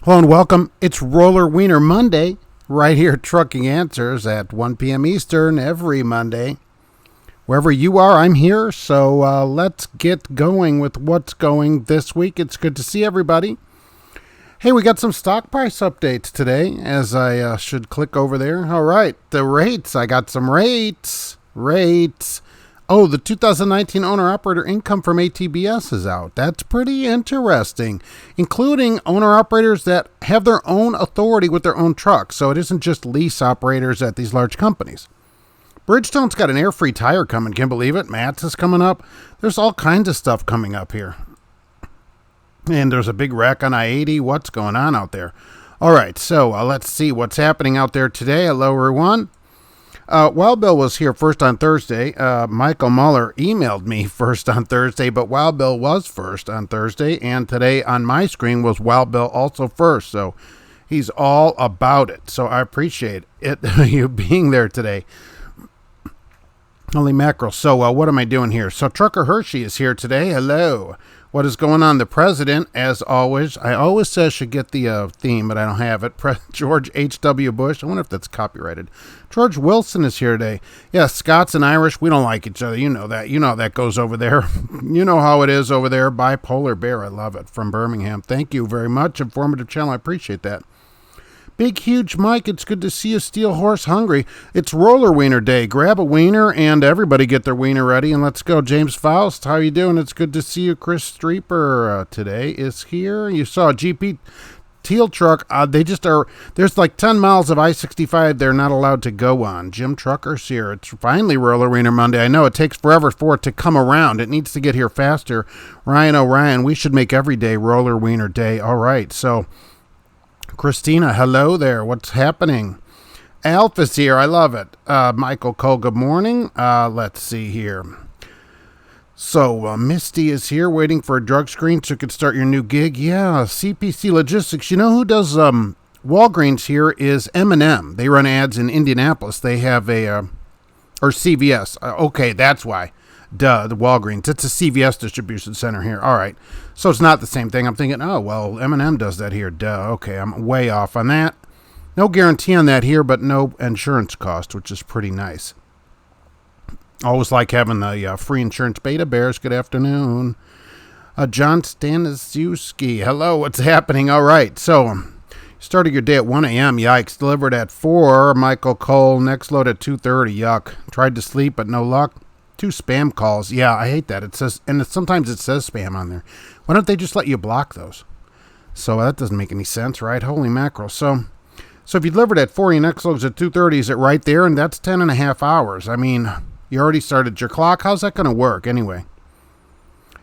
Hello and welcome. It's Roller Wiener Monday, right here at Trucking Answers at 1 p.m. Eastern every Monday. Wherever you are, I'm here, so let's get going with what's going this week. It's good to see everybody. Hey, we got some stock price updates today, as I should click over there. All right, the rates. I got some rates. Oh, the 2019 owner-operator income from ATBS is out. That's pretty interesting, including owner-operators that have their own authority with their own trucks. So it isn't just lease operators at these large companies. Bridgestone's got an air-free tire coming. Can you believe it? Matt's is coming up. There's all kinds of stuff coming up here. And there's a big wreck on I-80. What's going on out there? All right, so let's see what's happening out there today. Hello, everyone. Wild Bill was here first on Thursday. Michael Muller emailed me first on Thursday, but Wild Bill was first on Thursday, and today on my screen was Wild Bill also first, so he's all about it. So I appreciate it, you being there today. Holy mackerel. So what am I doing here? So Trucker Hershey is here today. Hello. What is going on? The president, as always, I always say I should get the theme, but I don't have it. George H.W. Bush. I wonder if that's copyrighted. George Wilson is here today. Yeah, Scots and Irish, we don't like each other. You know that. You know how that goes over there. You know how it is over there. Bipolar Bear, I love it, from Birmingham. Thank you very much. Informative channel. I appreciate that. Big, huge Mike, it's good to see you, Steel Horse Hungry. It's Roller Wiener Day. Grab a wiener and everybody get their wiener ready, and let's go. James Faust, how you doing? It's good to see you. Chris Streeper today is here. You saw a GP Teal truck. They just are, there's like 10 miles of I-65 they're not allowed to go on. Jim Trucker's here. It's finally Roller Wiener Monday. I know it takes forever for it to come around. It needs to get here faster. Ryan O'Ryan, we should make every day Roller Wiener Day. All right, so Christina, hello there. What's happening? Alf is here. I love it. Michael Cole, good morning. Let's see here. So Misty is here waiting for a drug screen so you could start your new gig. Yeah, CPC Logistics. You know who does Walgreens here is M&M. They run ads in Indianapolis. They have or CVS. Okay, that's why. Duh, the Walgreens. It's a CVS distribution center here. All right. So it's not the same thing. I'm thinking, oh, well, M&M does that here. Duh. Okay, I'm way off on that. No guarantee on that here, but no insurance cost, which is pretty nice. Always like having the free insurance. Beta Bears, good afternoon. John Staniszewski, hello, what's happening? All right, so started your day at 1 a.m. Yikes. Delivered at 4. Michael Cole, next load at 2:30. Yuck. Tried to sleep, but no luck. 2 spam calls. Yeah, I hate that. It says, and sometimes it says spam on there. Why don't they just let you block those? So that doesn't make any sense, right? Holy mackerel. So if you delivered at 4, your next load's at 2:30, is it right there? And that's 10 and a half hours. I mean, you already started your clock. How's that going to work anyway?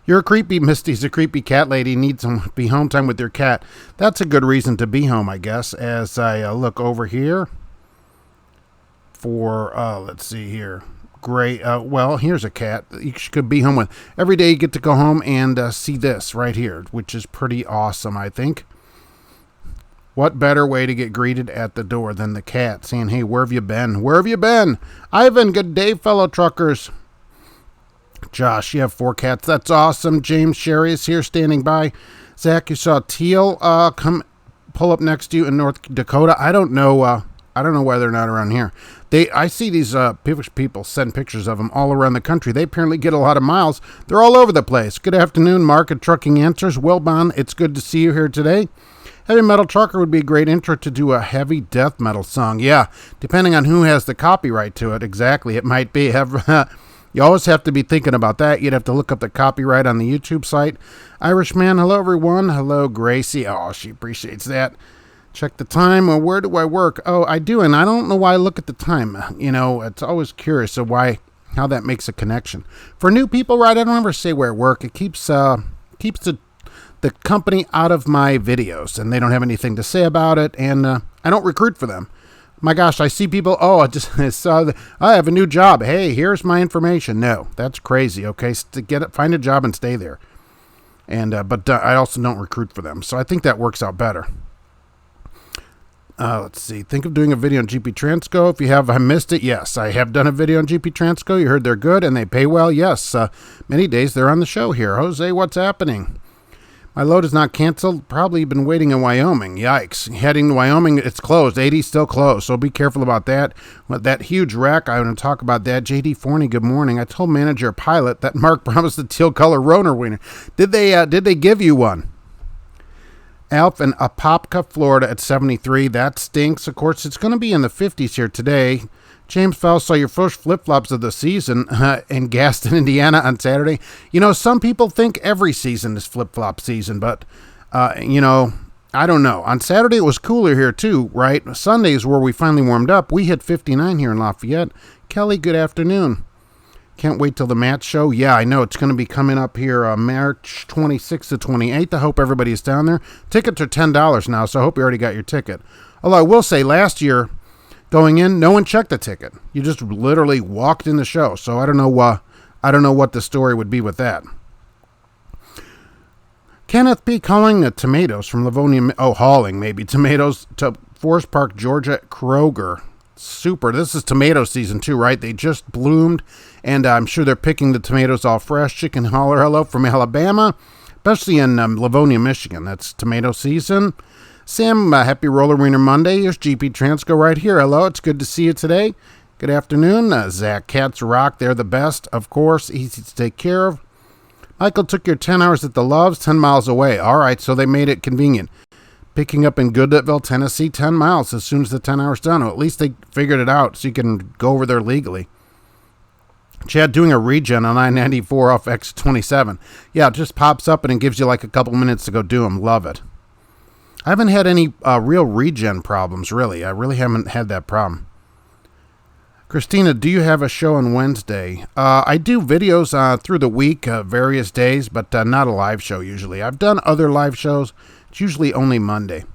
You're a creepy, Misty's a creepy cat lady. Needs to be home time with your cat. That's a good reason to be home, I guess, as I look over here for, let's see here. Great. Well, here's a cat you could be home with. Every day you get to go home and see this right here, which is pretty awesome, I think. What better way to get greeted at the door than the cat saying, hey, where have you been? Where have you been? Ivan, good day, fellow truckers. Josh, you have 4 cats. That's awesome. James Sherry is here standing by. Zach, you saw Teal come pull up next to you in North Dakota. I don't know why they're not around here. I see these people send pictures of them all around the country. They apparently get a lot of miles. They're all over the place. Good afternoon, Mark at Trucking Answers. Wilbon, it's good to see you here today. Heavy Metal Trucker would be a great intro to do a heavy death metal song. Yeah, depending on who has the copyright to it. Exactly, it might be. You always have to be thinking about that. You'd have to look up the copyright on the YouTube site. Irishman, hello, everyone. Hello, Gracie. Oh, she appreciates that. Check the time. Well, where do I work? Oh, I do, and I don't know why I look at the time. You know, it's always curious of how that makes a connection. For new people, right, I don't ever say where I work. It keeps the company out of my videos, and they don't have anything to say about it, and I don't recruit for them. My gosh, I see people, I saw I have a new job. Hey, here's my information. No, that's crazy, okay? Find a job and stay there. And but I also don't recruit for them, so I think that works out better. Let's see. Think of doing a video on GP Transco. If you have, I missed it. Yes, I have done a video on GP Transco. You heard they're good and they pay well. Yes, many days they're on the show here. Jose, what's happening? My load is not canceled. Probably been waiting in Wyoming. Yikes. Heading to Wyoming, it's closed. 80's still closed, so be careful about that. With that huge wreck, I want to talk about that. JD Forney, good morning. I told manager pilot that Mark promised a teal color Roner wiener. Did they give you one? Alf in Apopka, Florida at 73. That stinks. Of course, it's going to be in the 50s here today. James Fowles saw your first flip-flops of the season in Gaston, Indiana on Saturday. You know, some people think every season is flip-flop season, but, you know, I don't know. On Saturday, it was cooler here, too, right? Sunday is where we finally warmed up. We hit 59 here in Lafayette. Kelly, good afternoon. Can't wait till the match show. Yeah, I know. It's going to be coming up here March 26th to 28th. I hope everybody is down there. Tickets are $10 now, so I hope you already got your ticket. Although I will say last year, going in, no one checked the ticket. You just literally walked in the show. So I don't know what the story would be with that. Kenneth B. calling the tomatoes from Livonia, hauling maybe tomatoes to Forest Park, Georgia, Kroger. Super. This is tomato season too, right? They just bloomed, and I'm sure they're picking the tomatoes all fresh. Chicken holler hello from Alabama, especially in Livonia, Michigan. That's tomato season. Sam, happy Roller Wiener Monday. Here's GP Transco right here. Hello, it's good to see you today. Good afternoon. Zach, Cats Rock, they're the best, of course, easy to take care of. Michael took your 10 hours at the Loves, 10 miles away. All right, so they made it convenient. Picking up in Goodlettville, Tennessee, 10 miles as soon as the 10 hours done. Well, at least they figured it out so you can go over there legally. Chad doing a regen on I-94 off X27. Yeah, it just pops up and it gives you like a couple minutes to go do them. Love it. I haven't had any real regen problems, really. I really haven't had that problem. Christina, do you have a show on Wednesday? I do videos through the week, various days, but not a live show usually. I've done other live shows. It's usually only Monday.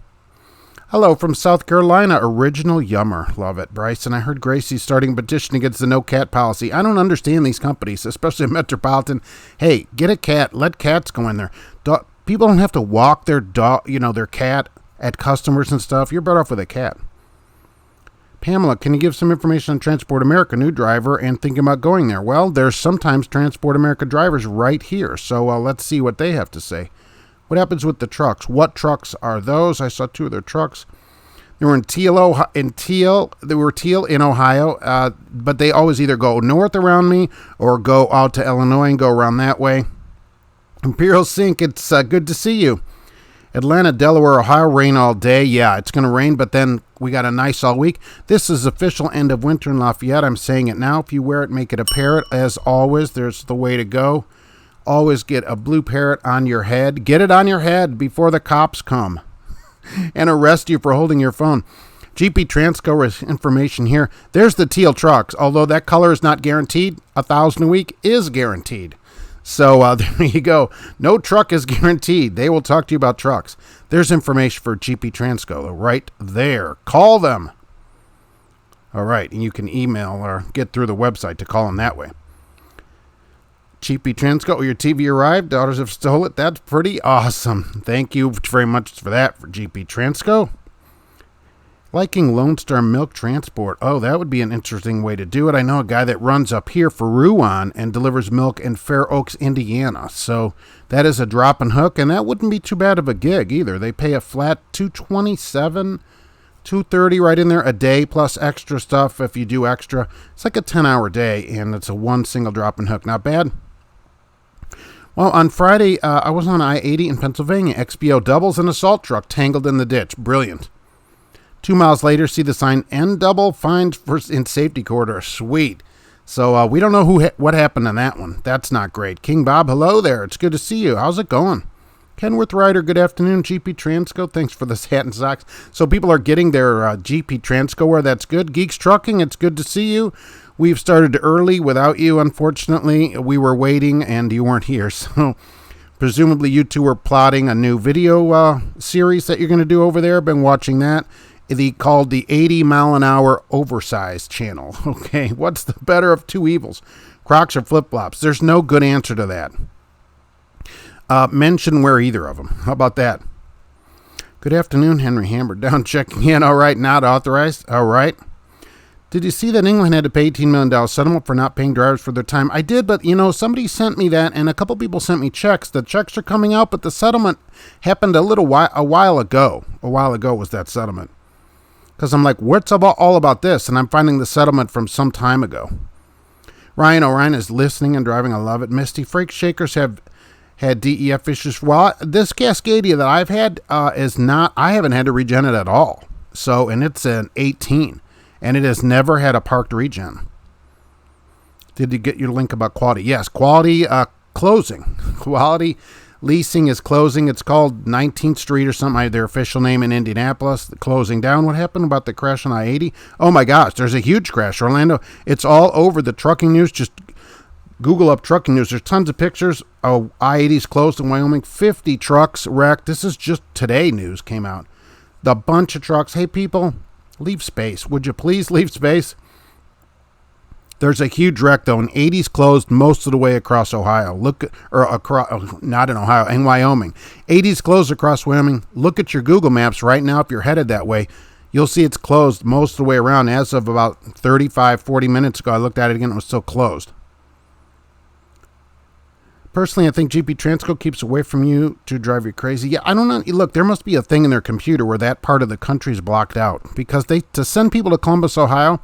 Hello from South Carolina, original Yummer. Love it. Bryson, I heard Gracie's starting a petition against the no cat policy. I don't understand these companies, especially Metropolitan. Hey, get a cat. Let cats go in there. People don't have to walk their dog, their cat at customers and stuff. You're better off with a cat. Pamela, can you give some information on Transport America, new driver, and thinking about going there? Well, there's sometimes Transport America drivers right here, so let's see what they have to say. What happens with the trucks? What trucks are those? I saw two of their trucks. They were They were Teal in Ohio, but they always either go north around me or go out to Illinois and go around that way. Imperial Sink, it's good to see you. Atlanta, Delaware, Ohio, rain all day. Yeah, it's going to rain, but then we got a nice all week. This is official end of winter in Lafayette. I'm saying it now. If you wear it, make it a parrot. As always, there's the way to go. Always get a blue parrot on your head. Get it on your head before the cops come and arrest you for holding your phone. GP Transco information here. There's the teal trucks. Although that color is not guaranteed, 1,000 a week is guaranteed. So there you go. No truck is guaranteed. They will talk to you about trucks. There's information for GP Transco right there. Call them. All right, and you can email or get through the website to call them that way. GP Transco, your TV arrived. Daughters have stole it. That's pretty awesome. Thank you very much for that for GP Transco. Liking Lone Star Milk Transport. Oh, that would be an interesting way to do it. I know a guy that runs up here for Ruan and delivers milk in Fair Oaks, Indiana. So that is a drop and hook, and that wouldn't be too bad of a gig either. They pay a flat $227, $230 right in there a day, plus extra stuff if you do extra. It's like a 10-hour day, and it's a one single drop and hook. Not bad. Well, on Friday, I was on I-80 in Pennsylvania. XPO doubles an assault truck tangled in the ditch. Brilliant. 2 miles later, see the sign N double fined in safety corridor. Sweet. So we don't know what happened on that one. That's not great. King Bob, hello there. It's good to see you. How's it going? Kenworth Rider, good afternoon. GP Transco, thanks for the hat and socks. So people are getting their GP Transco wear. That's good. Geeks Trucking, it's good to see you. We've started early without you, unfortunately. We were waiting and you weren't here. So presumably you two were plotting a new video series that you're going to do over there. Been watching that. Called the 80-mile-an-hour oversized channel. Okay, what's the better of two evils? Crocs or flip-flops? There's no good answer to that. Men shouldn't wear either of them. How about that? Good afternoon, Henry Hammer. Down checking in. All right, not authorized. All right. Did you see that England had to pay $18 million settlement for not paying drivers for their time? I did, but, somebody sent me that, and a couple people sent me checks. The checks are coming out, but the settlement happened a while ago. A while ago was that settlement. Because I'm like, what's all about this? And I'm finding the settlement from some time ago. Ryan O'Ryan is listening and driving. I love it. Misty, freight shakers have had DEF issues. Well, this Cascadia that I've had I haven't had to regen it at all. So, and it's an 18. And it has never had a parked regen. Did you get your link about quality? Yes, quality closing. Quality leasing is closing. It's called 19th Street or something, their official name in Indianapolis. Closing down. What happened about the crash on I-80? Oh my gosh, there's a huge crash. Orlando, it's all over the trucking news. Just Google up trucking news. There's tons of pictures. Oh, I-80's closed in Wyoming. 50 trucks wrecked. This is just today news came out. The bunch of trucks. Hey people, leave space. Would you please leave space? There's a huge wreck, though, and 80's closed most of the way across Ohio. Not in Ohio, in Wyoming. 80's closed across Wyoming. Look at your Google Maps right now if you're headed that way. You'll see it's closed most of the way around. As of about 35, 40 minutes ago, I looked at it again, it was still closed. Personally, I think GP Transco keeps away from you to drive you crazy. Yeah, I don't know. Look, there must be a thing in their computer where that part of the country is blocked out. Because to send people to Columbus, Ohio,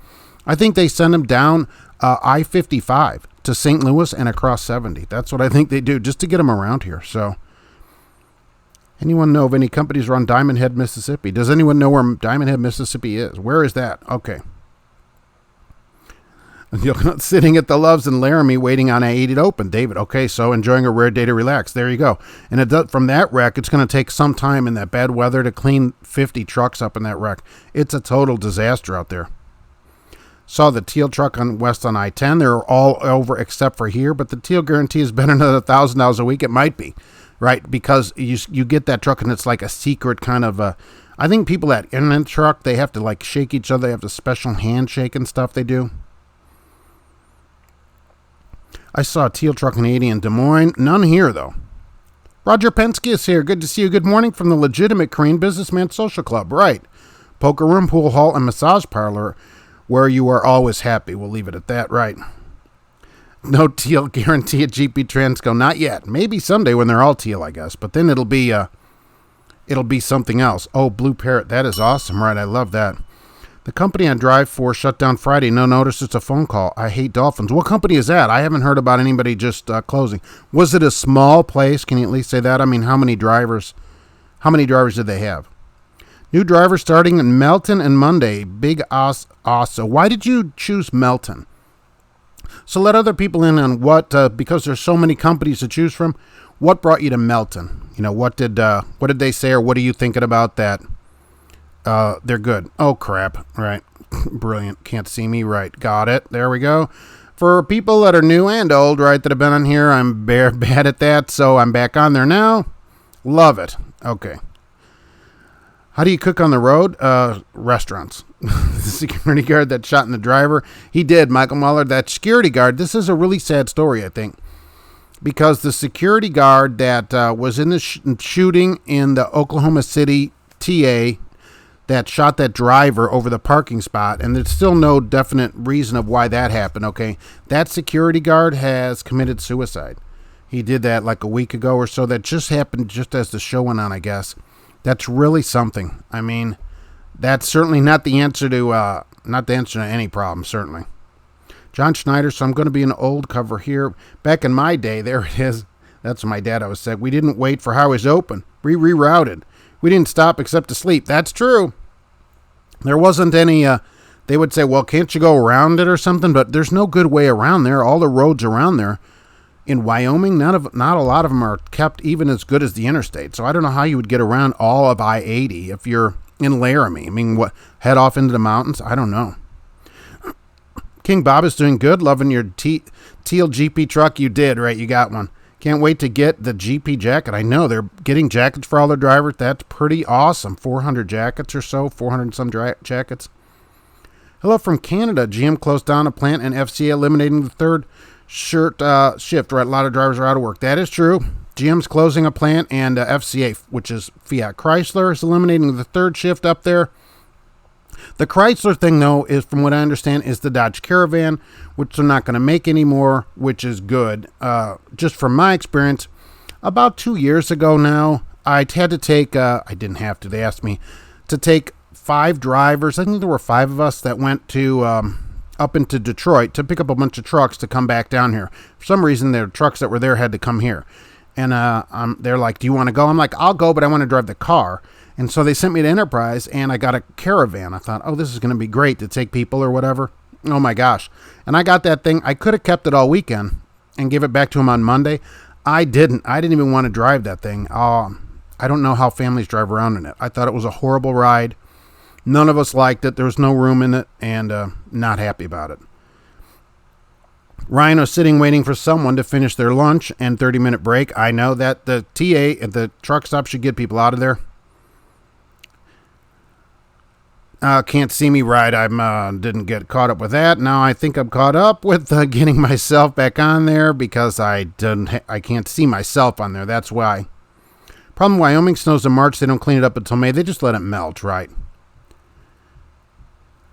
I think they send them down I-55 to St. Louis and across 70. That's what I think they do, just to get them around here. So, anyone know of any companies around Diamond Head, Mississippi? Does anyone know where Diamond Head, Mississippi is? Where is that? Okay. You're sitting at the Loves in Laramie waiting on I-80 to open. David, okay, so enjoying a rare day to relax. There you go. And from that wreck, it's going to take some time in that bad weather to clean 50 trucks up in that wreck. It's a total disaster out there. Saw the teal truck west on I-10. They're all over except for here, but the teal guarantee has been another $1,000 a week. It might be, right? Because you get that truck and it's like a secret kind of I think people at internet truck, they have to like shake each other. They have the special handshake and stuff they do. I saw a teal truck in 80 in Des Moines. None here, though. Roger Penske is here. Good to see you. Good morning from the legitimate Korean Businessman Social Club. Right. Poker room, pool hall, and massage parlor where you are always happy. We'll leave it at that. Right. No teal guarantee at GP Transco. Not yet. Maybe someday when they're all teal, I guess. But then it'll be something else. Oh, Blue Parrot. That is awesome. Right. I love that. The company I drive for shut down Friday. No notice. It's a phone call. I hate dolphins. What company is that? I haven't heard about anybody just closing. Was it a small place? Can you at least say that? I mean, how many drivers did they have? New drivers starting in Melton and Monday. Big Ossa. Why did you choose Melton? So let other people in on what, because there's so many companies to choose from, what brought you to Melton? What did they say, or what are you thinking about that? They're good. Oh, crap. Right. Brilliant. Can't see me. Right. Got it. There we go. For people that are new and old, right, that have been on here, I'm bad at that, so I'm back on there now. Love it. Okay. How do you cook on the road? Restaurants. The security guard that shot in the driver, he did, Michael Mueller. That security guard, this is a really sad story, I think, because the security guard that was in the shooting in the Oklahoma City TA that shot that driver over the parking spot, and there's still no definite reason of why that happened, okay? That security guard has committed suicide. He did that like a week ago or so. That just happened just as the show went on, I guess. That's really something. I mean, that's certainly not the answer to any problem, certainly. John Schneider, so I'm going to be an old cover here. Back in my day, there it is. That's what my dad always said. We didn't wait for highways open. We rerouted. We didn't stop except to sleep. That's true. There wasn't any, they would say, well, can't you go around it or something? But there's no good way around there. All the roads around there in Wyoming, not a lot of them are kept even as good as the interstate. So I don't know how you would get around all of I-80 if you're in Laramie. I mean, head off into the mountains? I don't know. King Bob is doing good. Loving your teal GP truck. You did, right? You got one. Can't wait to get the GP jacket. I know they're getting jackets for all their drivers. That's pretty awesome. 400 jackets or so, 400 and some jackets. Hello from Canada. GM closed down a plant and FCA eliminating the third shift. Right, a lot of drivers are out of work. That is true. GM's closing a plant, and FCA, which is Fiat Chrysler, is eliminating the third shift up there. The Chrysler thing, though, is, from what I understand, is the Dodge Caravan, which they're not going to make anymore, which is good. Just from my experience, about 2 years ago now, I had to take, I didn't have to, they asked me to take 5 drivers. I think there were 5 of us that went to up into Detroit to pick up a bunch of trucks to come back down here. For some reason, their trucks that were there had to come here. And they're like, do you want to go? I'm like, I'll go, but I want to drive the car. And so they sent me to Enterprise, and I got a Caravan. I thought, oh, this is going to be great to take people or whatever. Oh, my gosh. And I got that thing. I could have kept it all weekend and give it back to them on Monday. I didn't. I didn't even want to drive that thing. I don't know how families drive around in it. I thought it was a horrible ride. None of us liked it. There was no room in it, and not happy about it. Ryan was sitting waiting for someone to finish their lunch and 30-minute break. I know that the TA at the truck stop should get people out of there. Can't see me right. I didn't get caught up with that. Now I think I'm caught up with getting myself back on there because I can't see myself on there. That's why. Problem, Wyoming snows in March. They don't clean it up until May. They just let it melt, right?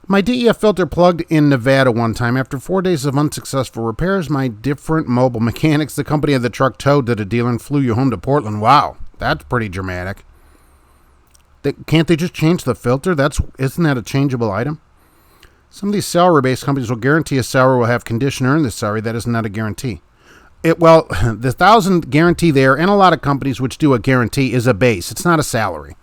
My DEF filter plugged in Nevada one time. After 4 days of unsuccessful repairs, my different mobile mechanics, the company of the truck towed to the dealer and flew you home to Portland. Wow, that's pretty dramatic. Can't they just change the filter? Isn't that a changeable item? Some of these salary-based companies will guarantee a salary will have condition earn this salary. That is not a guarantee. The 1,000 guarantee there, and a lot of companies which do a guarantee, is a base. It's not a salary.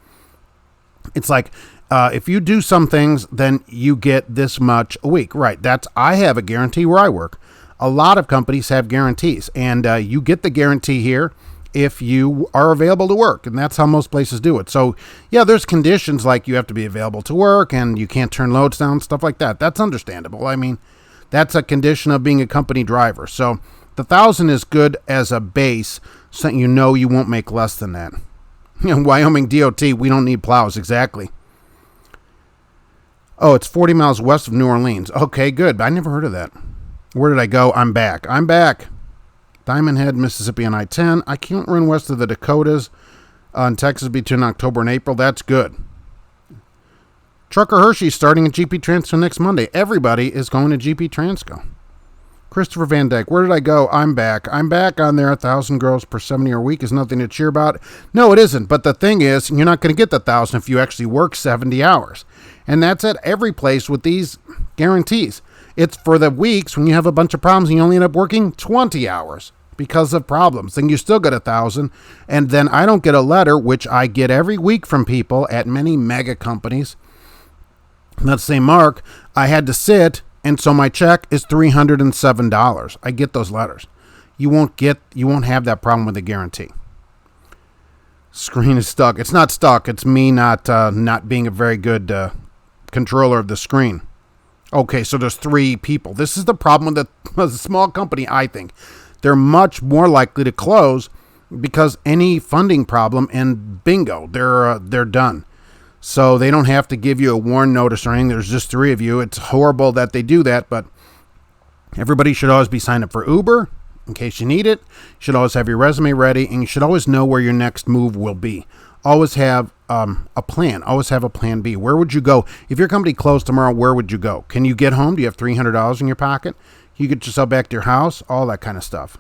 It's like, if you do some things, then you get this much a week. Right. I have a guarantee where I work. A lot of companies have guarantees, and you get the guarantee here if you are available to work, and that's how most places do it. So, yeah, there's conditions like you have to be available to work, and you can't turn loads down, stuff like that. That's understandable. I mean, that's a condition of being a company driver. So the 1,000 is good as a base, so that you know you won't make less than that. Wyoming DOT, we don't need plows, exactly. Oh, it's 40 miles west of New Orleans. Okay, good. I never heard of that. Where did I go? I'm back. Diamond Head, Mississippi on I-10. I can't run west of the Dakotas in Texas between October and April. That's good. Trucker Hershey starting at GP Transco next Monday. Everybody is going to GP Transco. Christopher Van Dyke, where did I go? I'm back. I'm back on there. 1,000 girls per 70-hour week is nothing to cheer about. No, it isn't. But the thing is, you're not going to get the 1,000 if you actually work 70 hours. And that's at every place with these guarantees. It's for the weeks when you have a bunch of problems and you only end up working 20 hours because of problems. Then you still get 1,000. And then I don't get a letter, which I get every week from people at many mega companies. Let's say, Mark, I had to sit, and so my check is $307. I get those letters. You won't have that problem with the guarantee. Screen is stuck. It's not stuck. It's me not being a very good controller of the screen. Okay, so there's 3 people. This is the problem with a small company, I think. They're much more likely to close because any funding problem, and bingo, they're done. So they don't have to give you a warn notice or anything. There's just 3 of you. It's horrible that they do that, but everybody should always be signed up for Uber in case you need it. You should always have your resume ready, and you should always know where your next move will be. Always have a plan. Always have a plan B. Where would you go? If your company closed tomorrow, where would you go? Can you get home? Do you have $300 in your pocket? Can you get yourself back to your house? All that kind of stuff.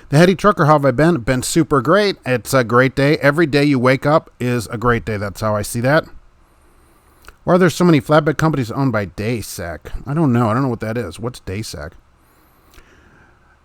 The Heady Trucker, how have I been? Been super great. It's a great day. Every day you wake up is a great day. That's how I see that. Why are there so many flatbed companies owned by Daysac? I don't know. I don't know what that is. What's Daysac?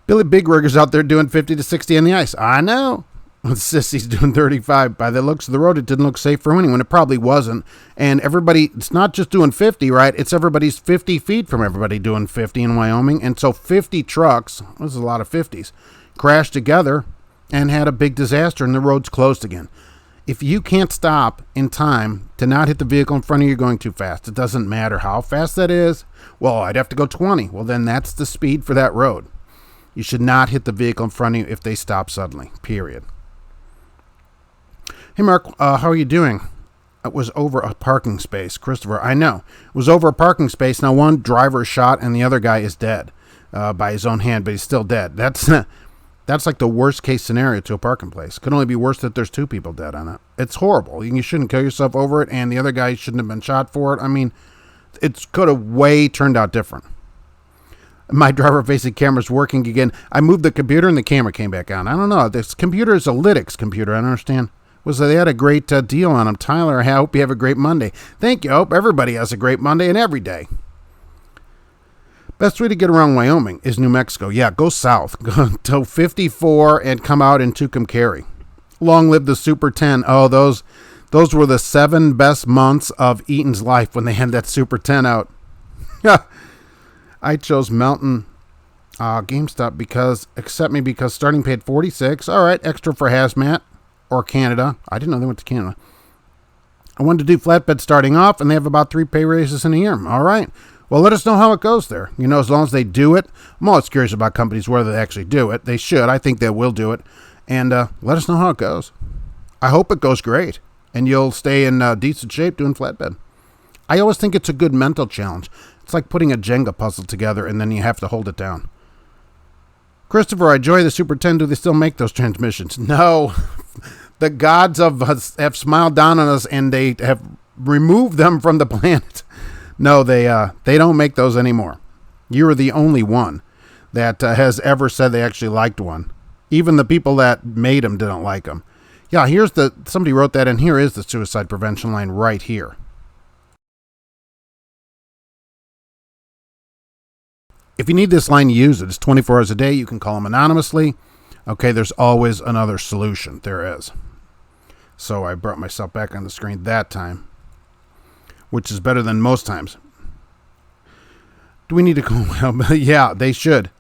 Billy Big Riggers out there doing 50 to 60 on the ice. I know. Sissy's doing 35. By the looks of the road, it didn't look safe for anyone. It probably wasn't. And everybody, it's not just doing 50, right? It's everybody's 50 feet from everybody doing 50 in Wyoming. And so 50 trucks, this is a lot of 50s, crashed together and had a big disaster, and the road's closed again. If you can't stop in time to not hit the vehicle in front of you going too fast, it doesn't matter how fast that is. Well, I'd have to go 20. Well, then that's the speed for that road. You should not hit the vehicle in front of you if they stop suddenly, period. Hey, Mark, how are you doing? It was over a parking space. Christopher, I know. It was over a parking space. Now, one driver is shot and the other guy is dead by his own hand, but he's still dead. That's That's like the worst case scenario to a parking place. Could only be worse that there's 2 people dead on it. It's horrible. You shouldn't kill yourself over it, and the other guy shouldn't have been shot for it. I mean, it could have way turned out different. My driver-facing camera's working again. I moved the computer and the camera came back on. I don't know. This computer is a Linux computer. I don't understand. They had a great deal on them. Tyler, I hope you have a great Monday. Thank you. I hope everybody has a great Monday and every day. Best way to get around Wyoming is New Mexico. Yeah, go south. Go to 54 and come out in Tucumcari. Long live the Super 10. Oh, those were the 7 best months of Eaton's life when they had that Super 10 out. I chose Mountain GameStop because starting paid $46. All right, extra for hazmat or Canada. I didn't know they went to Canada. I wanted to do flatbed starting off, and they have about 3 pay raises in a year. All right. Well, let us know how it goes there. As long as they do it. I'm always curious about companies, whether they actually do it. They should. I think they will do it. And let us know how it goes. I hope it goes great, and you'll stay in decent shape doing flatbed. I always think it's a good mental challenge. It's like putting a Jenga puzzle together, and then you have to hold it down. Christopher, I enjoy the Super 10. Do they still make those transmissions? No. The gods have smiled down on us, and they have removed them from the planet. No, they don't make those anymore. You are the only one that has ever said they actually liked one. Even the people that made them didn't like them. Yeah, somebody wrote that, and here is the suicide prevention line right here. If you need this line, use it. It's 24 hours a day. You can call them anonymously. Okay, there's always another solution. There is. So I brought myself back on the screen that time, which is better than most times. Do we need to call? Yeah, they should.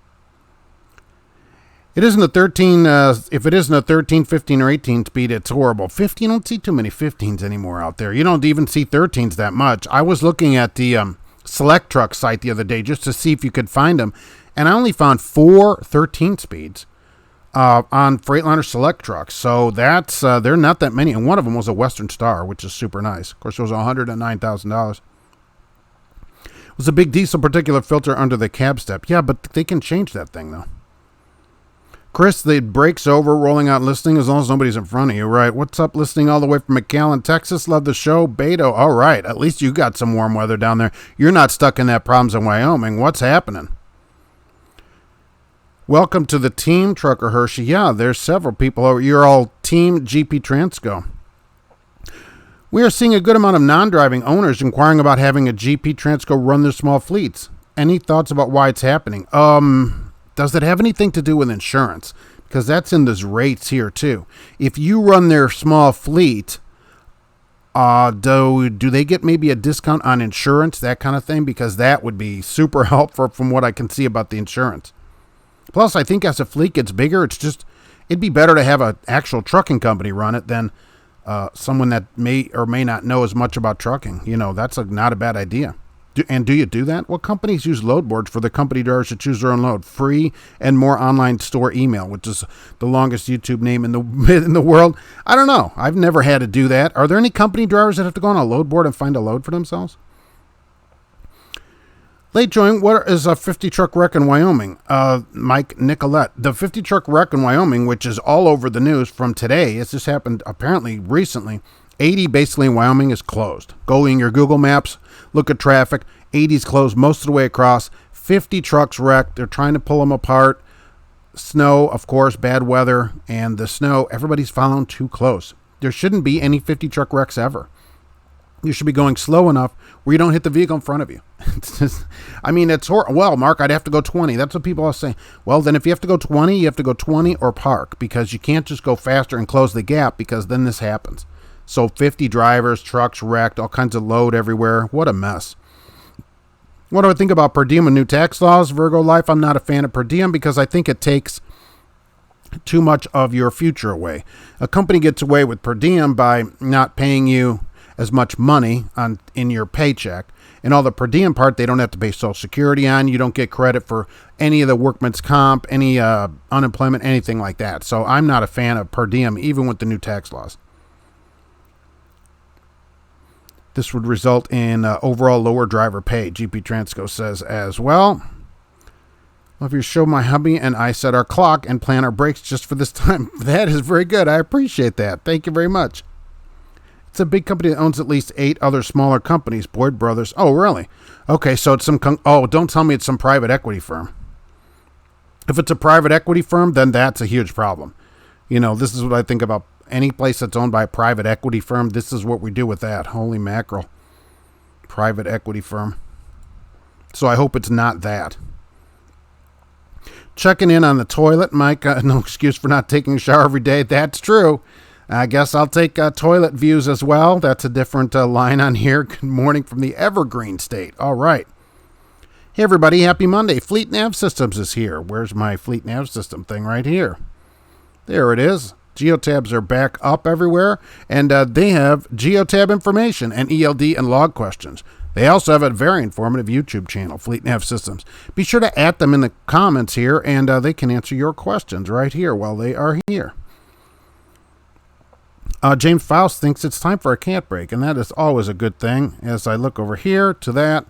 It isn't a 13, if it isn't a 13, 15, or 18 speed, it's horrible. 15, you don't see too many 15s anymore out there. You don't even see 13s that much. I was looking at the Select Truck site the other day just to see if you could find them, and I only found 4 13 speeds on Freightliner Select Trucks. So that's they're not that many, and one of them was a Western Star, which is super nice. Of course, it was $109,000. It was a big diesel particulate filter under the cab step. Yeah, but they can change that thing, though. Chris, the brake's over, rolling out listening as long as nobody's in front of you, right? What's up, listening all the way from McAllen, Texas? Love the show. Beto, all right. At least you got some warm weather down there. You're not stuck in that problems in Wyoming. What's happening? Welcome to the team, Trucker Hershey. Yeah, there's several people. You're all Team GP Transco. We are seeing a good amount of non-driving owners inquiring about having a GP Transco run their small fleets. Any thoughts about why it's happening? Does it have anything to do with insurance? Because that's in those rates here too. If you run their small fleet, do they get maybe a discount on insurance, that kind of thing? Because that would be super helpful from what I can see about the insurance. Plus, I think as a fleet gets bigger, it'd be better to have an actual trucking company run it than someone that may or may not know as much about trucking. That's not a bad idea. Do you do that? Well, companies use load boards for the company drivers to choose their own load. Free and more online store email, which is the longest YouTube name in the world. I don't know. I've never had to do that. Are there any company drivers that have to go on a load board and find a load for themselves? Late join, what is a 50 truck wreck in Wyoming? Mike Nicolette. The 50 truck wreck in Wyoming, which is all over the news from today. It's just happened apparently recently. 80 basically in Wyoming is closed. Go in your Google Maps, look at traffic. 80's closed most of the way across. 50 trucks wrecked. They're trying to pull them apart. Snow, of course, bad weather, and the snow, everybody's following too close. There shouldn't be any 50 truck wrecks ever. You should be going slow enough where you don't hit the vehicle in front of you. It's horrible. Well, Mark, I'd have to go 20. That's what people are saying. Well, then if you have to go 20, you have to go 20 or park, because you can't just go faster and close the gap, because then this happens. So 50 drivers, trucks wrecked, all kinds of load everywhere. What a mess. What do I think about per diem and new tax laws? Virgo Life, I'm not a fan of per diem because I think it takes too much of your future away. A company gets away with per diem by not paying you as much money in your paycheck. And all the per diem part, they don't have to pay Social Security on. You don't get credit for any of the workman's comp, any unemployment, anything like that. So I'm not a fan of per diem, even with the new tax laws. This would result in overall lower driver pay, GP Transco says as well. Love your show. My hubby and I set our clock and plan our breaks just for this time. That is very good. I appreciate that. Thank you very much. It's a big company that owns at least 8 other smaller companies. Boyd Brothers. Oh, really? Okay, so it's some... don't tell me it's some private equity firm. If it's a private equity firm, then that's a huge problem. You know, this is what I think about any place that's owned by a private equity firm. This is what we do with that. Holy mackerel. Private equity firm. So I hope it's not that. Checking in on the toilet, Mike. No excuse for not taking a shower every day. That's true. I guess I'll take toilet views as well. That's a different line on here. Good morning from the Evergreen State. All right. Hey, everybody. Happy Monday. Fleet Nav Systems is here. Where's my Fleet Nav System thing? Right here. There it is. Geotabs are back up everywhere, and they have geotab information and ELD and log questions. They also have a very informative YouTube channel, Fleet Nav Systems. Be sure to add them in the comments here, and they can answer your questions right here while they are here. James Faust thinks it's time for a cat break, and that is always a good thing. As I look over here to that,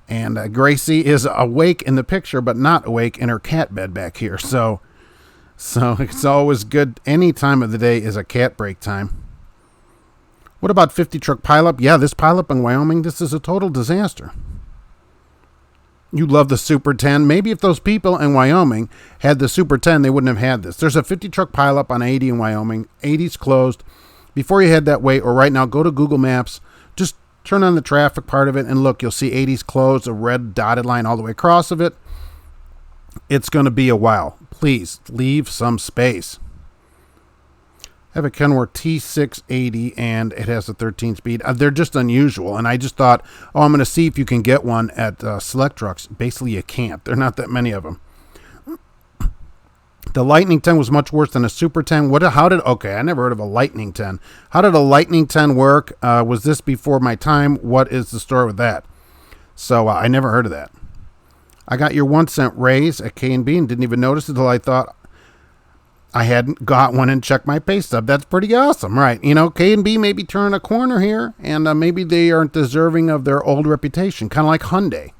and Gracie is awake in the picture, but not awake in her cat bed back here. So it's always good. Any time of the day is a cat break time. What about 50 truck pileup? Yeah, this pileup in Wyoming, this is a total disaster. You love the Super 10. Maybe if those people in Wyoming had the Super 10, they wouldn't have had this. There's a 50 truck pileup on 80 in Wyoming. 80's closed. Before you head that way, or right now, go to Google Maps. Just turn on the traffic part of it and look. You'll see 80's closed, a red dotted line all the way across of it. It's going to be a while. Please leave some space. I have a Kenworth T680 and it has a 13 speed. They're just unusual, and I just thought, I'm going to see if you can get one at Select Trucks. Basically, you can't. There are not that many of them. The Lightning 10 was much worse than a Super 10. Okay, I never heard of a Lightning 10. How did a Lightning 10 work? Was this before my time? What is the story with that? So I never heard of that. I got your 1 cent raise at K&B and didn't even notice it until I thought I hadn't got one and checked my pay stub. That's pretty awesome, right? You know, K&B maybe turn a corner here, and maybe they aren't deserving of their old reputation, kind of like Hyundai.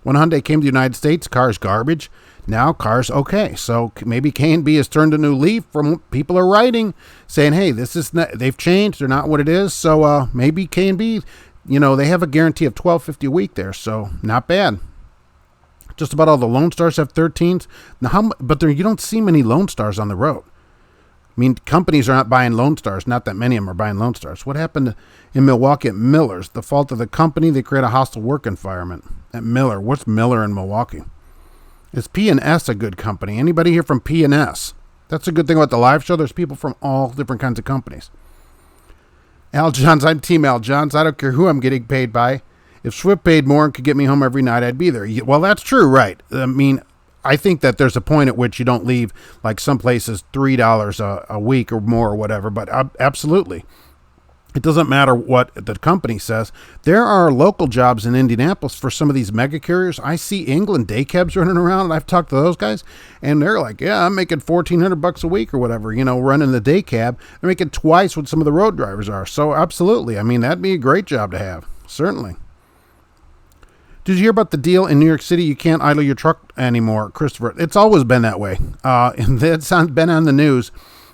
When Hyundai came to the United States, cars garbage. Now cars okay. So maybe K&B has turned a new leaf from what people are writing, saying, hey, this is not, they've changed. They're not what it is. So maybe K&B, you know, they have a guarantee of $12.50 a week there. So not bad. Just about all the Lone Stars have 13s. Now, but you don't see many Lone Stars on the road. I mean, companies are not buying Lone Stars. Not that many of them are buying Lone Stars. What happened in Milwaukee at Miller's? The fault of the company, they create a hostile work environment at Miller. What's Miller in Milwaukee? Is P&S a good company? Anybody here from P&S? That's a good thing about the live show. There's people from all different kinds of companies. Al Johns, I'm Team Al Johns. I don't care who I'm getting paid by. If Swift paid more and could get me home every night, I'd be there. Well, that's true, right? I mean, I think that there's a point at which you don't leave, like some places, $3 a week or more or whatever, but absolutely. It doesn't matter what the company says. There are local jobs in Indianapolis for some of these mega carriers. I see England day cabs running around, and I've talked to those guys, and they're like, yeah, I'm making $1,400 a week or whatever, you know, running the day cab. They're making twice what some of the road drivers are. So absolutely. I mean, that'd be a great job to have. Certainly. Did you hear about the deal in New York City? You can't idle your truck anymore, Christopher. It's always been that way. And it's been on the news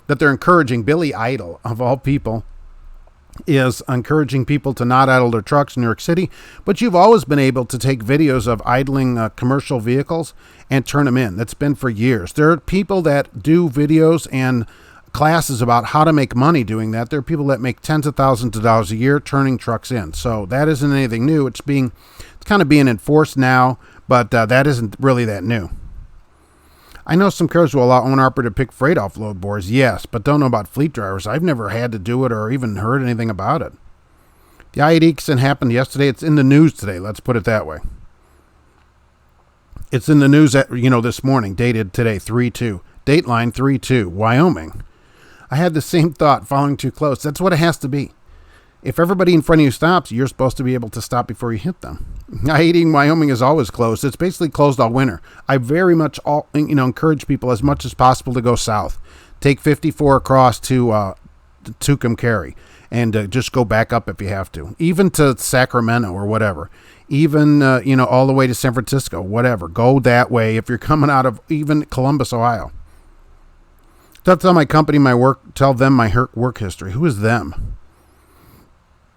that they're encouraging, Billy Idle, of all people, is encouraging people to not idle their trucks in New York City. But you've always been able to take videos of idling commercial vehicles and turn them in. That's been for years. There are people that do videos and classes about how to make money doing that. There are people that make tens of thousands of dollars a year turning trucks in. So that isn't anything new. It's kind of being enforced now, but that isn't really that new. I know some carriers will allow owner-operator to pick freight offload boards, yes, but don't know about fleet drivers. I've never had to do it or even heard anything about it. The I-80 accident happened yesterday. It's in the news today. Let's put it that way. It's in the news this morning, dated today, 3/2. Dateline 3/2, Wyoming. I had the same thought, following too close. That's what it has to be. If everybody in front of you stops, you're supposed to be able to stop before you hit them. I-80 in Wyoming is always closed. It's basically closed all winter. I very much encourage people as much as possible to go south. Take 54 across to Tucumcari, and just go back up if you have to, even to Sacramento or whatever, even all the way to San Francisco, whatever. Go that way if you're coming out of even Columbus, Ohio. Don't tell my company tell them my work history. Who is them?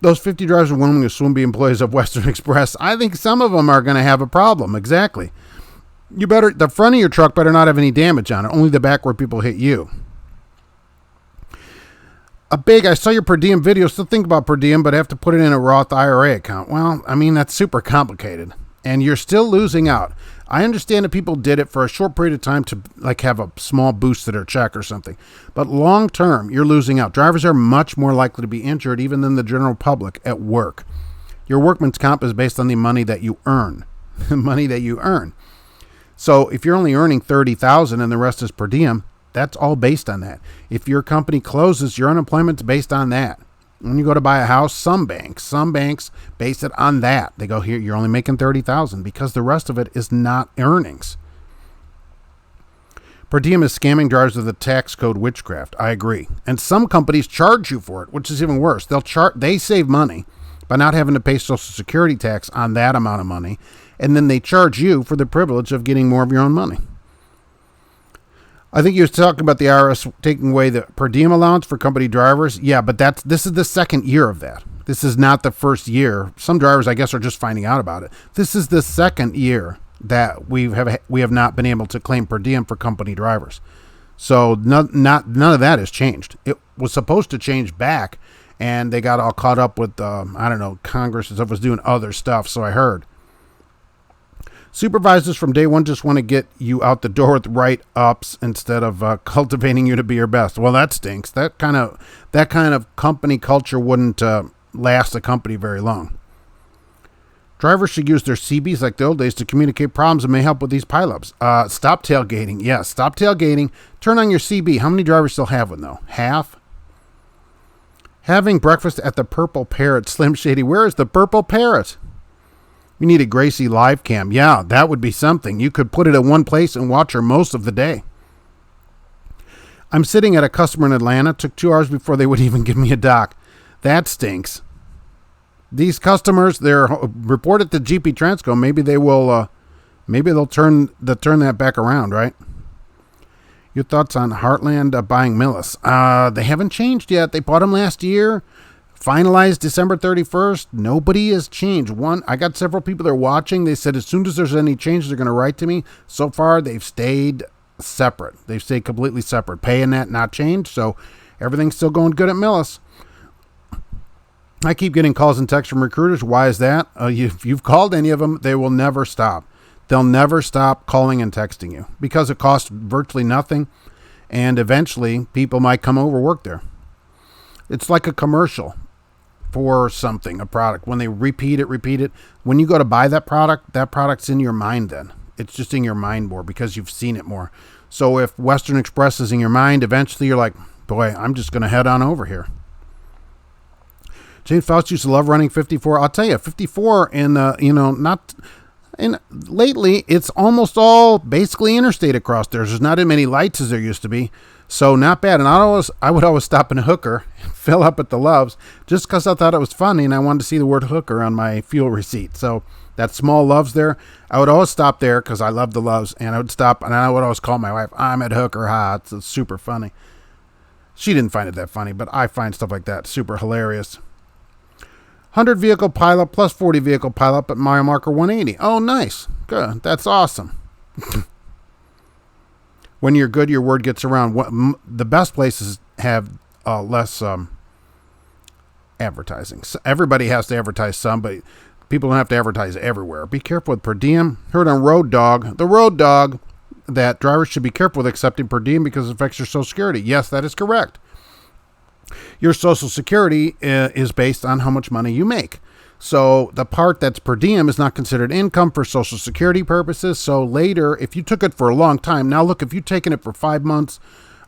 Those 50 drivers in Wyoming will soon be employees of Western Express. I think some of them are going to have a problem. Exactly. The front of your truck better not have any damage on it. Only the back where people hit you. I saw your per diem video. Still think about per diem, but I have to put it in a Roth IRA account. Well, I mean, that's super complicated. And you're still losing out. I understand that people did it for a short period of time to have a small boost to their check or something. But long term, you're losing out. Drivers are much more likely to be injured even than the general public at work. Your workman's comp is based on the money that you earn. The money that you earn. So if you're only earning $30,000 and the rest is per diem, that's all based on that. If your company closes, your unemployment's based on that. When you go to buy a house, some banks base it on that. They go, here, you're only making $30,000 because the rest of it is not earnings. Per diem is scamming drivers with the tax code witchcraft. I agree. And some companies charge you for it, which is even worse. They save money by not having to pay Social Security tax on that amount of money, and then they charge you for the privilege of getting more of your own money. I think you was talking about the IRS taking away the per diem allowance for company drivers. Yeah, but this is the second year of that. This is not the first year. Some drivers, I guess, are just finding out about it. This is the second year that we have not been able to claim per diem for company drivers. So none of that has changed. It was supposed to change back, and they got all caught up with Congress and stuff was doing other stuff. So I heard. Supervisors from day one just want to get you out the door with write-ups instead of cultivating you to be your best. Well, that stinks. That kind of company culture wouldn't last a company very long. Drivers should use their CBs like the old days to communicate problems and may help with these pileups. Stop tailgating. Yes, stop tailgating. Turn on your CB. How many drivers still have one, though? Half? Having breakfast at the Purple Parrot. Slim Shady, where is the Purple Parrot? We need a Gracie live cam. Yeah, that would be something. You could put it in one place and watch her most of the day. I'm sitting at a customer in Atlanta. Took 2 hours before they would even give me a dock. That stinks. These customers, they're reported to GP Transco. Maybe they will. Maybe they'll turn that back around, right? Your thoughts on Heartland buying Millis? They haven't changed yet. They bought them last year. Finalized December 31st. Nobody has changed. I got several people that are watching. They said as soon as there's any changes, they're going to write to me. So far, they've stayed separate. They've stayed completely separate. Paying that, not changed. So everything's still going good at Millis. I keep getting calls and texts from recruiters. Why is that? If you've called any of them, they will never stop. They'll never stop calling and texting you because it costs virtually nothing. And eventually, people might come over work there. It's like a commercial for something, a product. When they repeat it, when you go to buy that product's in your mind then. It's just in your mind more because you've seen it more. So if Western Express is in your mind, eventually you're like, boy, I'm just going to head on over here. James Faust used to love running 54. I'll tell you, 54 lately, it's almost all basically interstate across there. There's not as many lights as there used to be. So not bad. And I would always stop in a Hooker and fill up at the Loves just because I thought it was funny and I wanted to see the word Hooker on my fuel receipt. So that small Loves there, I would always stop there because I love the Loves, and I would stop and I would always call my wife, I'm at Hooker. It's super funny. She didn't find it that funny, but I find stuff like that super hilarious. 100 vehicle pileup plus 40 vehicle pileup at mile marker 180. Oh, nice. Good. That's awesome. When you're good, your word gets around. The best places have less advertising. So everybody has to advertise some, but people don't have to advertise everywhere. Be careful with per diem. Heard on Road Dog, that drivers should be careful with accepting per diem because it affects your Social Security. Yes, that is correct. Your Social Security is based on how much money you make. So the part that's per diem is not considered income for Social Security purposes. So later, if you took it for a long time, now look, if you've taken it for 5 months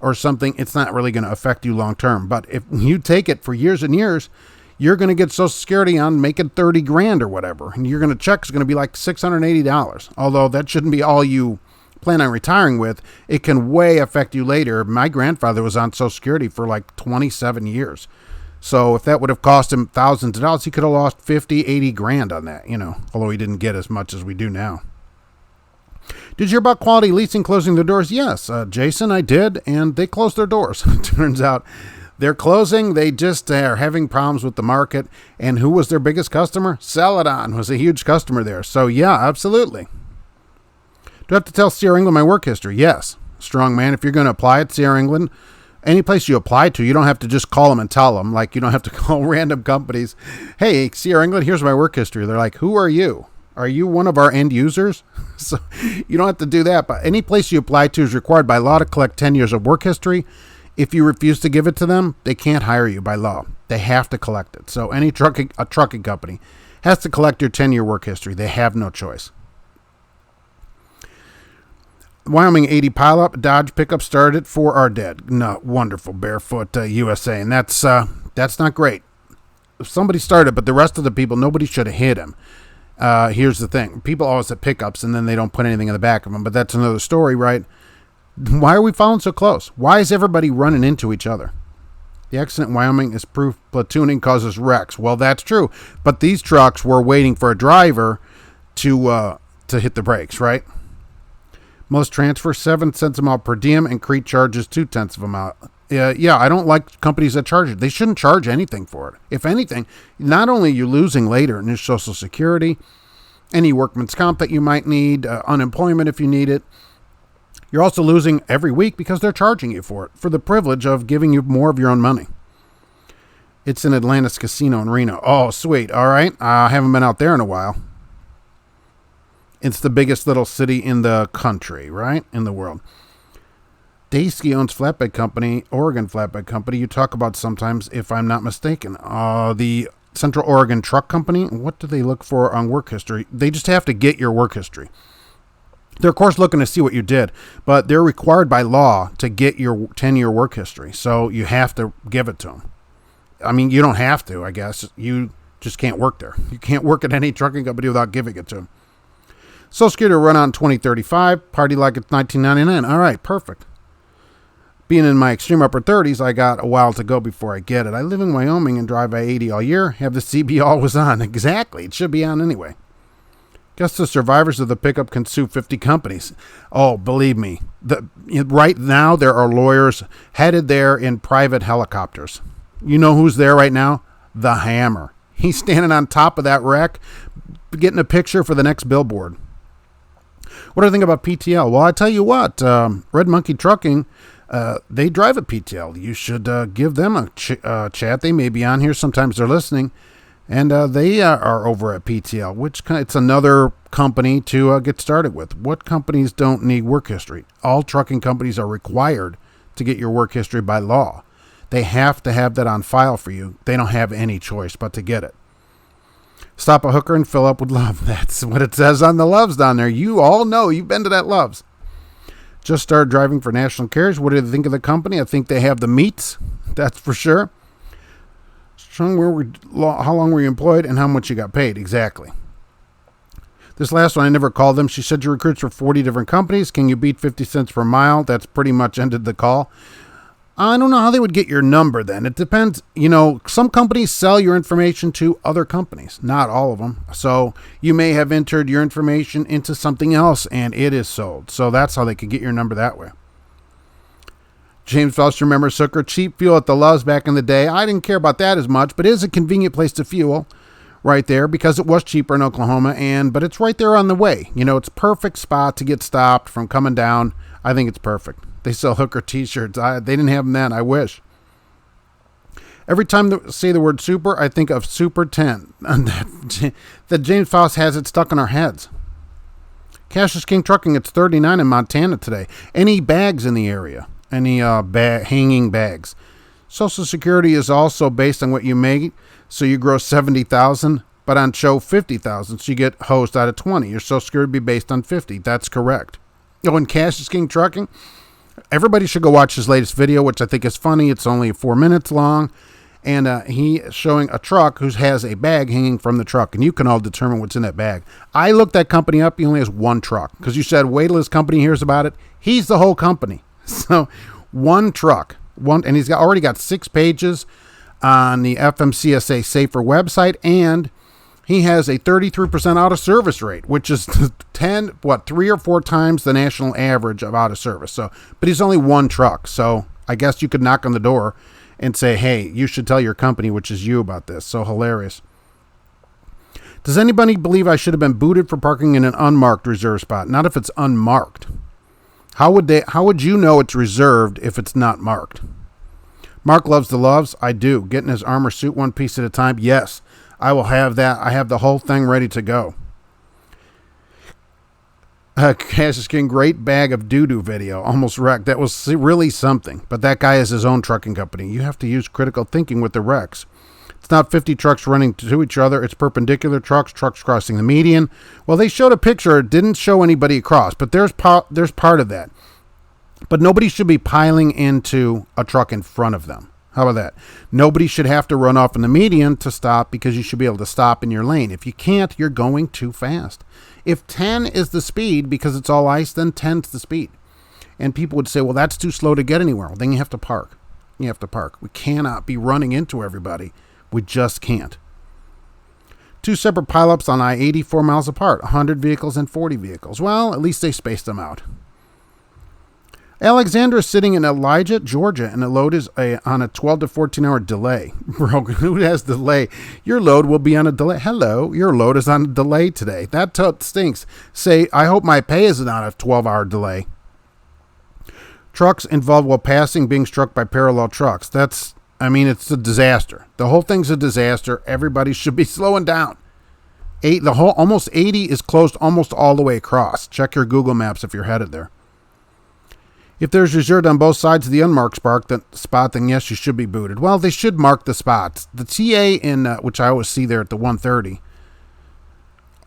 or something, it's not really going to affect you long term. But if you take it for years and years, you're going to get Social Security on making 30 grand or whatever. And you're going to check is going to be like $680. Although that shouldn't be all you plan on retiring with, it can way affect you later. My grandfather was on Social Security for like 27 years. So if that would have cost him thousands of dollars, he could have lost 50, 80 grand on that, although he didn't get as much as we do now. Did you hear about Quality Leasing closing their doors? Yes, Jason, I did, and they closed their doors. Turns out they're closing. They just are having problems with the market. And who was their biggest customer? Celadon was a huge customer there. So, yeah, absolutely. Do I have to tell Sierra England my work history? Yes. Strong man, if you're going to apply at Sierra England, any place you apply to, you don't have to just call them and tell them. Like, you don't have to call random companies. Hey, Sierra England, here's my work history. They're like, who are you? Are you one of our end users? So you don't have to do that. But any place you apply to is required by law to collect 10 years of work history. If you refuse to give it to them, they can't hire you by law. They have to collect it. So a trucking company has to collect your 10-year work history. They have no choice. Wyoming 80 pileup, Dodge pickup started for our dead. No, wonderful, Barefoot USA. And that's not great. If somebody started, but the rest of the people, nobody should have hit him. Here's the thing. People always have pickups and then they don't put anything in the back of them, but that's another story, right? Why are we following so close? Why is everybody running into each other? The accident in Wyoming is proof platooning causes wrecks. Well, that's true, but these trucks were waiting for a driver to hit the brakes, right? Most transfer 7 cents a mile per diem, and Crete charges 2 cents of a mile. Yeah, I don't like companies that charge it. They shouldn't charge anything for it. If anything, not only are you losing later in your Social Security, any workman's comp that you might need, unemployment if you need it, you're also losing every week because they're charging you for it, for the privilege of giving you more of your own money. It's in Atlantis Casino in Reno. Oh, sweet. All right. I haven't been out there in a while. It's the biggest little city in the country, right? In the world. Daysky owns flatbed company, Oregon flatbed company. You talk about sometimes, if I'm not mistaken. The Central Oregon Truck Company. What do they look for on work history? They just have to get your work history. They're, of course, looking to see what you did, but they're required by law to get your 10-year work history. So you have to give it to them. I mean, you don't have to, I guess. You just can't work there. You can't work at any trucking company without giving it to them. Social Security will run on 2035. Party like it's 1999. All right, perfect. Being in my extreme upper 30s, I got a while to go before I get it. I live in Wyoming and drive I-80 all year. Have the CB always on. Exactly. It should be on anyway. Guess the survivors of the pickup can sue 50 companies. Oh, believe me. Right now, there are lawyers headed there in private helicopters. You know who's there right now? The Hammer. He's standing on top of that wreck, getting a picture for the next billboard. What do I think about PTL? Well, I tell you what, Red Monkey Trucking, they drive a PTL. You should give them a chat. They may be on here. Sometimes they're listening. And they are over at PTL, it's another company to get started with. What companies don't need work history? All trucking companies are required to get your work history by law. They have to have that on file for you. They don't have any choice but to get it. Stop a hooker and fill up with love. That's what it says on the Loves down there. You all know. You've been to that Loves. Just started driving for national carriers. What do you think of the company? I think they have the meats. That's for sure. How long were you employed and how much you got paid? Exactly. This last one, I never called them. She said you recruits for 40 different companies. Can you beat 50 cents per mile? That's pretty much ended the call. I don't know how they would get your number then. It depends. Some companies sell your information to other companies. Not all of them. So you may have entered your information into something else and it is sold. So that's how they could get your number that way. James Foster remembers Hooker. Cheap fuel at the Loves back in the day. I didn't care about that as much, but it is a convenient place to fuel right there because it was cheaper in Oklahoma. But it's right there on the way. It's a perfect spot to get stopped from coming down. I think it's perfect. They sell Hooker t-shirts. They didn't have them then. I wish. Every time I say the word super, I think of Super 10. That James Faust has it stuck in our heads. Cash is King Trucking. It's 39 in Montana today. Any bags in the area? Any hanging bags? Social Security is also based on what you make. So you gross 70,000, but on show 50,000. So you get hosed out of 20. Your Social Security would be based on 50. That's correct. And Cash is King Trucking. Everybody should go watch his latest video, which I think is funny. It's only 4 minutes long. And he showing a truck who has a bag hanging from the truck, and you can all determine what's in that bag. I looked that company up. He only has one truck because you said wait till his company hears about it. He's the whole company. So one truck, and he's already got 6 pages on the FMCSA Safer website, and he has a 33% out of service rate, which is 3 or 4 times the national average of out of service. So, but he's only one truck. So I guess you could knock on the door and say, hey, you should tell your company, which is you, about this. So hilarious. Does anybody believe I should have been booted for parking in an unmarked reserve spot? Not if it's unmarked. How would you know it's reserved if it's not marked? Mark loves the loves. I do. Getting his armor suit one piece at a time. Yes, I will have that. I have the whole thing ready to go. Cassius King, great bag of doo-doo video. Almost wrecked. That was really something. But that guy has his own trucking company. You have to use critical thinking with the wrecks. It's not 50 trucks running to each other. It's perpendicular trucks crossing the median. Well, they showed a picture. It didn't show anybody across, but there's part of that. But nobody should be piling into a truck in front of them. How about that? Nobody should have to run off in the median to stop because you should be able to stop in your lane. If you can't, you're going too fast. If 10 is the speed because it's all ice, then 10's the speed. And people would say, well, that's too slow to get anywhere. Well, then you have to park. You have to park. We cannot be running into everybody. We just can't. 2 separate pileups on I-80 4 miles apart, 100 vehicles and 40 vehicles. Well, at least they spaced them out. Alexandra is sitting in Elijah, Georgia, and the load is on a 12 to 14 hour delay. Bro, who has delay? Your load will be on a delay. Hello, your load is on a delay today. That stinks. Say, I hope my pay isn't on a 12-hour delay. Trucks involved while passing being struck by parallel trucks. It's a disaster. The whole thing's a disaster. Everybody should be slowing down. Almost 80 is closed almost all the way across. Check your Google Maps if you're headed there. If there's reserved on both sides of the unmarked spot, then yes, you should be booted. Well, they should mark the spots. The TA which I always see there at the 130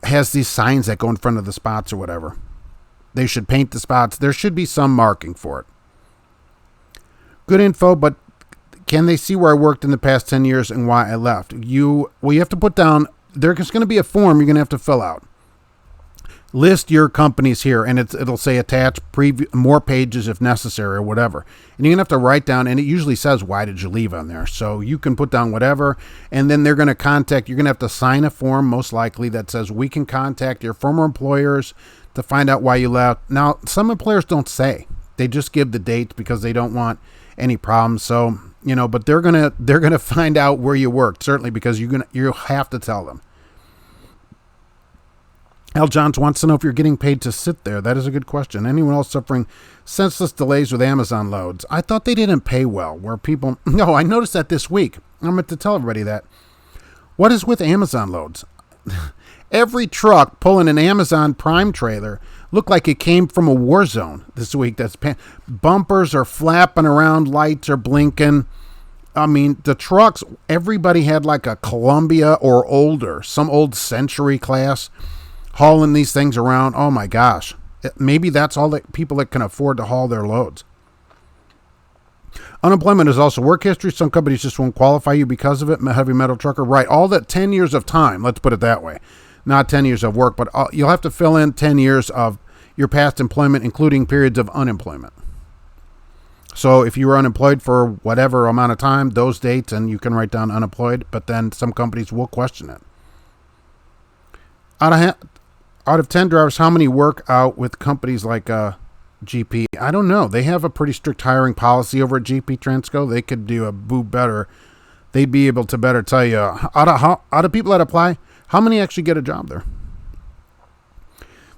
has these signs that go in front of the spots or whatever. They should paint the spots. There should be some marking for it. Good info, but can they see where I worked in the past 10 years and why I left? You have to put down, there's going to be a form you're going to have to fill out. List your companies here, and it'll say attach more pages if necessary or whatever. And you're going to have to write down, and it usually says, why did you leave on there? So you can put down whatever, and then they're going to contact, you're going to have to sign a form, most likely, that says we can contact your former employers to find out why you left. Now, some employers don't say. They just give the date because they don't want any problems. So, but they're going to find out where you worked, certainly, because you have to tell them. Al Johns wants to know if you're getting paid to sit there. That is a good question. Anyone else suffering senseless delays with Amazon loads? I thought they didn't pay well. No, I noticed that this week. I'm going to tell everybody that. What is with Amazon loads? Every truck pulling an Amazon Prime trailer looked like it came from a war zone this week. Bumpers are flapping around, lights are blinking. The trucks, everybody had like a Columbia or older, some old Century class, hauling these things around. Oh my gosh. Maybe that's all the people that can afford to haul their loads. Unemployment is also work history. Some companies just won't qualify you because of it. Heavy metal trucker. Right. All that 10 years of time. Let's put it that way. Not 10 years of work, but you'll have to fill in 10 years of your past employment, including periods of unemployment. So if you were unemployed for whatever amount of time, those dates, and you can write down unemployed, but then some companies will question it. Out of 10 drivers, how many work out with companies like GP? I don't know. They have a pretty strict hiring policy over at GP Transco. They could do a boo better. They'd be able to better tell you out of people that apply, how many actually get a job there.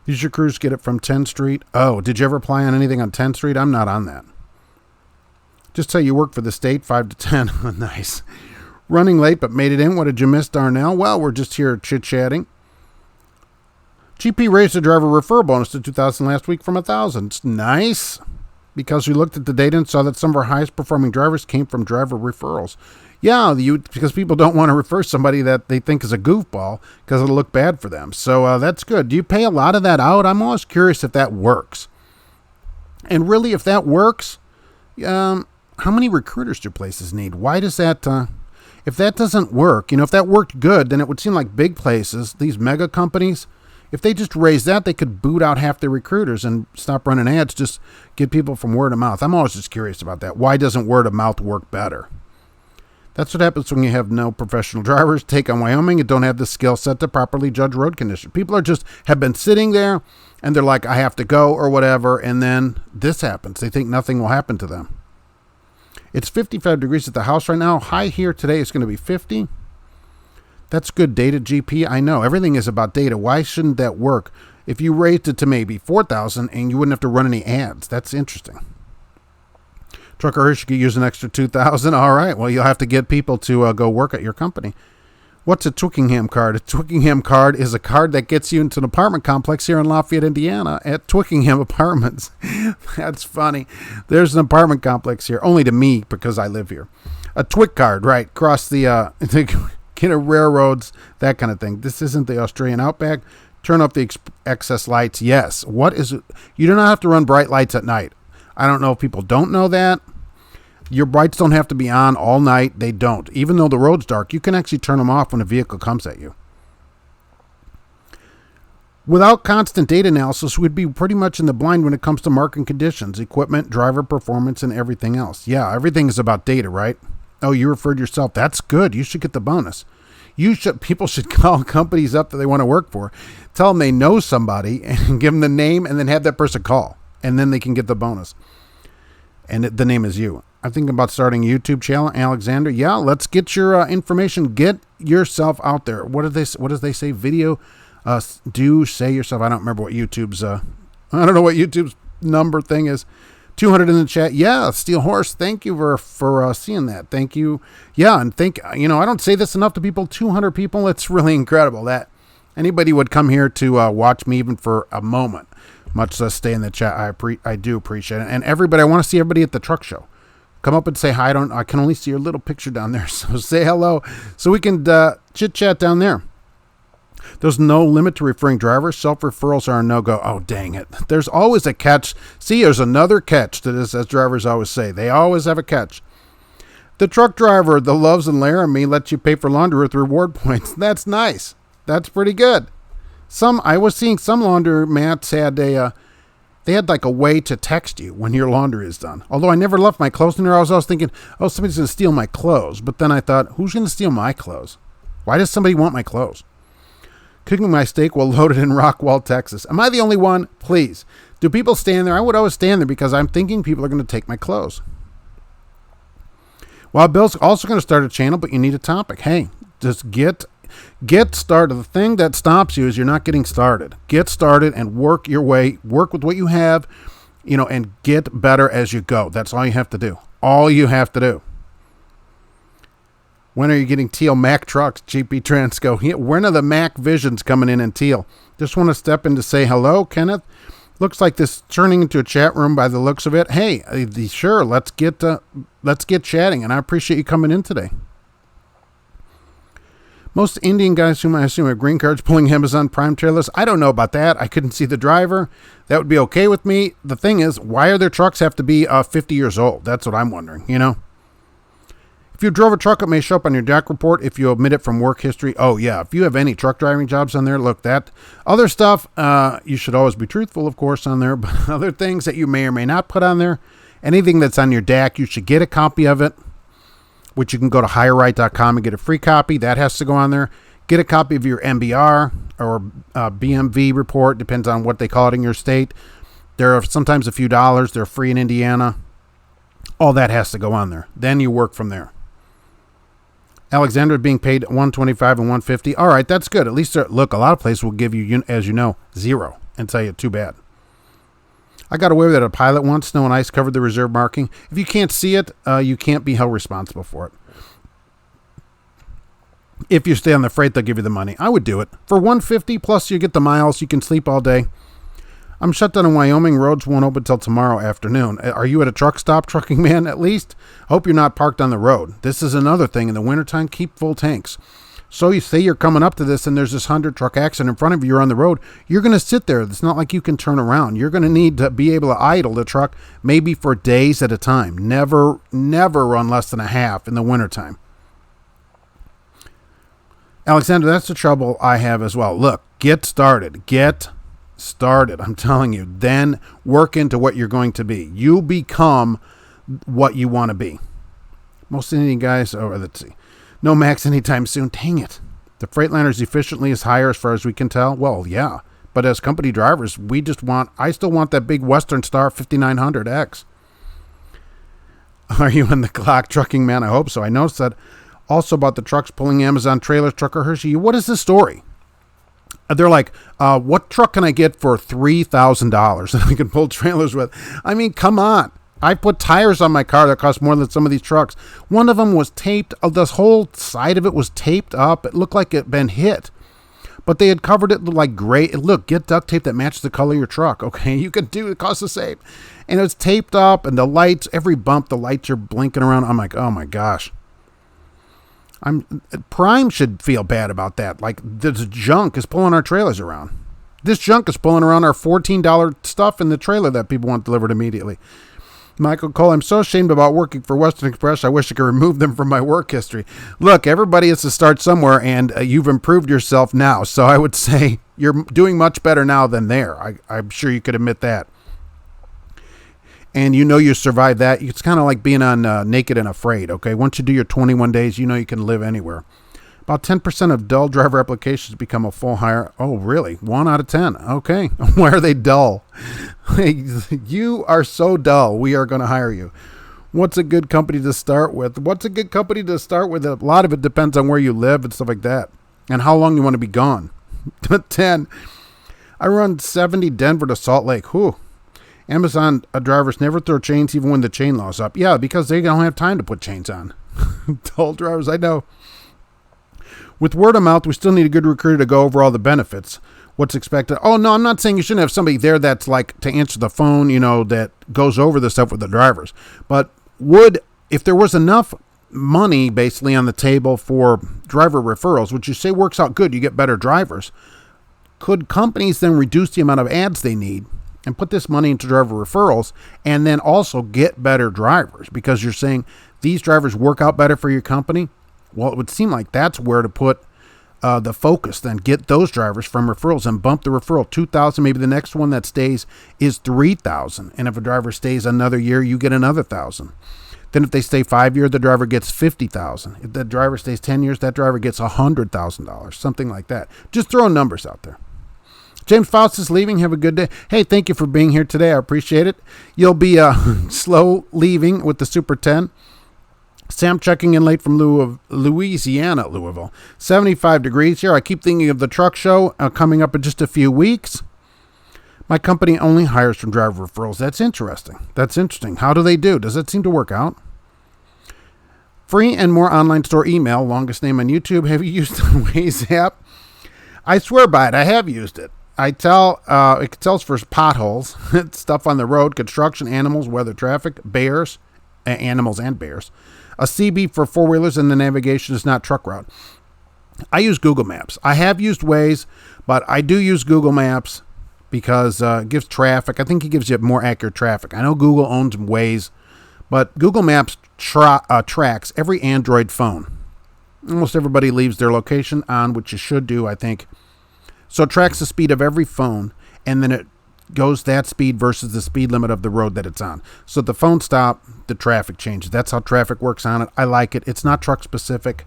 These your crews get it from 10th Street. Oh, did you ever apply on anything on 10th Street? I'm not on that. Just say you work for the state, 5 to 10. Nice. Running late, but made it in. What did you miss, Darnell? Well, we're just here chit-chatting. GP raised the driver referral bonus to $2,000 last week from $1,000. It's nice, because we looked at the data and saw that some of our highest performing drivers came from driver referrals. Yeah, because people don't want to refer somebody that they think is a goofball because it'll look bad for them. So that's good. Do you pay a lot of that out? I'm always curious if that works. And really, if that works, how many recruiters do places need? Why does that? If that doesn't work, if that worked good, then it would seem like big places, these mega companies, if they just raised that, they could boot out half their recruiters and stop running ads, just get people from word of mouth. I'm always just curious about that. Why doesn't word of mouth work better? That's what happens when you have no professional drivers take on Wyoming and don't have the skill set to properly judge road conditions. People have been sitting there and they're like, I have to go or whatever. And then this happens. They think nothing will happen to them. It's 55 degrees at the house right now. High here today is going to be 50. That's good data, GP. I know everything is about data. Why shouldn't that work? If you raised it to maybe 4,000 and you wouldn't have to run any ads, that's interesting. Trucker Hirsch could use an extra 2,000. All right. Well, you'll have to get people to go work at your company. What's a Twickenham card? A Twickenham card is a card that gets you into an apartment complex here in Lafayette, Indiana at Twickenham Apartments. That's funny. There's an apartment complex here, only to me because I live here. A Twic card, right? Cross the railroads, that kind of thing. This isn't the Australian Outback. Turn off the excess lights. Yes. What is it? You do not have to run bright lights at night. I don't know if people don't know that. Your brights don't have to be on all night. They don't. Even though the road's dark, you can actually turn them off when a vehicle comes at you. Without constant data analysis, we'd be pretty much in the blind when it comes to market conditions, equipment, driver performance, and everything else. Yeah, everything is about data, right? Oh, you referred yourself. That's good. You should get the bonus. People should call companies up that they want to work for. Tell them they know somebody and give them the name and then have that person call. And then they can get the bonus. And the name is you. I'm thinking about starting a YouTube channel, Alexander. Yeah, let's get your information. Get yourself out there. What does they say? Video, do say yourself. I don't remember what YouTube's, I don't know what YouTube's number thing is. 200 in the chat. Yeah, Steel Horse. Thank you for seeing that. Thank you. Yeah, and I don't say this enough to people. 200 people. It's really incredible that anybody would come here to watch me even for a moment, much less stay in the chat. I do appreciate it. And everybody, I want to see everybody at the truck show. Come up and say hi. I can only see your little picture down there. So say hello so we can chit chat down there. There's no limit to referring drivers. Self-referrals are a no-go. Oh, dang it. There's always a catch. See, there's another catch to this, as drivers always say. They always have a catch. The truck driver, the Loves and Laramie, lets you pay for laundry with reward points. That's nice. That's pretty good. I was seeing some laundromats they had like a way to text you when your laundry is done. Although I never left my clothes in there. I was always thinking, oh, somebody's going to steal my clothes. But then I thought, who's going to steal my clothes? Why does somebody want my clothes? Cooking my steak while loaded in Rockwall, Texas. Am I the only one? Please. Do people stand there? I would always stand there because I'm thinking people are going to take my clothes. Well, Bill's also going to start a channel, but you need a topic. Hey, just get started. The thing that stops you is you're not getting started. Get started and work your way. Work with what you have, and get better as you go. That's all you have to do. All you have to do. When are you getting teal Mack trucks, GP Transco? When are the Mack Visions coming in teal? Just want to step in to say hello, Kenneth. Looks like this is turning into a chat room by the looks of it. Hey, sure, let's get chatting, and I appreciate you coming in today. Most Indian guys whom I assume have green cards pulling Amazon Prime trailers. I don't know about that. I couldn't see the driver. That would be okay with me. The thing is, why are their trucks have to be 50 years old? That's what I'm wondering, If you drove a truck, it may show up on your DAC report if you omit it from work history. Oh, yeah. If you have any truck driving jobs on there, look, that other stuff, you should always be truthful, of course, on there. But other things that you may or may not put on there, anything that's on your DAC, you should get a copy of it, which you can go to hireright.com and get a free copy. That has to go on there. Get a copy of your MBR or BMV report. Depends on what they call it in your state. There are sometimes a few dollars. They're free in Indiana. All that has to go on there. Then you work from there. Alexander being paid $125 and $150. All right, that's good. At least, look, a lot of places will give you, as you know, zero and tell you too bad. I got away with it at a pilot once. Snow and ice covered the reserve marking. If you can't see it, you can't be held responsible for it. If you stay on the freight, they'll give you the money. I would do it. For $150 plus you get the miles, you can sleep all day. I'm shut down in Wyoming. Roads won't open till tomorrow afternoon. Are you at a truck stop, trucking man, at least? Hope you're not parked on the road. This is another thing. In the wintertime, keep full tanks. So you say you're coming up to this and there's this 100 truck accident in front of you, you're on the road. You're going to sit there. It's not like you can turn around. You're going to need to be able to idle the truck maybe for days at a time. Never run less than a half in the wintertime. Alexander, that's the trouble I have as well. Look, get started. Get started. I'm telling you. Then work into what you're going to be. You become what you want to be. Most Indian guys, let's see. No max anytime soon. Dang it. The Freightliner's efficiently is higher as far as we can tell. Well, yeah. But as company drivers, I still want that big Western Star 5900X. Are you in the clock, trucking man? I hope so. I noticed that also about the trucks pulling Amazon trailers, Trucker Hershey. What is the story? They're like, what truck can I get for $3,000 that I can pull trailers with? I mean, come on. I put tires on my car that cost more than some of these trucks. One of them was taped. This whole side of it was taped up. It looked like it had been hit. But they had covered it like gray. Look, get duct tape that matches the color of your truck. Okay, you can do it. It costs the same. And it was taped up, and the lights, every bump, the lights are blinking around. I'm like, oh my gosh. Prime should feel bad about that. Like, this junk is pulling our trailers around. This junk is pulling around our $14 stuff in the trailer that people want delivered immediately. Michael Cole, I'm so ashamed about working for Western Express. I wish I could remove them from my work history. Look, everybody has to start somewhere, and you've improved yourself now. So I would say you're doing much better now than there. I'm sure you could admit that. And you survived that. It's kind of like being on Naked and Afraid, okay? Once you do your 21 days, you can live anywhere. About 10% of dull driver applications become a full hire. Oh, really? 1 out of 10. Okay. Why are they dull? You are so dull. We are going to hire you. What's a good company to start with? A lot of it depends on where you live and stuff like that. And how long you want to be gone. 10. I run 70 Denver to Salt Lake. Whew. Amazon drivers never throw chains even when the chain law's up. Yeah, because they don't have time to put chains on. Dull drivers, I know. With word of mouth, we still need a good recruiter to go over all the benefits. What's expected? Oh, no, I'm not saying you shouldn't have somebody there that's like to answer the phone, that goes over the stuff with the drivers. But if there was enough money basically on the table for driver referrals, which you say works out good, you get better drivers, could companies then reduce the amount of ads they need and put this money into driver referrals and then also get better drivers? Because you're saying these drivers work out better for your company. Well, it would seem like that's where to put the focus then. Get those drivers from referrals and bump the referral. 2,000, maybe the next one that stays is 3,000. And if a driver stays another year, you get another 1,000. Then if they stay 5 years, the driver gets 50,000. If the driver stays 10 years, that driver gets $100,000, something like that. Just throwing numbers out there. James Faust is leaving. Have a good day. Hey, thank you for being here today. I appreciate it. You'll be slow leaving with the Super 10. Sam checking in late from Louisville. 75 degrees here. I keep thinking of the truck show coming up in just a few weeks. My company only hires from driver referrals. That's interesting. How do they do? Does it seem to work out? Free and more online store email. Longest name on YouTube. Have you used the Waze app? I swear by it. I have used it. It tells for potholes, stuff on the road, construction, animals, weather, traffic, bears, animals and bears. A CB for four-wheelers, and the navigation is not truck route. I use Google Maps. I have used Waze, but I do use Google Maps because it gives traffic. I think it gives you more accurate traffic. I know Google owns Waze, but Google Maps tracks every Android phone. Almost everybody leaves their location on, which you should do, I think. So it tracks the speed of every phone, and then it goes that speed versus the speed limit of the road that it's on. So the phone stop, the traffic changes. That's how traffic works on it. I like it. It's not truck specific.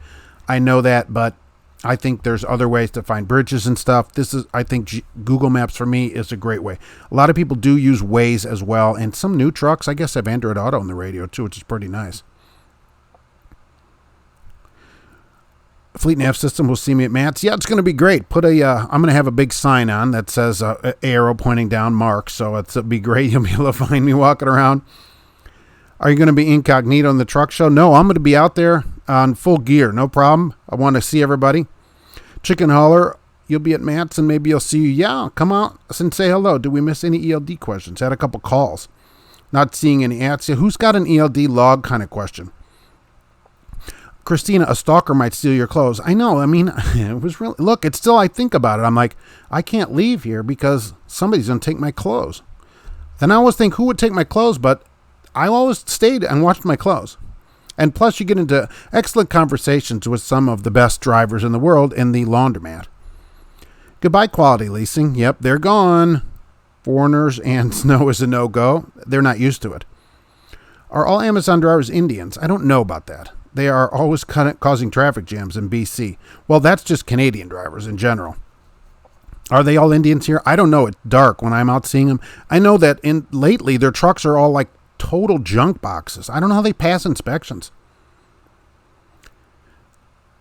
I know that, but I think there's other ways to find bridges and stuff. I think Google Maps for me is a great way. A lot of people do use Waze as well, and some new trucks, I guess, have Android Auto on the radio too, which is pretty nice. Fleet Nav system will see me at Matt's. Yeah, it's going to be great. I'm going to have a big sign on that says arrow pointing down Mark, so it'll be great. You'll be able to find me walking around. Are you going to be incognito in the truck show? No, I'm going to be out there on full gear. No problem. I want to see everybody. Chicken Hauler, you'll be at Matt's and maybe you'll see you. Yeah, come out and say hello. Did we miss any ELD questions? Had a couple calls. Not seeing any ads. Who's got an ELD log kind of question? Christina, a stalker might steal your clothes. I know. I mean, it was really, look, it's still, I think about it. I'm like, I can't leave here because somebody's going to take my clothes. Then I always think who would take my clothes, but I always stayed and watched my clothes. And plus, you get into excellent conversations with some of the best drivers in the world in the laundromat. Goodbye, Quality Leasing. Yep, they're gone. Foreigners and snow is a no-go. They're not used to it. Are all Amazon drivers Indians? I don't know about that. They are always causing traffic jams in BC. Well, that's just Canadian drivers in general. Are they all Indians here? I don't know. It's dark when I'm out seeing them. I know that lately their trucks are all like total junk boxes. I don't know how they pass inspections.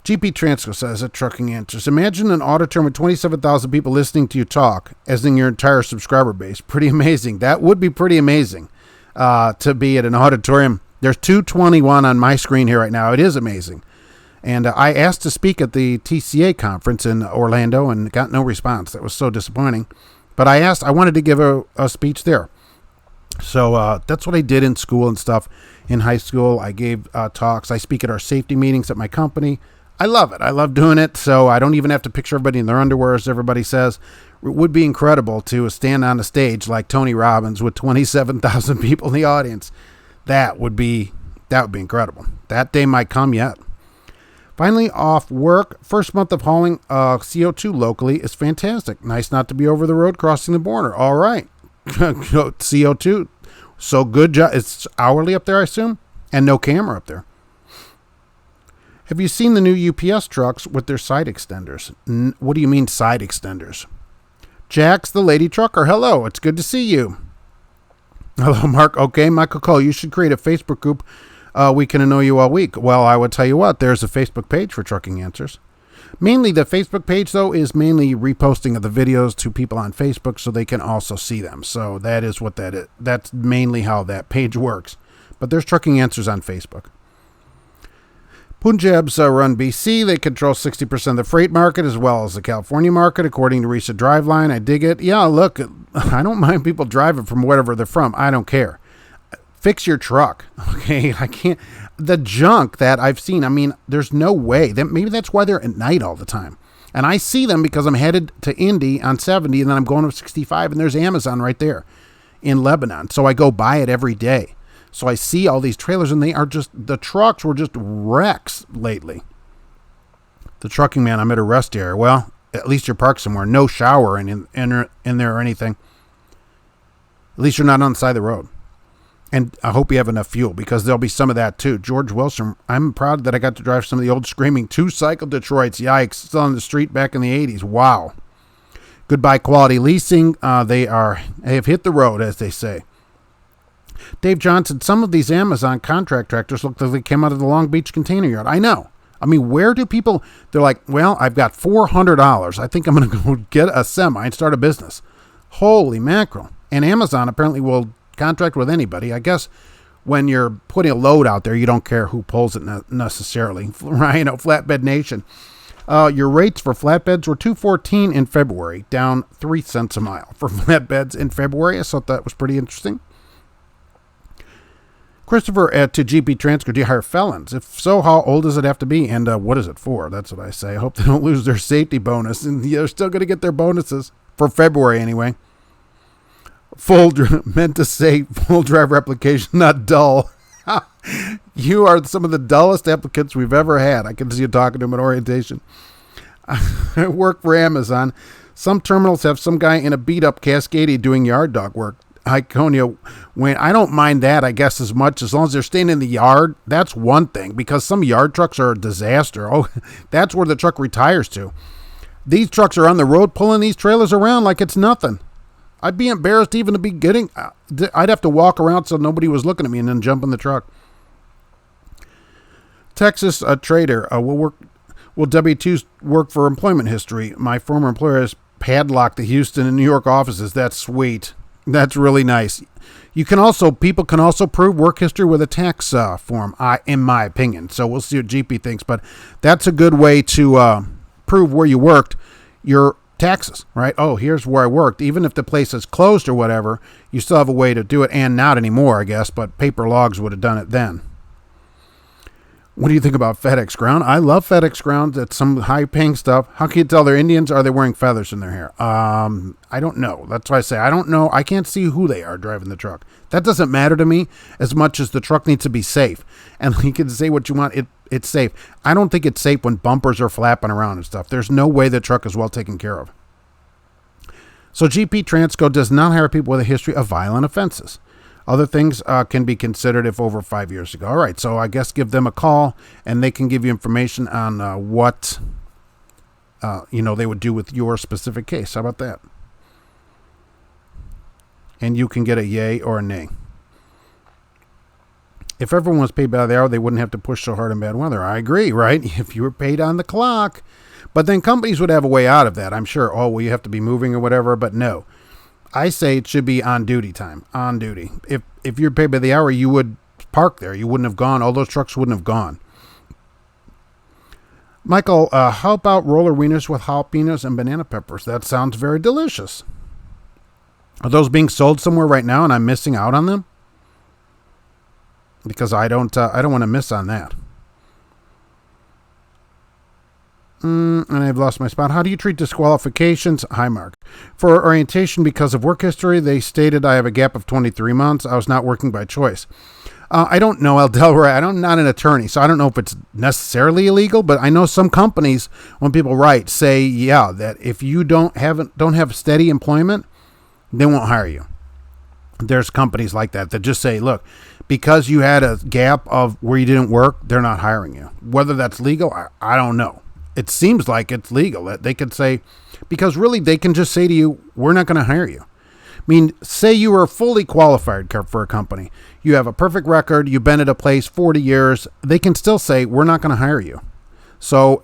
GP Transco says at Trucking Answers, imagine an auditorium with 27,000 people listening to you talk, as in your entire subscriber base. Pretty amazing. That would be pretty amazing to be at an auditorium. There's 221 on my screen here right now. It is amazing. And I asked to speak at the TCA conference in Orlando and got no response. That was so disappointing. But I wanted to give a speech there. So that's what I did in school and stuff. In high school, I gave talks. I speak at our safety meetings at my company. I love it. I love doing it. So I don't even have to picture everybody in their underwear, as everybody says. It would be incredible to stand on a stage like Tony Robbins with 27,000 people in the audience. That would be incredible. That day might come yet. Finally off work. First month of hauling CO2 locally is fantastic. Nice not to be over the road crossing the border. All right. CO2. So good job. It's hourly up there, I assume, and no camera up there. Have you seen the new UPS trucks with their side extenders? What do you mean side extenders? Jax, the lady trucker. Hello. It's good to see you. Hello, Mark. Okay, Michael Cole, you should create a Facebook group. We can annoy you all week. Well, I would tell you what, there's a Facebook page for Trucking Answers. Mainly the Facebook page, though, is mainly reposting of the videos to people on Facebook so they can also see them. So that is what that is. That's mainly how that page works. But there's Trucking Answers on Facebook. Punjabs run BC. They control 60% of the freight market as well as the California market, according to Recent Driveline. I dig it. Yeah, look, I don't mind people driving from wherever they're from. I don't care. Fix your truck. Okay, I can't. The junk that I've seen, I mean, there's no way. Maybe that's why they're at night all the time. And I see them because I'm headed to Indy on 70, and then I'm going to 65, and there's Amazon right there in Lebanon. So I go by it every day. So I see all these trailers, and the trucks were just wrecks lately. The trucking man, I'm at a rest area. Well, at least you're parked somewhere. No shower in there or anything. At least you're not on the side of the road. And I hope you have enough fuel, because there'll be some of that too. George Wilson, I'm proud that I got to drive some of the old Screaming 2-cycle Detroits. Yikes. Still on the street back in the 80s. Wow. Goodbye, Quality Leasing. They have hit the road, as they say. Dave Johnson, some of these Amazon contract tractors look like they came out of the Long Beach container yard. I know. I mean, where do people, they're like, well, I've got $400. I think I'm going to go get a semi and start a business. Holy mackerel. And Amazon apparently will contract with anybody. I guess when you're putting a load out there, you don't care who pulls it necessarily. Right? Flatbed Nation. Your rates for flatbeds were $2.14 in February, down 3 cents a mile for flatbeds in February. I thought that was pretty interesting. Christopher to GP Transco, do you hire felons? If so, how old does it have to be? And what is it for? That's what I say. I hope they don't lose their safety bonus. And they're still going to get their bonuses for February anyway. Meant to say full driver application, not dull. You are some of the dullest applicants we've ever had. I can see you talking to them at orientation. I work for Amazon. Some terminals have some guy in a beat-up Cascadia doing yard dog work. Iconia, when I don't mind that, I guess, as much as long as they're staying in the yard. That's one thing, because some yard trucks are a disaster. Oh, that's where the truck retires to. These trucks are on the road pulling these trailers around like it's nothing. I'd be embarrassed even to be getting. I'd have to walk around so nobody was looking at me and then jump in the truck. Texas trader will W-2s work for employment history? My former employer has padlocked the Houston and New York offices. That's sweet. That's really nice. People can also prove work history with a tax form, in my opinion. So we'll see what GP thinks, but that's a good way to prove where you worked, your taxes, right? Oh, here's where I worked. Even if the place is closed or whatever, you still have a way to do it, and not anymore, I guess, but paper logs would have done it then. What do you think about FedEx Ground? I love FedEx Ground. It's some high-paying stuff. How can you tell they're Indians? Are they wearing feathers in their hair? I don't know. That's why I say I don't know. I can't see who they are driving the truck. That doesn't matter to me as much as the truck needs to be safe. And you can say what you want. It's safe. I don't think it's safe when bumpers are flapping around and stuff. There's no way the truck is well taken care of. So GP Transco does not hire people with a history of violent offenses. Other things can be considered if over 5 years ago. All right, so I guess give them a call, and they can give you information on what they would do with your specific case. How about that? And you can get a yay or a nay. If everyone was paid by the hour, they wouldn't have to push so hard in bad weather. I agree, right? If you were paid on the clock. But then companies would have a way out of that, I'm sure. Oh, well, you have to be moving or whatever, but no. I say it should be on duty time, on duty. If you're paid by the hour, you would park there. You wouldn't have gone. All those trucks wouldn't have gone. Michael, how about roller wieners with jalapenos and banana peppers? That sounds very delicious. Are those being sold somewhere right now and I'm missing out on them? Because I don't want to miss on that. And I've lost my spot. How do you treat disqualifications? Hi, Mark. For orientation, because of work history, they stated I have a gap of 23 months. I was not working by choice. I don't know, El Delray. I'm not an attorney, so I don't know if it's necessarily illegal, but I know some companies, when people write, say, yeah, that if you don't have steady employment, they won't hire you. There's companies like that just say, look, because you had a gap of where you didn't work, they're not hiring you. Whether that's legal, I don't know. It seems like it's legal that they could say, because really they can just say to you, we're not going to hire you. I mean, say you were fully qualified for a company. You have a perfect record. You've been at a place 40 years. They can still say, we're not going to hire you. So,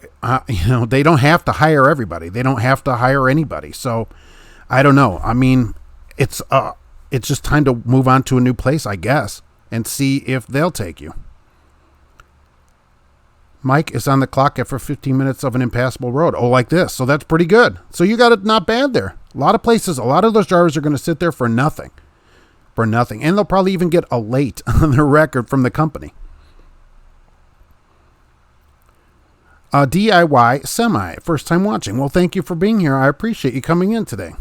they don't have to hire everybody. They don't have to hire anybody. So I don't know. I mean, it's just time to move on to a new place, I guess, and see if they'll take you. Mike is on the clock after 15 minutes of an impassable road. Oh, like this. So that's pretty good. So you got it not bad there. A lot of places, a lot of those drivers are going to sit there for nothing. For nothing. And they'll probably even get a late on their record from the company. DIY semi. First time watching. Well, thank you for being here. I appreciate you coming in today.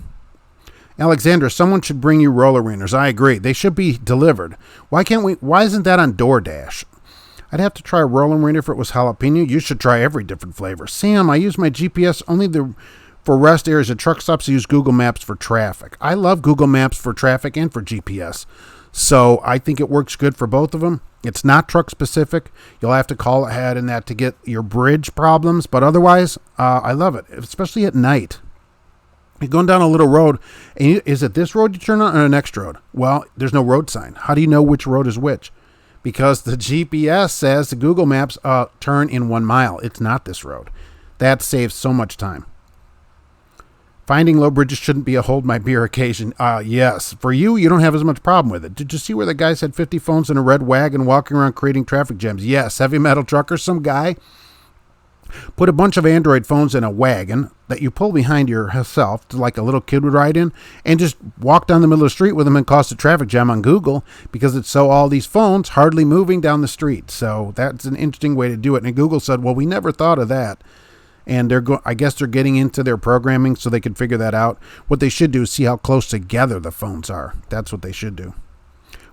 Alexander, someone should bring you roller wieners. I agree. They should be delivered. Why isn't that on DoorDash? I'd have to try a rolling wiener if it was jalapeno. You should try every different flavor. Sam, I use my GPS only for rest areas at truck stops. I use Google Maps for traffic. I love Google Maps for traffic and for GPS. So I think it works good for both of them. It's not truck specific. You'll have to call ahead in that to get your bridge problems. But otherwise, I love it, especially at night. You're going down a little road. And is it this road you turn on or the next road? Well, there's no road sign. How do you know which road is which? Because the GPS says the Google Maps turn in 1 mile. It's not this road. That saves so much time. Finding low bridges shouldn't be a hold my beer occasion. Yes. For you don't have as much problem with it. Did you see where the guys had 50 phones in a red wagon walking around creating traffic jams? Yes. Heavy metal trucker, some guy put a bunch of Android phones in a wagon that you pull behind yourself, like a little kid would ride in, and just walk down the middle of the street with them and cause a traffic jam on Google because it's so all these phones hardly moving down the street. So that's an interesting way to do it. And Google said, well, we never thought of that. And I guess they're getting into their programming so they can figure that out. What they should do is see how close together the phones are. That's what they should do.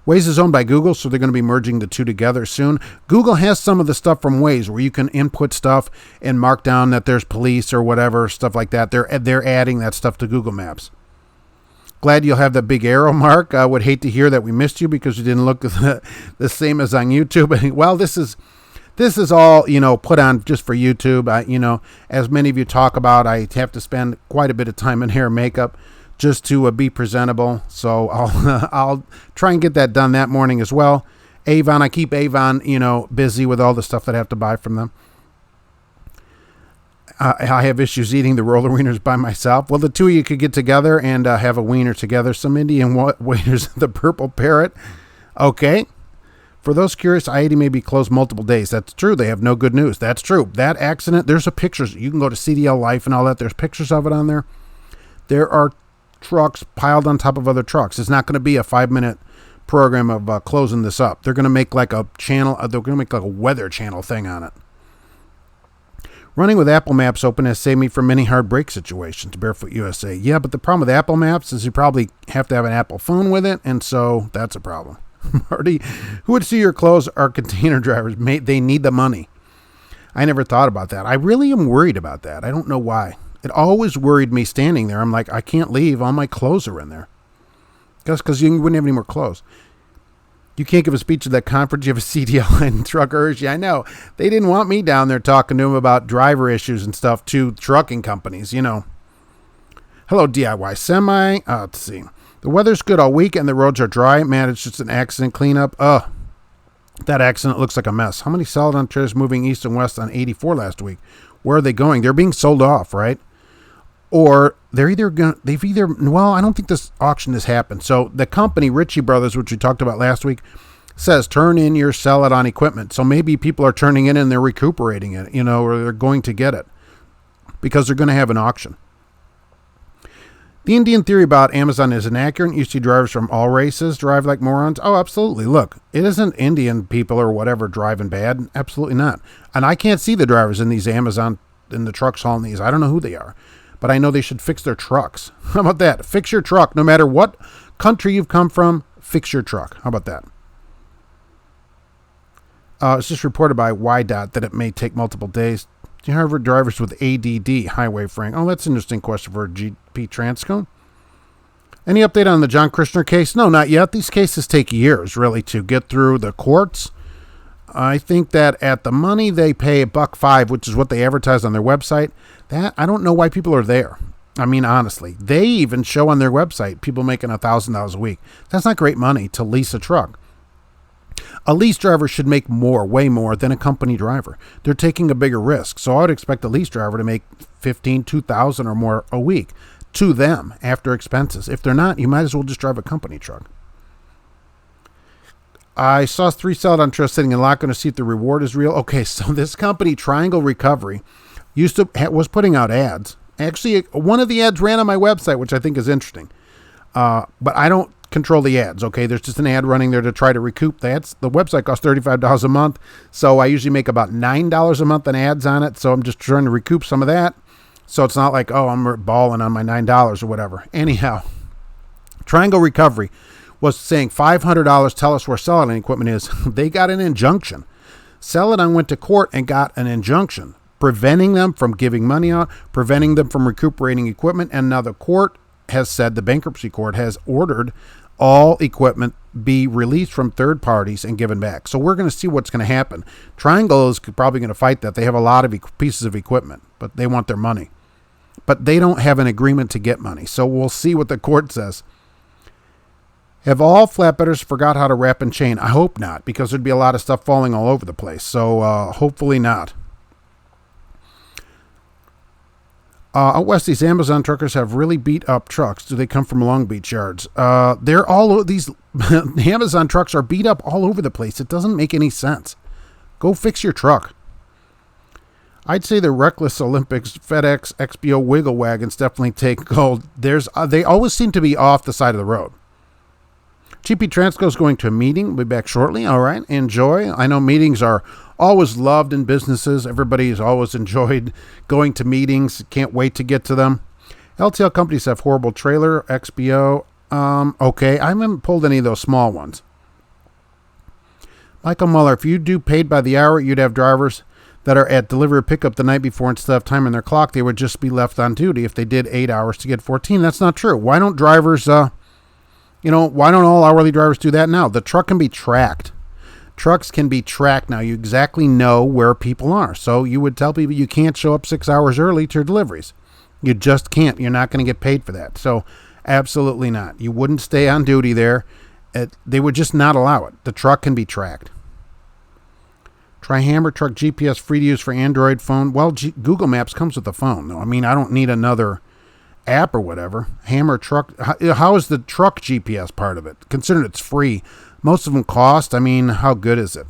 Waze is owned by Google, so they're going to be merging the two together soon. Google has some of the stuff from Waze where you can input stuff and mark down that there's police or whatever, stuff like that. They're adding that stuff to Google Maps. Glad you'll have that big arrow, Mark. I would hate to hear that we missed you because you didn't look the same as on YouTube. Well, this is all, put on just for YouTube. As many of you talk about, I have to spend quite a bit of time in hair and makeup just to be presentable. So I'll try and get that done that morning as well. Avon, I keep Avon, busy with all the stuff that I have to buy from them. I have issues eating the roller wieners by myself. Well, the two of you could get together and have a wiener together. Some Indian wieners, the Purple Parrot. Okay. For those curious, I-80 may be closed multiple days. That's true. They have no good news. That's true. That accident, there's pictures. You can go to CDL Life and all that. There's pictures of it on there. There are trucks piled on top of other trucks. It's not going to be a 5-minute program of closing this up. They're going to make like a channel. They're going to make like a weather channel thing on it. Running with Apple Maps open has saved me from many hard brake situations, Barefoot USA. Yeah, but the problem with Apple Maps is you probably have to have an Apple phone with it, and so that's a problem. Marty, who would see your clothes are container drivers. They need the money. I never thought about that. I really am worried about that. I don't know why. It always worried me standing there. I'm like, I can't leave. All my clothes are in there. Just because you wouldn't have any more clothes. You can't give a speech at that conference. You have a CDL and truckers. Yeah, I know. They didn't want me down there talking to them about driver issues and stuff to trucking companies, you know. Hello, DIY Semi. Let's see. The weather's good all week and the roads are dry. Man, it's just an accident cleanup. That accident looks like a mess. How many Celadon trailers moving east and west on 84 last week? Where are they going? They're being sold off, right? Or I don't think this auction has happened. So the company, Ritchie Brothers, which we talked about last week, says turn in your Celadon equipment. So maybe people are turning it in and they're recuperating it, you know, or they're going to get it because they're going to have an auction. The Indian theory about Amazon is inaccurate. You see drivers from all races drive like morons. Oh, absolutely. Look, it isn't Indian people or whatever driving bad. Absolutely not. And I can't see the drivers in these Amazon, in the trucks hauling these. I don't know who they are. But I know they should fix their trucks. How about that? Fix your truck. No matter what country you've come from, fix your truck. How about that? It's just reported by YDOT that it may take multiple days. Do you have drivers with ADD, highway frank? Oh, that's an interesting question for a GP Transcone. Any update on the John Krishner case? No, not yet. These cases take years, really, to get through the courts. I think that at the money they pay $1.05, which is what they advertise on their website, that I don't know why people are there. I mean, honestly, they even show on their website people making $1,000 a week. That's not great money to lease a truck. A lease driver should make more, way more than a company driver. They're taking a bigger risk. So I would expect a lease driver to make $15,000, $2,000 or more a week to them after expenses. If they're not, you might as well just drive a company truck. I saw 3 Celadon trailers sitting in lot. Going to see if the reward is real. Okay, so this company, Triangle Recovery, was putting out ads. Actually, one of the ads ran on my website, which I think is interesting. But I don't control the ads, okay? There's just an ad running there to try to recoup the ads. The website costs $35 a month, so I usually make about $9 a month in ads on it, so I'm just trying to recoup some of that. So it's not like, oh, I'm balling on my $9 or whatever. Anyhow, Triangle Recovery was saying $500, tell us where Celadon equipment is. They got an injunction. Celadon went to court and got an injunction, preventing them from giving money out, preventing them from recuperating equipment, and now the court has said, the bankruptcy court has ordered all equipment be released from third parties and given back. So we're going to see what's going to happen. Triangle is probably going to fight that. They have a lot of pieces of equipment, but they want their money. But they don't have an agreement to get money. So we'll see what the court says. Have all flatbedders forgot how to wrap and chain? I hope not, because there'd be a lot of stuff falling all over the place. So hopefully not. Out west, these Amazon truckers have really beat up trucks. Do they come from Long Beach yards? They're all these Amazon trucks are beat up all over the place. It doesn't make any sense. Go fix your truck. I'd say the Reckless Olympics, FedEx, XPO Wiggle Wagons definitely take gold. They always seem to be off the side of the road. GP Transco's going to a meeting. We'll be back shortly. All right. Enjoy. I know meetings are always loved in businesses. Everybody has always enjoyed going to meetings. Can't wait to get to them. LTL companies have horrible trailer, XPO. Okay. I haven't pulled any of those small ones. Michael Muller, if you do paid by the hour, you'd have drivers that are at delivery or pickup the night before instead of time on their clock. They would just be left on duty if they did 8 hours to get 14. That's not true. Why don't drivers, why don't all hourly drivers do that now? The truck can be tracked. Trucks can be tracked now. You exactly know where people are. So you would tell people you can't show up 6 hours early to your deliveries. You just can't. You're not going to get paid for that. So absolutely not. You wouldn't stay on duty there. They would just not allow it. The truck can be tracked. Try Hammer Truck GPS free to use for Android phone. Well, Google Maps comes with a phone, though. I mean, I don't need another app or whatever. Hammer Truck. How is the truck GPS part of it? Considering it's free. Most of them cost. I mean, how good is it?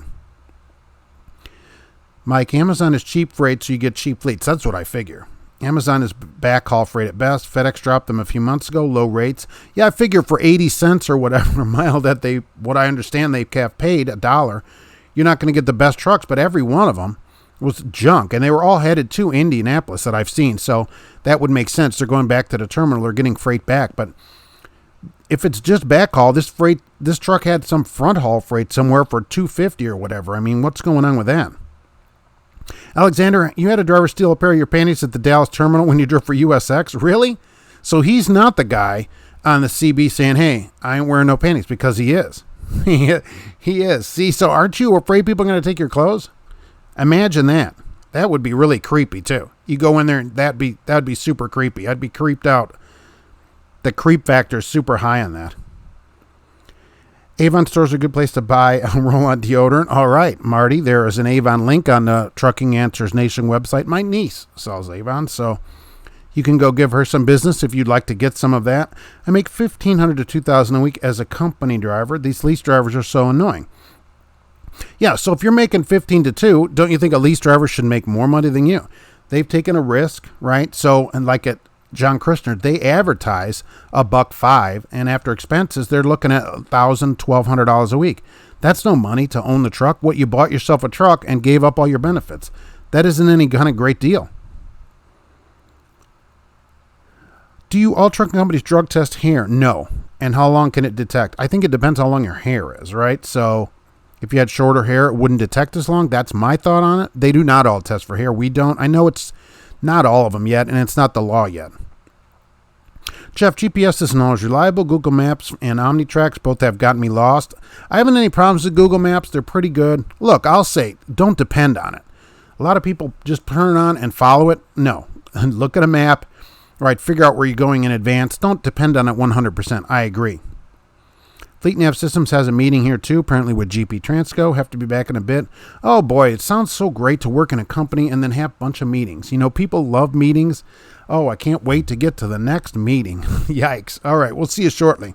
Mike, Amazon is cheap freight, so you get cheap fleets. That's what I figure. Amazon is backhaul freight at best. FedEx dropped them a few months ago, low rates. Yeah, I figure for 80 cents or whatever a mile that what I understand they have paid, $1, you're not going to get the best trucks, but every one of them was junk, and they were all headed to Indianapolis that I've seen, so that would make sense. They're going back to the terminal. They're getting freight back, but if it's just backhaul, this truck had some front haul freight somewhere for $250 or whatever. I mean, what's going on with that? Alexander, you had a driver steal a pair of your panties at the Dallas terminal when you drove for USX? Really? So he's not the guy on the CB saying, hey, I ain't wearing no panties, because he is. He is. See, so aren't you afraid people are going to take your clothes? Imagine that. That would be really creepy, too. You go in there, and that'd be super creepy. I'd be creeped out. The creep factor is super high on that. Avon stores are a good place to buy a roll-on deodorant. All right, Marty, there is an Avon link on the Trucking Answers Nation website. My niece sells Avon, so you can go give her some business if you'd like to get some of that. I make $1,500 to $2,000 a week as a company driver. These lease drivers are so annoying. Yeah, so if you're making 15 to 2, don't you think a lease driver should make more money than you? They've taken a risk, right? So, and like at John Christner, they advertise $1.05, and after expenses, they're looking at $1,000, $1,200 a week. That's no money to own the truck. What, you bought yourself a truck and gave up all your benefits. That isn't any kind of great deal. Do you all trucking companies drug test hair? No. And how long can it detect? I think it depends how long your hair is, right? So if you had shorter hair, it wouldn't detect as long. That's my thought on it. They do not all test for hair. We don't. I know it's not all of them yet, and it's not the law yet. Jeff, GPS isn't always reliable. Google Maps and OmniTrax both have gotten me lost. I haven't any problems with Google Maps. They're pretty good. Look, I'll say, don't depend on it. A lot of people just turn it on and follow it. No. Look at a map. Right, figure out where you're going in advance. Don't depend on it 100%. I agree. FleetNav Systems has a meeting here too, apparently with GP Transco. Have to be back in a bit. Oh boy, it sounds so great to work in a company and then have a bunch of meetings. You know, people love meetings. Oh, I can't wait to get to the next meeting. Yikes. All right, we'll see you shortly.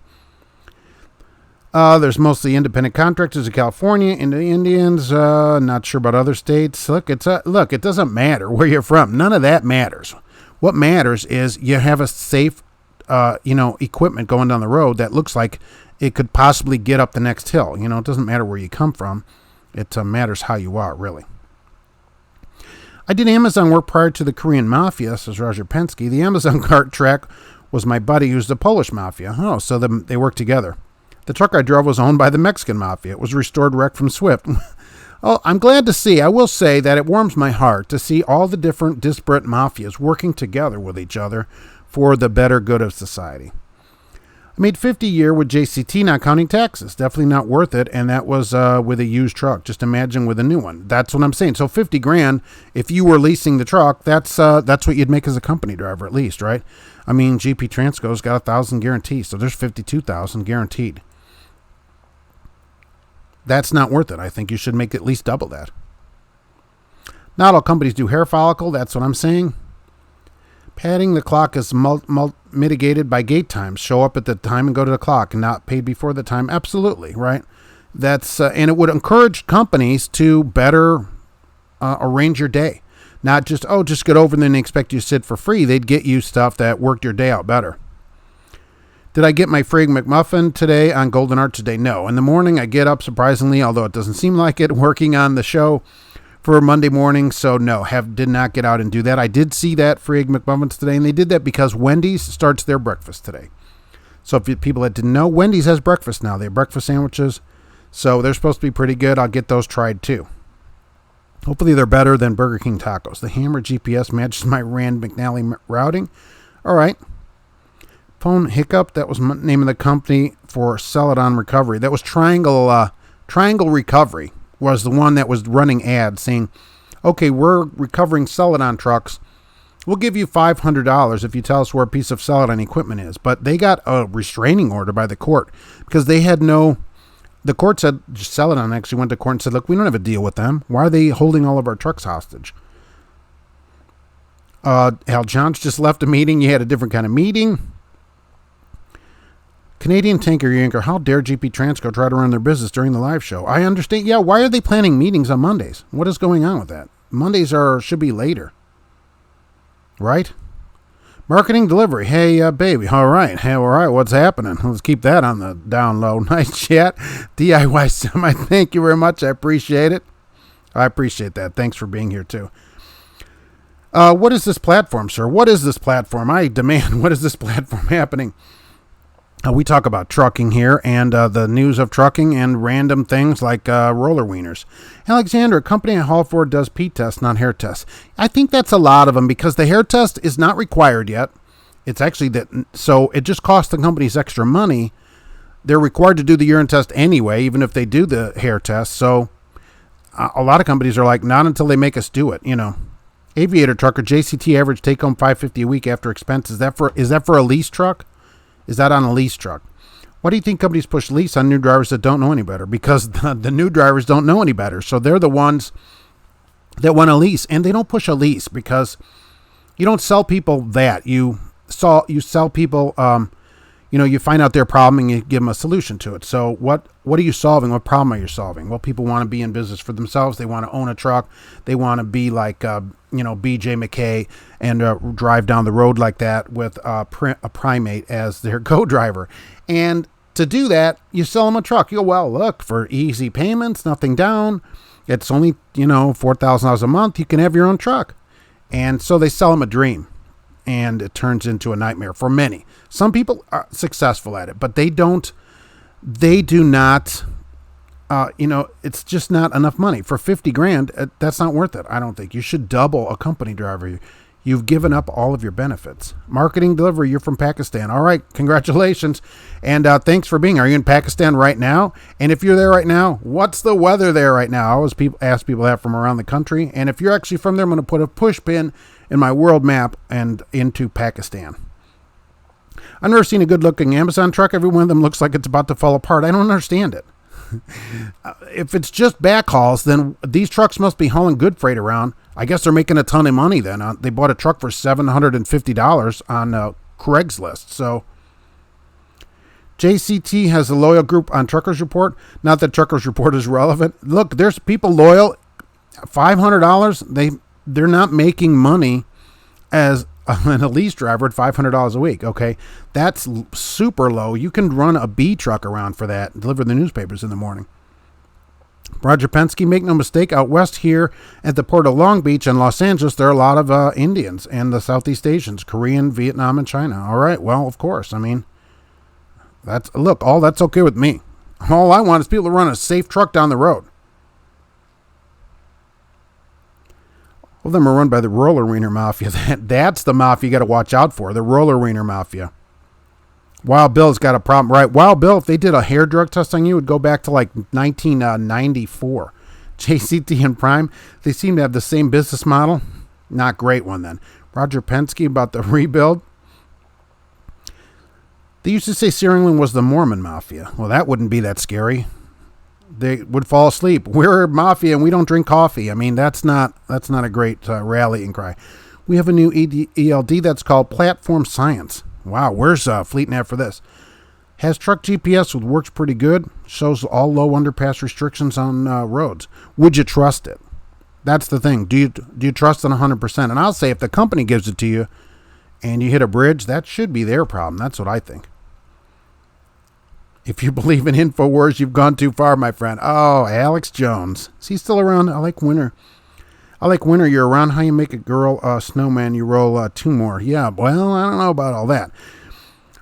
There's mostly independent contractors in California, and the Indians, not sure about other states. Look, it doesn't matter where you're from. None of that matters. What matters is you have a safe, equipment going down the road that looks like it could possibly get up the next hill. You know, it doesn't matter where you come from. It matters how you are, really. I did Amazon work prior to the Korean Mafia, says Roger Pensky. The Amazon cart track was my buddy who's the Polish Mafia. Oh, so they work together. The truck I drove was owned by the Mexican Mafia. It was restored wreck from Swift. Oh, I'm glad to see. I will say that it warms my heart to see all the different disparate mafias working together with each other for the better good of society. I made $50 a year with JCT, not counting taxes. Definitely not worth it, and that was with a used truck. Just imagine with a new one. That's what I'm saying. So $50,000, if you were leasing the truck, that's what you'd make as a company driver at least, right? I mean, GP Transco's got $1,000 guaranteed, so there's $52,000 guaranteed. That's not worth it. I think you should make at least double that. Not all companies do hair follicle. That's what I'm saying. Padding the clock is mitigated by gate times. Show up at the time and go to the clock and not paid before the time. Absolutely, right? That's and it would encourage companies to better arrange your day. Not just get over and then they expect you to sit for free. They'd get you stuff that worked your day out better. Did I get my Frig McMuffin today on Golden Arch today? No. In the morning, I get up, surprisingly, although it doesn't seem like it, working on the show for Monday morning. So, no, did not get out and do that. I did see that Frig McMuffins today, and they did that because Wendy's starts their breakfast today. So, if people that didn't know, Wendy's has breakfast now. They have breakfast sandwiches, so they're supposed to be pretty good. I'll get those tried, too. Hopefully, they're better than Burger King tacos. The Hammer GPS matches my Rand McNally routing. All right. Phone hiccup, that was the name of the company for Celadon Recovery. That was Triangle Recovery was the one that was running ads saying, okay, we're recovering Celadon trucks. We'll give you $500 if you tell us where a piece of Celadon equipment is. But they got a restraining order by the court because they had the court said, Celadon actually went to court and said, look, we don't have a deal with them. Why are they holding all of our trucks hostage? Al Johns just left a meeting. You had a different kind of meeting. Canadian Tanker Yanker, how dare GP Transco try to run their business during the live show? I understand. Yeah, why are they planning meetings on Mondays? What is going on with that? Mondays should be later. right? Marketing delivery. Hey, baby. All right. Hey, all right. What's happening? Let's keep that on the down low. Nice chat. DIY Semi. Thank you very much. I appreciate it. I appreciate that. Thanks for being here, too. What is this platform, sir? What is this platform? I demand, what is this platform happening? We talk about trucking here and the news of trucking and random things like roller wieners. Alexander, a company I haul for does pee tests, not hair tests. I think that's a lot of them because the hair test is not required yet. It's actually that, so it just costs the companies extra money. They're required to do the urine test anyway, even if they do the hair test. So a lot of companies are like, not until they make us do it, you know. Aviator trucker, JCT average take home $550 a week after expenses. Is that for a lease truck? Is that on a lease truck? Why do you think companies push lease on new drivers that don't know any better? Because the new drivers don't know any better. So they're the ones that want a lease. And they don't push a lease because you don't sell people that. You sell people, you find out their problem and you give them a solution to it. So what are you solving? What problem are you solving? Well, people want to be in business for themselves. They want to own a truck. They want to be like, BJ McKay and drive down the road like that with a primate as their co-driver. And to do that, you sell them a truck. You go, well, look, for easy payments, nothing down. It's only, $4,000 a month. You can have your own truck. And so they sell them a dream. And it turns into a nightmare for many. Some people are successful at it, but they do not, it's just not enough money. For $50,000, that's not worth it. I don't think. You should double a company driver. You've given up all of your benefits. Marketing delivery, you're from Pakistan. All right, congratulations. And thanks for being. Are you in Pakistan right now? And if you're there right now, what's the weather there right now? I always ask people that from around the country. And if you're actually from there, I'm going to put a push pin in my world map and into Pakistan. I've never seen a good-looking Amazon truck. Every one of them looks like it's about to fall apart. I don't understand it. If it's just backhauls, then these trucks must be hauling good freight around. I guess they're making a ton of money then. They bought a truck for $750 on Craigslist. So JCT has a loyal group on Truckers Report. Not that Truckers Report is relevant. Look, there's people loyal. $500, they're not making money as a lease driver at $500 a week. Okay, that's super low. You can run a B truck around for that, deliver the newspapers in the morning. Roger Penske, make no mistake, out west here at the port of Long Beach and Los Angeles, there are a lot of Indians and the Southeast Asians, Korean, Vietnam, and China. All right, well, of course. I mean, that's okay with me. All I want is people to run a safe truck down the road. All of them are run by the roller wiener mafia. That's the mafia you got to watch out for, the roller wiener mafia. Wild Bill's got a problem, right? Wild Bill, if they did a hair drug test on you, it would go back to like 1994. JCT and Prime, they seem to have the same business model. Not great one then. Roger Penske about the rebuild. They used to say Searingland was the Mormon mafia. Well, that wouldn't be that scary. They would fall asleep. We're mafia and we don't drink coffee. I mean, that's not a great rallying cry. We have a new ELD that's called Platform Science. Wow, where's FleetNav for this? Has truck GPS, which works pretty good. Shows all low underpass restrictions on roads. Would you trust it? That's the thing. Do you trust it 100%? And I'll say if the company gives it to you and you hit a bridge, that should be their problem. That's what I think. If you believe in InfoWars, you've gone too far, my friend. Oh, Alex Jones. Is he still around? I like winter. You're around. How you make a girl snowman, you roll two more. Yeah, well, I don't know about all that.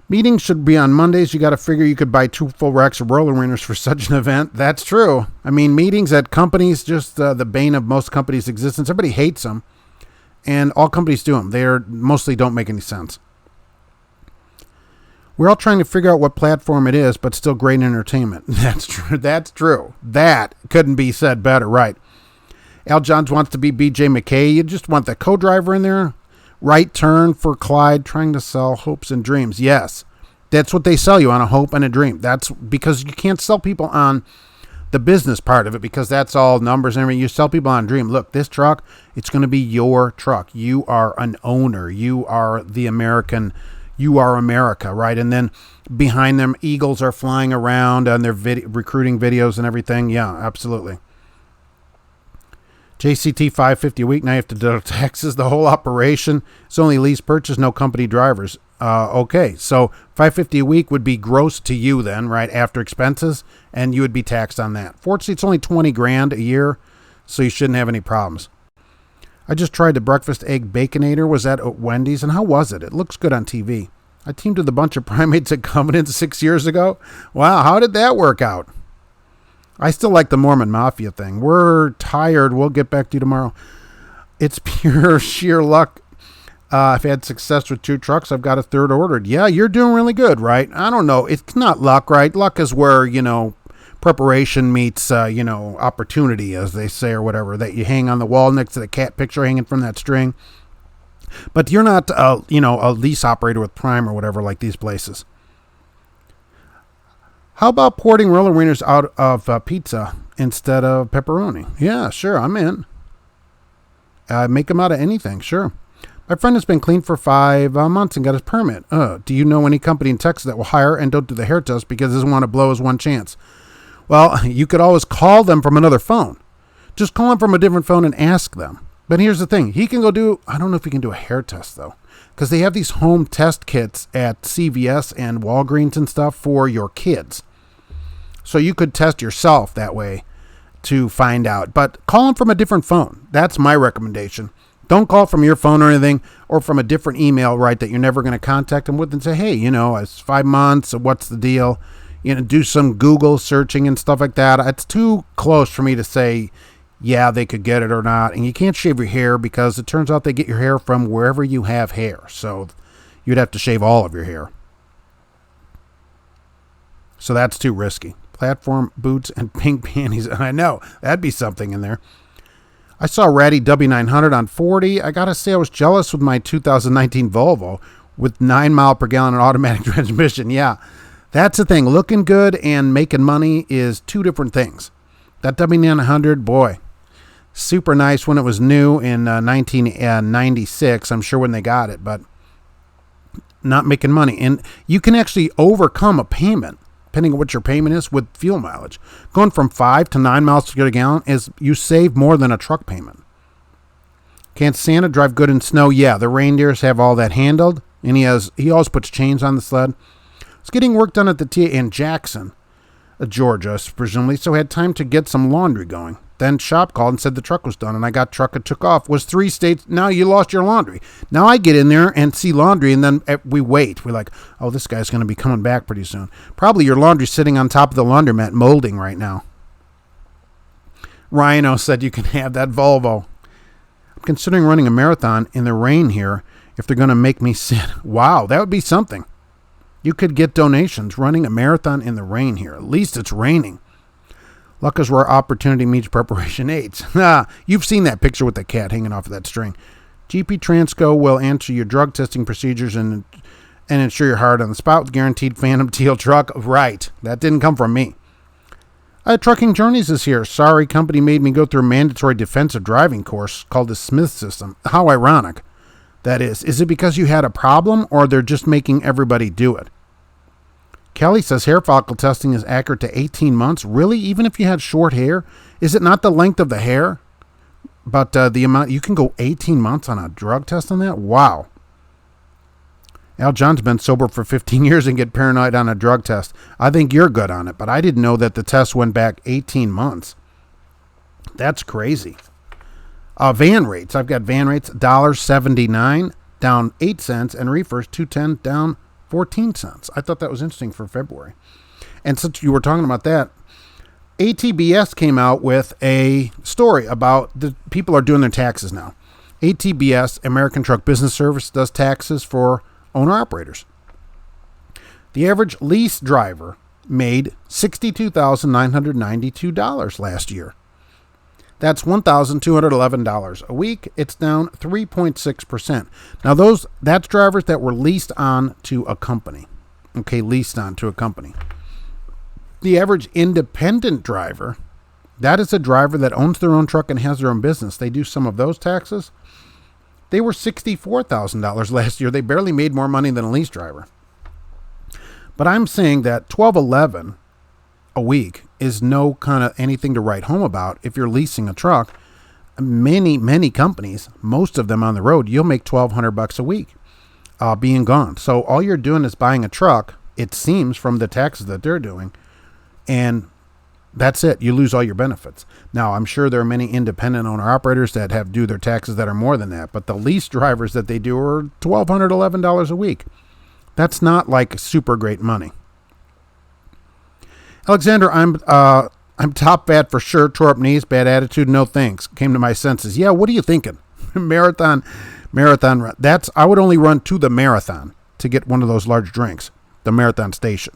Meetings should be on Mondays. You got to figure you could buy 2 full racks of roller wieners for such an event. That's true. I mean, meetings at companies, just the bane of most companies' existence. Everybody hates them, and all companies do them. They mostly don't make any sense. We're all trying to figure out what platform it is, but still great entertainment. That's true. That's true. That couldn't be said better, right? Al Johns wants to be BJ McKay. You just want the co-driver in there. Right turn for Clyde, trying to sell hopes and dreams. Yes, that's what they sell you on, a hope and a dream. That's because you can't sell people on the business part of it because that's all numbers and everything. You sell people on a dream. Look, this truck, it's going to be your truck. You are an owner. You are the American. You are America, right? And then behind them, eagles are flying around on their recruiting videos and everything. Yeah, absolutely. JCT $550 a week. Now you have to deduct taxes. The whole operation. It's only lease purchase, no company drivers. Okay, so $550 a week would be gross to you then, right after expenses, and you would be taxed on that. Fortunately, it's only $20,000 a year, so you shouldn't have any problems. I just tried the breakfast egg baconator. Was at Wendy's, and how was it? It looks good on TV. I teamed with a bunch of primates at Covenant 6 years ago. Wow, how did that work out? I still like the Mormon Mafia thing. We're tired. We'll get back to you tomorrow. It's pure sheer luck. I've had success with 2 trucks. I've got a 3rd ordered. Yeah, you're doing really good, right? I don't know. It's not luck, right? Luck is where, preparation meets, opportunity, as they say, or whatever, that you hang on the wall next to the cat picture hanging from that string. But you're not, a lease operator with Prime or whatever like these places. How about porting roller wieners out of pizza instead of pepperoni? Yeah, sure, I'm in. Make them out of anything, sure. My friend has been clean for 5 months and got his permit. Do you know any company in Texas that will hire and don't do the hair test because he doesn't want to blow his one chance? Well, you could always call them from another phone. Just call them from a different phone and ask them. But here's the thing. He can go I don't know if he can do a hair test, though, because they have these home test kits at CVS and Walgreens and stuff for your kids. So you could test yourself that way to find out. But call him from a different phone. That's my recommendation. Don't call from your phone or anything, or from a different email, right, that you're never going to contact him with and say, hey, it's 5 months. What's the deal? Do some Google searching and stuff like that. It's too close for me to say, yeah, they could get it or not. And you can't shave your hair because it turns out they get your hair from wherever you have hair. So you'd have to shave all of your hair. So that's too risky. Platform boots and pink panties. I know, that'd be something in there. I saw Ratty W900 on 40. I got to say I was jealous with my 2019 Volvo with 9 mile per gallon and automatic transmission. Yeah, that's the thing. Looking good and making money is 2 different things. That W900, boy, super nice when it was new in 1996. I'm sure when they got it, but not making money. And you can actually overcome a payment, depending on what your payment is, with fuel mileage. Going from 5 to 9 miles per gallon is you save more than a truck payment. Can Santa drive good in snow? Yeah, the reindeers have all that handled, and he always puts chains on the sled. It's getting work done at the TA in Jackson, Georgia, presumably, so I had time to get some laundry going. Then shop called and said the truck was done, and I got truck and took off. Was 3 states. Now you lost your laundry. Now I get in there and see laundry, and then we wait. We're like, oh, this guy's going to be coming back pretty soon. Probably your laundry's sitting on top of the laundromat molding right now. Rhino said you can have that Volvo. I'm considering running a marathon in the rain here if they're going to make me sit. Wow, that would be something. You could get donations running a marathon in the rain here. At least it's raining. Luck is where opportunity meets preparation aids. You've seen that picture with the cat hanging off of that string. GP Transco will answer your drug testing procedures and ensure you're hard on the spot with guaranteed Phantom Teal truck. Right. That didn't come from me. Trucking Journeys is here. Sorry, company made me go through a mandatory defensive driving course called the Smith system. How ironic that is. Is it because you had a problem, or they're just making everybody do it? Kelly says hair follicle testing is accurate to 18 months. Really? Even if you had short hair? Is it not the length of the hair, but the amount? You can go 18 months on a drug test on that? Wow. Al John's been sober for 15 years and get paranoid on a drug test. I think you're good on it, but I didn't know that the test went back 18 months. That's crazy. Van rates. I've got van rates, $1.79 down 8 cents, and reefers $2.10 down 14 cents. I thought that was interesting for February. And since you were talking about that, ATBS came out with a story about the people are doing their taxes now. ATBS, American Truck Business Service, does taxes for owner-operators. The average lease driver made $62,992 last year. That's $1,211 a week. It's down 3.6%. Now that's drivers that were leased on to a company. Okay, leased on to a company. The average independent driver, that is a driver that owns their own truck and has their own business. They do some of those taxes. They were $64,000 last year. They barely made more money than a lease driver. But I'm saying that $1,211 a week is no kind of anything to write home about if you're leasing a truck. many companies, most of them on the road, you'll make $1,200 a week being gone. So all you're doing is buying a truck, it seems, from the taxes that they're doing, and that's it. You lose all your benefits. Now, I'm sure there are many independent owner operators that have do their taxes that are more than that, but the lease drivers that they do are $1,211 a week. That's not like super great money. Alexander, I'm top fat for sure. Tore up knees, bad attitude, no thanks. Came to my senses. Yeah, what are you thinking? Marathon. I would only run to the marathon to get one of those large drinks, the marathon station.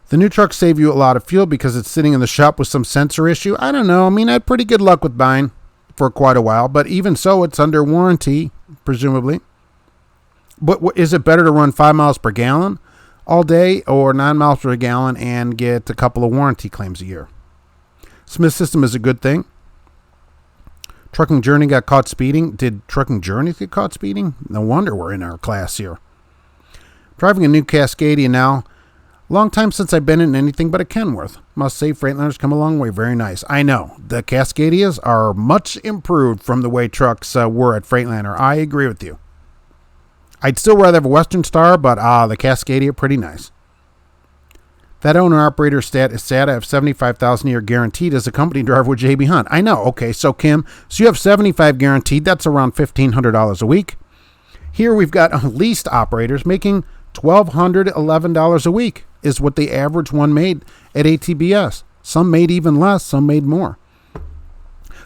The new trucks save you a lot of fuel because it's sitting in the shop with some sensor issue. I don't know. I mean, I had pretty good luck with buying for quite a while, but even so, it's under warranty, presumably. But is it better to run 5 miles per gallon all day or 9 miles per gallon and get a couple of warranty claims a year? Smith System is a good thing. Trucking Journey got caught speeding. Did Trucking Journey get caught speeding? No wonder we're in our class here. Driving a new Cascadia now. Long time since I've been in anything but a Kenworth. Must say, Freightliner's come a long way. Very nice. I know. The Cascadias are much improved from the way trucks were at Freightliner. I agree with you. I'd still rather have a Western Star, but the Cascadia, pretty nice. That owner-operator stat is sad. I have $75,000 a year guaranteed as a company driver with JB Hunt. I know. Okay, so Kim, so you have $75,000 guaranteed. That's around $1,500 a week. Here we've got leased operators making $1,211 a week is what the average one made at ATBS. Some made even less. Some made more.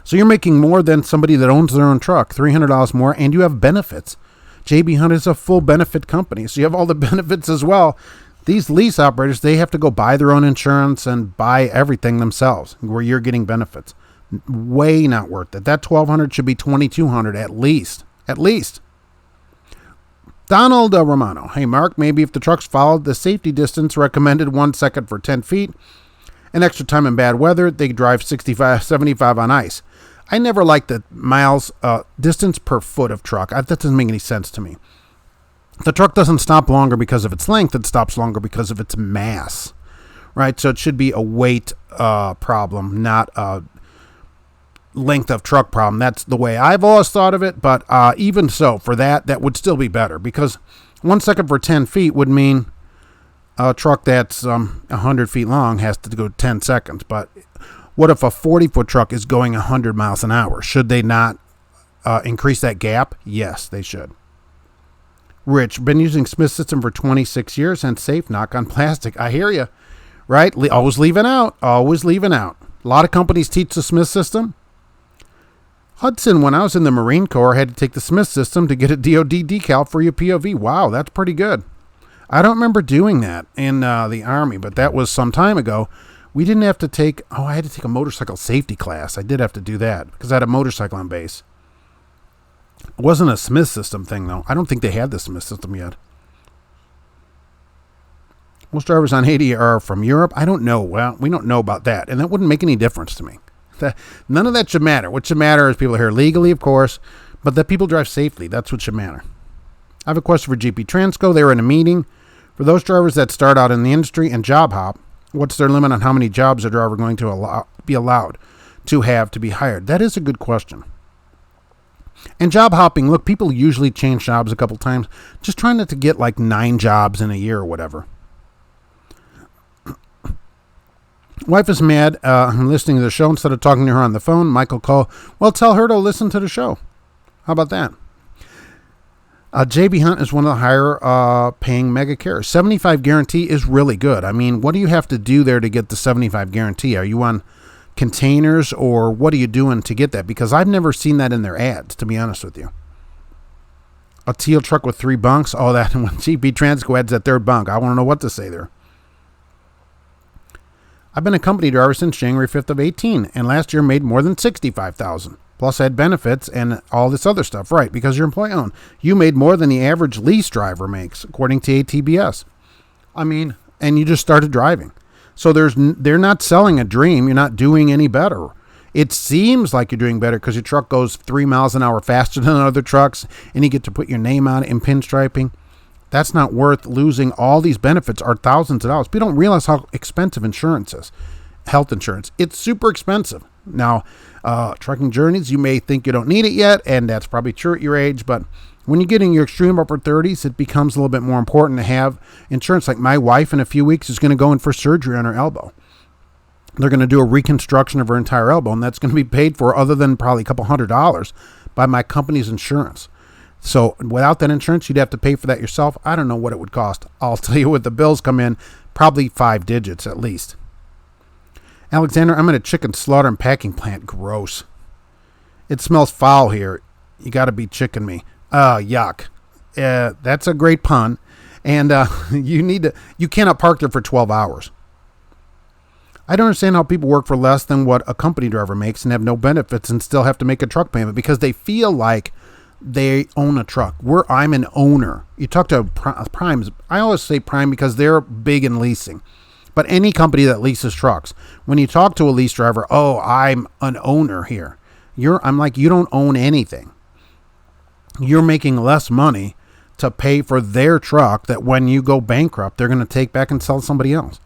So you're making more than somebody that owns their own truck, $300 more, and you have benefits. JB Hunt is a full benefit company, so you have all the benefits as well. These lease operators, they have to go buy their own insurance and buy everything themselves where you're getting benefits. Way not worth it. That $1,200 should be $2,200 at least. At least. Donald Romano. Hey, Mark, maybe if the trucks followed the safety distance recommended 1 second for 10 feet, and extra time in bad weather, they drive 65, 75 on ice. I never liked the miles distance per foot of truck. That doesn't make any sense to me. The truck doesn't stop longer because of its length. It stops longer because of its mass, right? So it should be a weight problem, not a length of truck problem. That's the way I've always thought of it. But even so, for that would still be better because 1 second for 10 feet would mean a truck that's 100 feet long has to go 10 seconds. But what if a 40-foot truck is going 100 miles an hour? Should they not increase that gap? Yes, they should. Rich, been using Smith System for 26 years and safe, knock on plastic. I hear you, right? Always leaving out. Always leaving out. A lot of companies teach the Smith System. Hudson, when I was in the Marine Corps, had to take the Smith System to get a DOD decal for your POV. Wow, that's pretty good. I don't remember doing that in the Army, but that was some time ago. We didn't have to take, I had to take a motorcycle safety class. I did have to do that because I had a motorcycle on base. It wasn't a Smith System thing, though. I don't think they had the Smith System yet. Most drivers on 80 are from Europe. I don't know. Well, we don't know about that, and that wouldn't make any difference to me. None of that should matter. What should matter is people are here legally, of course, but that people drive safely. That's what should matter. I have a question for GP Transco. They were in a meeting. For those drivers that start out in the industry and job hop, what's their limit on how many jobs a driver going to be allowed to have to be hired? That is a good question. And job hopping, look, people usually change jobs a couple times. Just trying not to get like 9 jobs in a year or whatever. Wife is mad. I'm listening to the show instead of talking to her on the phone. Michael call. Well, tell her to listen to the show. How about that? JB Hunt is one of the higher paying mega carriers. 75 guarantee is really good. I mean, what do you have to do there to get the 75 guarantee? Are you on containers or what are you doing to get that? Because I've never seen that in their ads, to be honest with you. A teal truck with 3 bunks. Oh, that when GP Transco adds that 3rd bunk, I want to know what to say there. I've been a company driver since January 5th of 18, and last year made more than $65,000. Plus I had benefits and all this other stuff, right? Because you're employee owned. You made more than the average lease driver makes, according to ATBS. I mean, and you just started driving. So they're not selling a dream. You're not doing any better. It seems like you're doing better because your truck goes 3 miles an hour faster than other trucks, and you get to put your name on it in pinstriping. That's not worth losing. All these benefits are thousands of dollars. People don't realize how expensive insurance is. Health insurance. It's super expensive. Now, trucking journeys, you may think you don't need it yet, and that's probably true at your age, but when you get in your extreme upper 30s, it becomes a little bit more important to have insurance. Like my wife in a few weeks is going to go in for surgery on her elbow. They're going to do a reconstruction of her entire elbow, and that's going to be paid for, other than probably a couple $100, by my company's insurance. So without that insurance, you'd have to pay for that yourself. I don't know what it would cost. I'll tell you what the bills come in, probably 5 digits at least. Alexander, I'm in a chicken slaughter and packing plant. Gross. It smells foul here. You got to be chicken me. Yuck. That's a great pun. And you cannot park there for 12 hours. I don't understand how people work for less than what a company driver makes and have no benefits and still have to make a truck payment because they feel like they own a truck. I'm an owner. You talk to primes. I always say prime because they're big in leasing. But any company that leases trucks, when you talk to a lease driver, I'm an owner here. I'm like, you don't own anything. You're making less money to pay for their truck that when you go bankrupt, they're going to take back and sell to somebody else.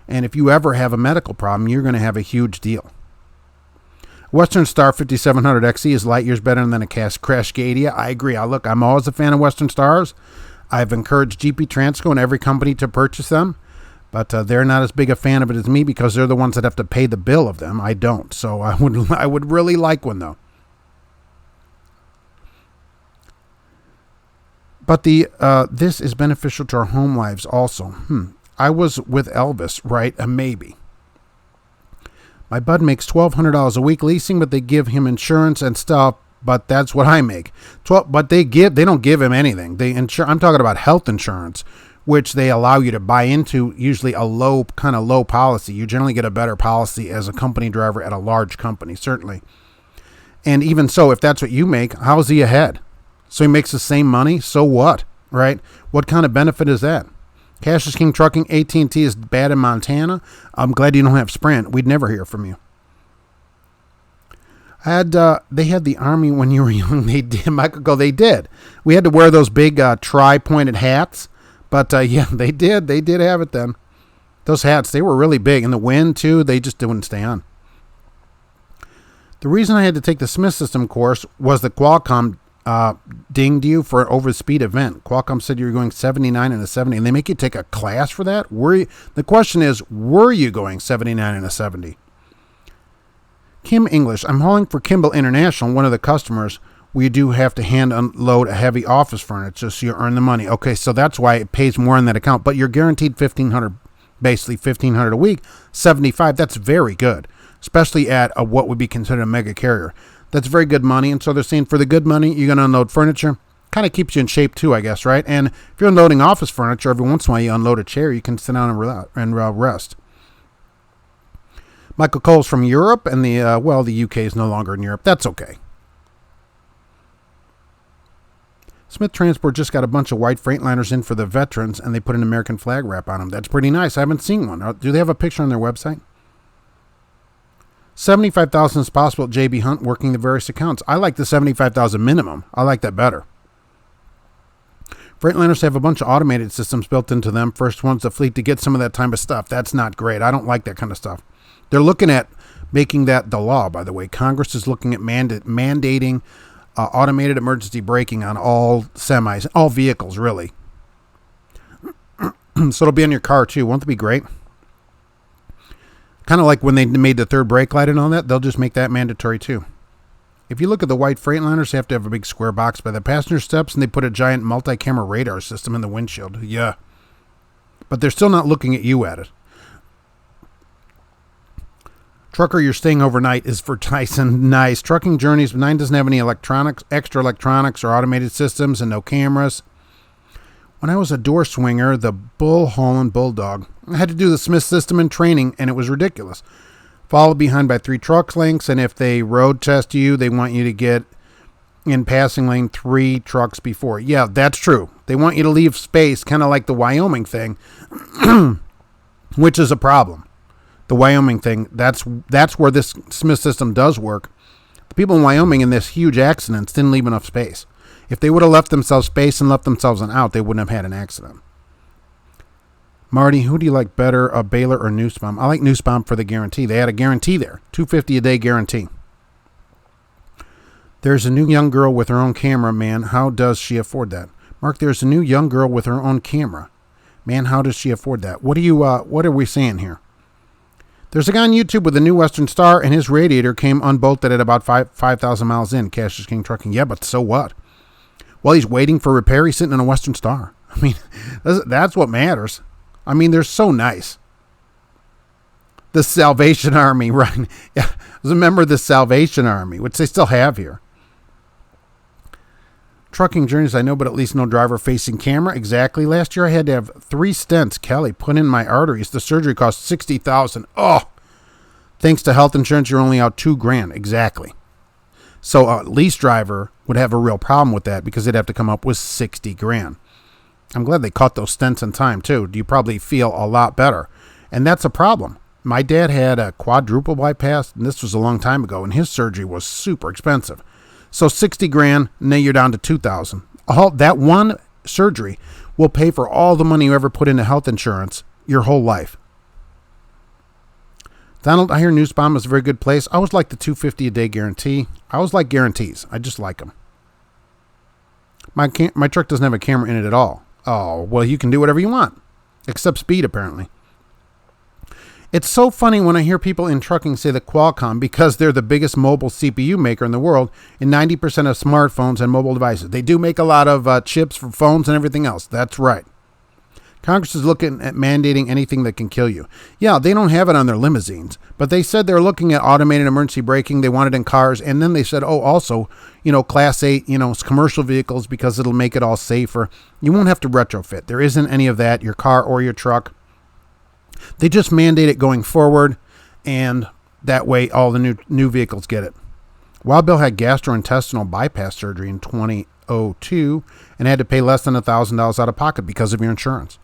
And if you ever have a medical problem, you're going to have a huge deal. Western Star 5700 XE is light years better than a Cascadia. I agree. I'm always a fan of Western Stars. I've encouraged GP Transco and every company to purchase them, but they're not as big a fan of it as me because they're the ones that have to pay the bill of them. I don't. So I would really like one though. But this is beneficial to our home lives also. I was with Elvis, right? A maybe. My bud makes $1,200 a week leasing, but they give him insurance and stuff. But that's what I make. But they don't give him anything. I'm talking about health insurance, which they allow you to buy into. Usually a low policy. You generally get a better policy as a company driver at a large company, certainly. And even so, if that's what you make, how's he ahead? So he makes the same money. So what? Right? What kind of benefit is that? Cash is King Trucking. AT&T is bad in Montana. I'm glad you don't have Sprint. We'd never hear from you. They had the Army when you were young. They did. Michael go, they did. We had to wear those big tri-pointed hats. But yeah, they did. They did have it then. Those hats, they were really big. In the wind, too, they just wouldn't stay on. The reason I had to take the Smith System course was that Qualcomm dinged you for an over-speed event. Qualcomm said you were going 79 and a 70, and they make you take a class for that? The question is, were you going 79 and a 70? Kim English, I'm hauling for Kimball International, one of the customers. We do have to hand unload a heavy office furniture, so you earn the money. Okay, so that's why it pays more in that account, but you're guaranteed $1,500, basically $1,500 a week, 75. That's very good, especially at what would be considered a mega carrier. That's very good money, and so they're saying for the good money, you're going to unload furniture. Kind of keeps you in shape too, I guess, right? And if you're unloading office furniture, every once in a while you unload a chair, you can sit down and rest. Michael Cole's from Europe, and the UK is no longer in Europe. That's okay. Smith Transport just got a bunch of white Freightliners in for the veterans, and they put an American flag wrap on them. That's pretty nice. I haven't seen one. Do they have a picture on their website? 75,000 is possible at JB Hunt working the various accounts. I like the 75,000 minimum. I like that better. Freightliners have a bunch of automated systems built into them. First one's the fleet to get some of that type of stuff. That's not great. I don't like that kind of stuff. They're looking at making that the law, by the way. Congress is looking at mandating automated emergency braking on all semis, all vehicles, really. So it'll be on your car, too. Won't that be great? Kind of like when they made the third brake light and all that, they'll just make that mandatory too. If you look at the white Freightliners, they have to have a big square box by the passenger steps, and they put a giant multi-camera radar system in the windshield. Yeah. But they're still not looking at you at it. Trucker, you're staying overnight is for Tyson. Nice. Trucking Journeys, 9 doesn't have any extra electronics or automated systems and no cameras. When I was a door swinger, the Bull Holland Bulldog, I had to do the Smith System in training, and it was ridiculous. Followed behind by 3 truck links, and if they road test you, they want you to get in passing lane 3 trucks before. Yeah, that's true. They want you to leave space, kind of like the Wyoming thing, which is a problem. The Wyoming thing, that's where this Smith System does work. The people in Wyoming in this huge accidents didn't leave enough space. If they would have left themselves space and left themselves an out, they wouldn't have had an accident. Marty, who do you like better, a Baylor or Nussbaum? I like Nussbaum for the guarantee. They had a guarantee there, $250 a day guarantee. There's a new young girl with her own camera, man. How does she afford that? Mark, there's a new young girl with her own camera. Man, how does she afford that? What are we saying here? There's a guy on YouTube with a new Western Star, and his radiator came unbolted at about 5,000 miles in. Cash is King Trucking. Yeah, but so what? While he's waiting for repair, he's sitting in a Western Star. I mean, that's what matters. I mean, they're so nice. The Salvation Army, right? Yeah, I was a member of the Salvation Army, which they still have here. Trucking journeys, I know, but at least no driver-facing camera. Exactly. Last year I had to have 3 stents, Kelly, put in my arteries. The surgery cost $60,000. Oh, thanks to health insurance, you're only out $2,000. Exactly. So a lease driver would have a real problem with that because they'd have to come up with $60,000. I'm glad they caught those stents in time, too. You probably feel a lot better. And that's a problem. My dad had a quadruple bypass, and this was a long time ago, and his surgery was super expensive. So $60,000, now you're down to $2,000. All that one surgery will pay for all the money you ever put into health insurance your whole life. Donald, I hear Nussbaum is a very good place. I always like the $250 a day guarantee. I always like guarantees. I just like them. My truck doesn't have a camera in it at all. Oh, well, you can do whatever you want, except speed, apparently. It's so funny when I hear people in trucking say that Qualcomm, because they're the biggest mobile CPU maker in the world, in 90% of smartphones and mobile devices. They do make a lot of chips for phones and everything else. That's right. Congress is looking at mandating anything that can kill you. Yeah, they don't have it on their limousines, but they said they're looking at automated emergency braking. They want it in cars. And then they said, oh, also, Class 8, commercial vehicles, because it'll make it all safer. You won't have to retrofit. There isn't any of that, your car or your truck. They just mandate it going forward, and that way all the new vehicles get it. Wild Bill had gastrointestinal bypass surgery in 2002 and had to pay less than $1,000 out of pocket because of your insurance.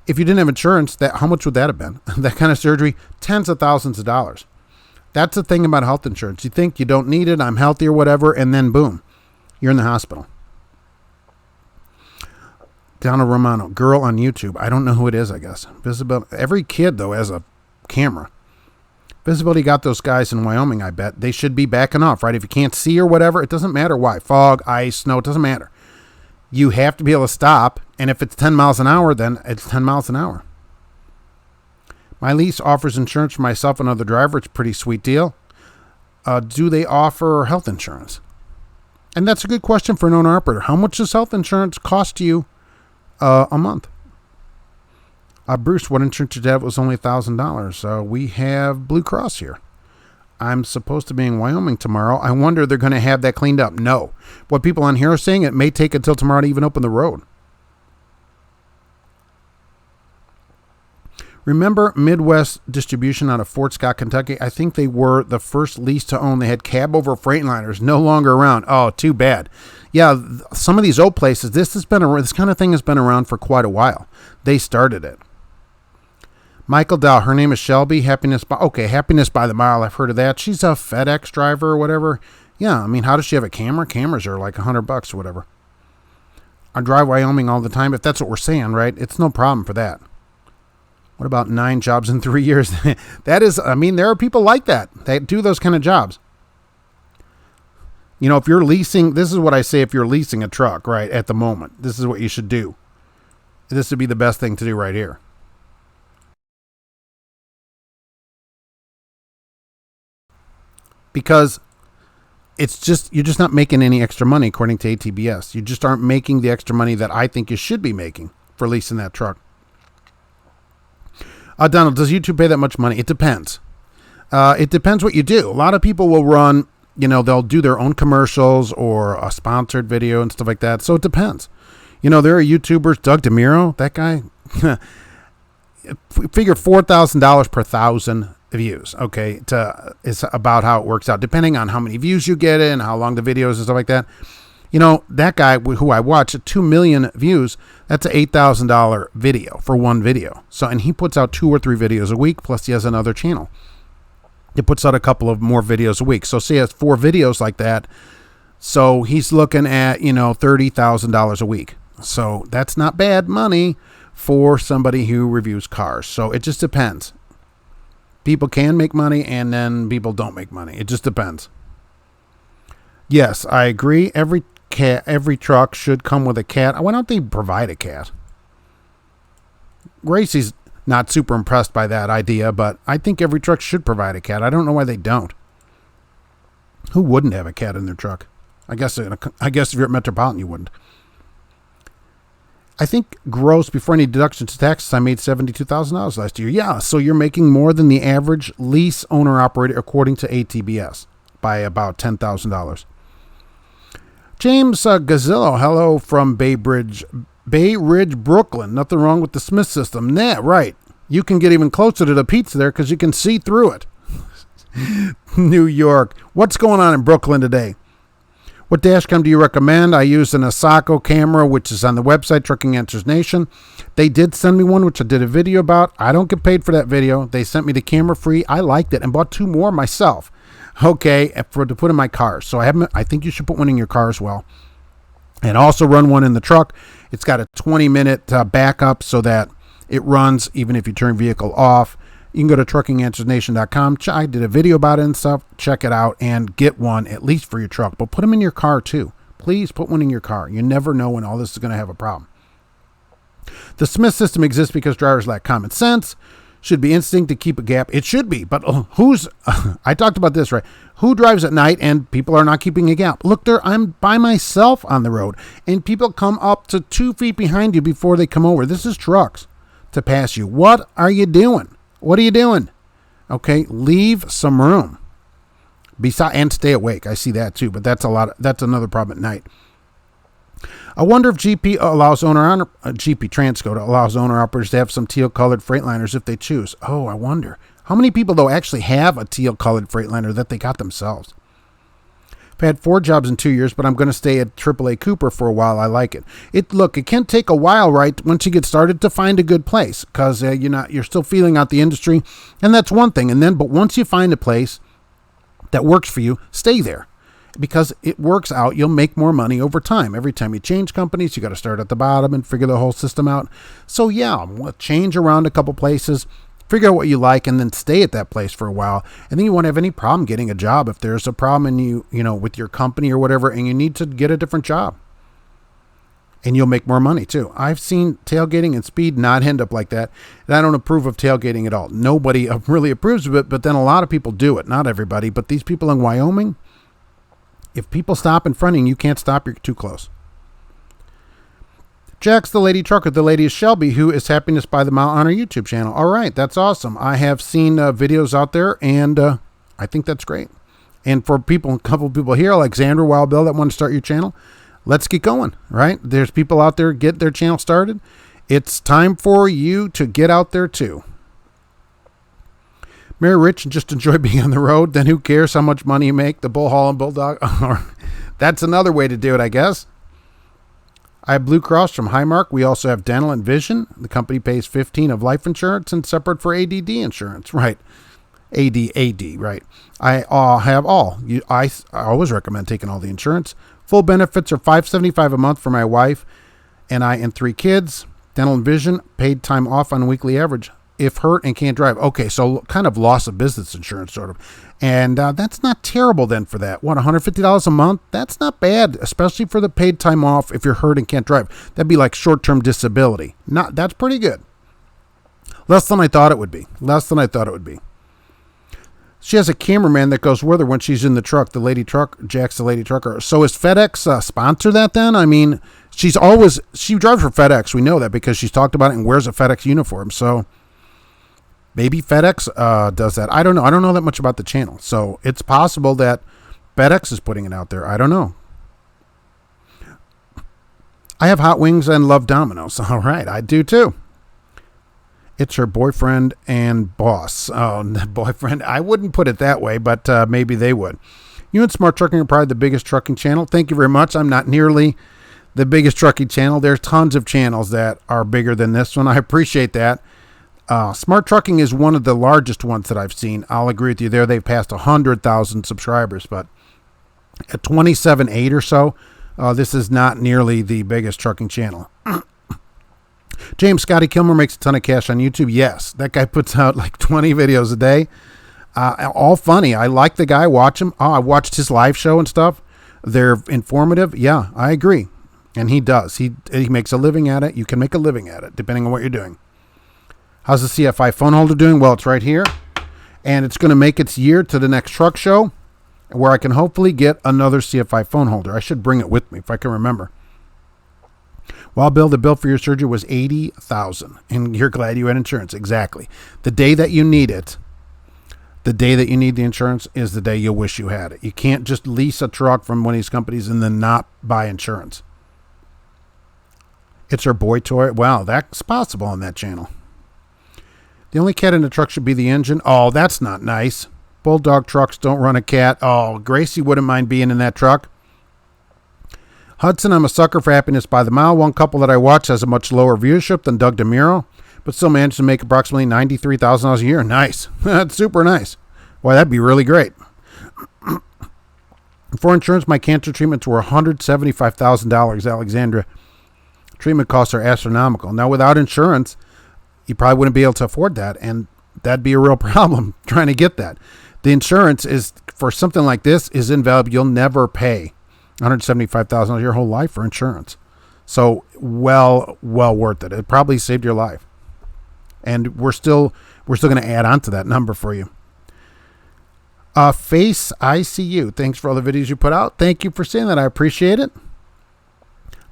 If you didn't have insurance, how much would that have been? That kind of surgery, tens of thousands of dollars. That's the thing about health insurance. You think you don't need it, I'm healthy or whatever, and then boom, you're in the hospital. Donald Romano, girl on YouTube. I don't know who it is, I guess. Visibility. Every kid, though, has a camera. Visibility got those guys in Wyoming, I bet. They should be backing off, right? If you can't see or whatever, it doesn't matter why. Fog, ice, snow, it doesn't matter. You have to be able to stop, and if it's 10 miles an hour, then it's 10 miles an hour. My lease offers insurance for myself and another driver. It's a pretty sweet deal. Do they offer health insurance? And that's a good question for an owner operator. How much does health insurance cost you a month? Bruce, what insurance did you have? It was only $1,000. We have Blue Cross here. I'm supposed to be in Wyoming tomorrow. I wonder they're going to have that cleaned up. No. What people on here are saying, it may take until tomorrow to even open the road. Remember Midwest Distribution out of Fort Scott, Kentucky? I think they were the first lease to own. They had cab over Freightliners, no longer around. Oh, too bad. Yeah, some of these old places, this kind of thing has been around for quite a while. They started it. Michael Dow, her name is Shelby. Happiness by the Mile. I've heard of that. She's a FedEx driver or whatever. Yeah, I mean, how does she have a camera? Cameras are like $100 or whatever. I drive Wyoming all the time. If that's what we're saying, right? It's no problem for that. What about 9 jobs in 3 years? That is, I mean, there are people like that do those kind of jobs. If you're leasing, this is what I say if you're leasing a truck, right, at the moment. This is what you should do. This would be the best thing to do right here. Because you're just not making any extra money according to ATBS. You just aren't making the extra money that I think you should be making for leasing that truck. Donald, does YouTube pay that much money? It depends. It depends what you do. A lot of people will run, they'll do their own commercials or a sponsored video and stuff like that. So it depends. There are YouTubers, Doug DeMuro, that guy, figure $4,000 per 1,000 views. Okay. Is about how it works out, depending on how many views you get and how long the video is and stuff like that. That guy who I watch, 2 million views, that's an $8,000 video for one video. So, and he puts out 2 or 3 videos a week, plus he has another channel. He puts out a couple of more videos a week. So say he has 4 videos like that. So he's looking at, $30,000 a week. So that's not bad money for somebody who reviews cars. So it just depends. People can make money and then people don't make money. It just depends. Yes, I agree. Every truck should come with a cat. Why don't they provide a cat? Gracie's not super impressed by that idea, but I think every truck should provide a cat. I don't know why they don't. Who wouldn't have a cat in their truck? I guess if you're at Metropolitan, you wouldn't. I think gross before any deductions to taxes, I made $72,000 last year. Yeah, so you're making more than the average lease owner operator according to ATBS by about $10,000. James Gazillo, hello from Bay Ridge, Brooklyn. Nothing wrong with the Smith system. Nah, right. You can get even closer to the pizza there because you can see through it. New York. What's going on in Brooklyn today? What dash cam do you recommend? I use an Asako camera, which is on the website, Trucking Answers Nation. They did send me one, which I did a video about. I don't get paid for that video. They sent me the camera free. I liked it and bought 2 more myself. Okay, to put in my car. So I think you should put one in your car as well. And also run one in the truck. It's got a 20-minute backup so that it runs even if you turn vehicle off. You can go to truckinganswersnation.com. I did a video about it and stuff. Check it out and get one at least for your truck. But put them in your car too. Please put one in your car. You never know when all this is going to have a problem. The Smith system exists because drivers lack common sense. Should be instinct to keep a gap. It should be. But I talked about this, right? Who drives at night and people are not keeping a gap? Look, I'm by myself on the road and people come up to 2 feet behind you before they come over. This is trucks to pass you. What are you doing? What are you doing? Okay, leave some room. And stay awake. I see that too, but that's another problem at night. I wonder if GP Transcode allows owner operators to have some teal colored Freightliners if they choose. Oh, I wonder. How many people though actually have a teal colored Freightliner that they got themselves? I've had 4 jobs in 2 years, but I'm going to stay at AAA Cooper for a while. I like it. It can take a while, right, once you get started to find a good place because you're still feeling out the industry, and that's one thing. But once you find a place that works for you, stay there because it works out. You'll make more money over time. Every time you change companies, you got to start at the bottom and figure the whole system out. So yeah, change around a couple places. Figure out what you like and then stay at that place for a while. And then you won't have any problem getting a job if there's a problem and with your company or whatever, and you need to get a different job. And you'll make more money too. I've seen tailgating and speed not end up like that. And I don't approve of tailgating at all. Nobody really approves of it, but then a lot of people do it. Not everybody, but these people in Wyoming, if people stop in front of you, you can't stop, you're too close. Jack's the lady trucker. The lady is Shelby, who is Happiness by the Mile on our YouTube channel. All right, that's awesome. I have seen videos out there, and I think that's great. And for a couple of people here, like Xander Wild Bill, that want to start your channel, let's get going, right? There's people out there get their channel started. It's time for you to get out there too. Marry rich and just enjoy being on the road. Then who cares how much money you make? The Bull Hall and Bulldog. That's another way to do it, I guess. I have Blue Cross from Highmark. We also have dental and vision. The company pays $15 of life insurance and separate for ADD insurance. Right. AD, right. I have all. I always recommend taking all the insurance. Full benefits are $575 a month for my wife and I and 3 kids. Dental and vision, paid time off on a weekly average. If hurt and can't drive. Okay, so kind of loss of business insurance, sort of. And that's not terrible then for that. What, $150 a month? That's not bad, especially for the paid time off if you're hurt and can't drive. That'd be like short-term disability. That's pretty good. Less than I thought it would be. She has a cameraman that goes with her when she's in the truck. The lady truck, Jack's the lady trucker. So is FedEx sponsor that then? I mean, she drives for FedEx. We know that because she's talked about it and wears a FedEx uniform. So maybe FedEx does that. I don't know. I don't know that much about the channel. So it's possible that FedEx is putting it out there. I don't know. I have hot wings and love Domino's. All right. I do too. It's her boyfriend and boss. Oh, boyfriend. I wouldn't put it that way, but maybe they would. You and Smart Trucking are probably the biggest trucking channel. Thank you very much. I'm not nearly the biggest trucking channel. There's tons of channels that are bigger than this one. I appreciate that. Smart Trucking is one of the largest ones that I've seen. I'll agree with you there. They've passed 100,000 subscribers, but at 27.8 or so, this is not nearly the biggest trucking channel. James, Scotty Kilmer makes a ton of cash on YouTube. Yes, that guy puts out like 20 videos a day. All funny. I like the guy. Watch him. Oh, I watched his live show and stuff. They're informative. Yeah, I agree. And he does. He makes a living at it. You can make a living at it, depending on what you're doing. How's the CFI phone holder doing? Well, it's right here. And it's going to make its year to the next truck show, where I can hopefully get another CFI phone holder. I should bring it with me if I can remember. Well, Bill, the bill for your surgery was $80,000, and you're glad you had insurance. Exactly. The day that you need it, the day that you need the insurance is the day you'll wish you had it. You can't just lease a truck from one of these companies and then not buy insurance. It's her boy toy. Wow, that's possible on that channel. The only cat in the truck should be the engine. Oh, that's not nice. Bulldog trucks don't run a cat. Oh, Gracie wouldn't mind being in that truck. Hudson, I'm a sucker for Happiness by the Mile. One couple that I watch has a much lower viewership than Doug DeMuro, but still managed to make approximately $93,000 a year. Nice. That's super nice. Why, that'd be really great. For insurance, my cancer treatments were $175,000, Alexandra. Treatment costs are astronomical. Now, without insurance, you probably wouldn't be able to afford that, and that'd be a real problem trying to get that. The insurance is, for something like this, is invaluable. You'll never pay $175,000 your whole life for insurance. So well worth it. It probably saved your life. And we're still going to add on to that number for you. Face ICU. Thanks for all the videos you put out. Thank you for saying that. I appreciate it.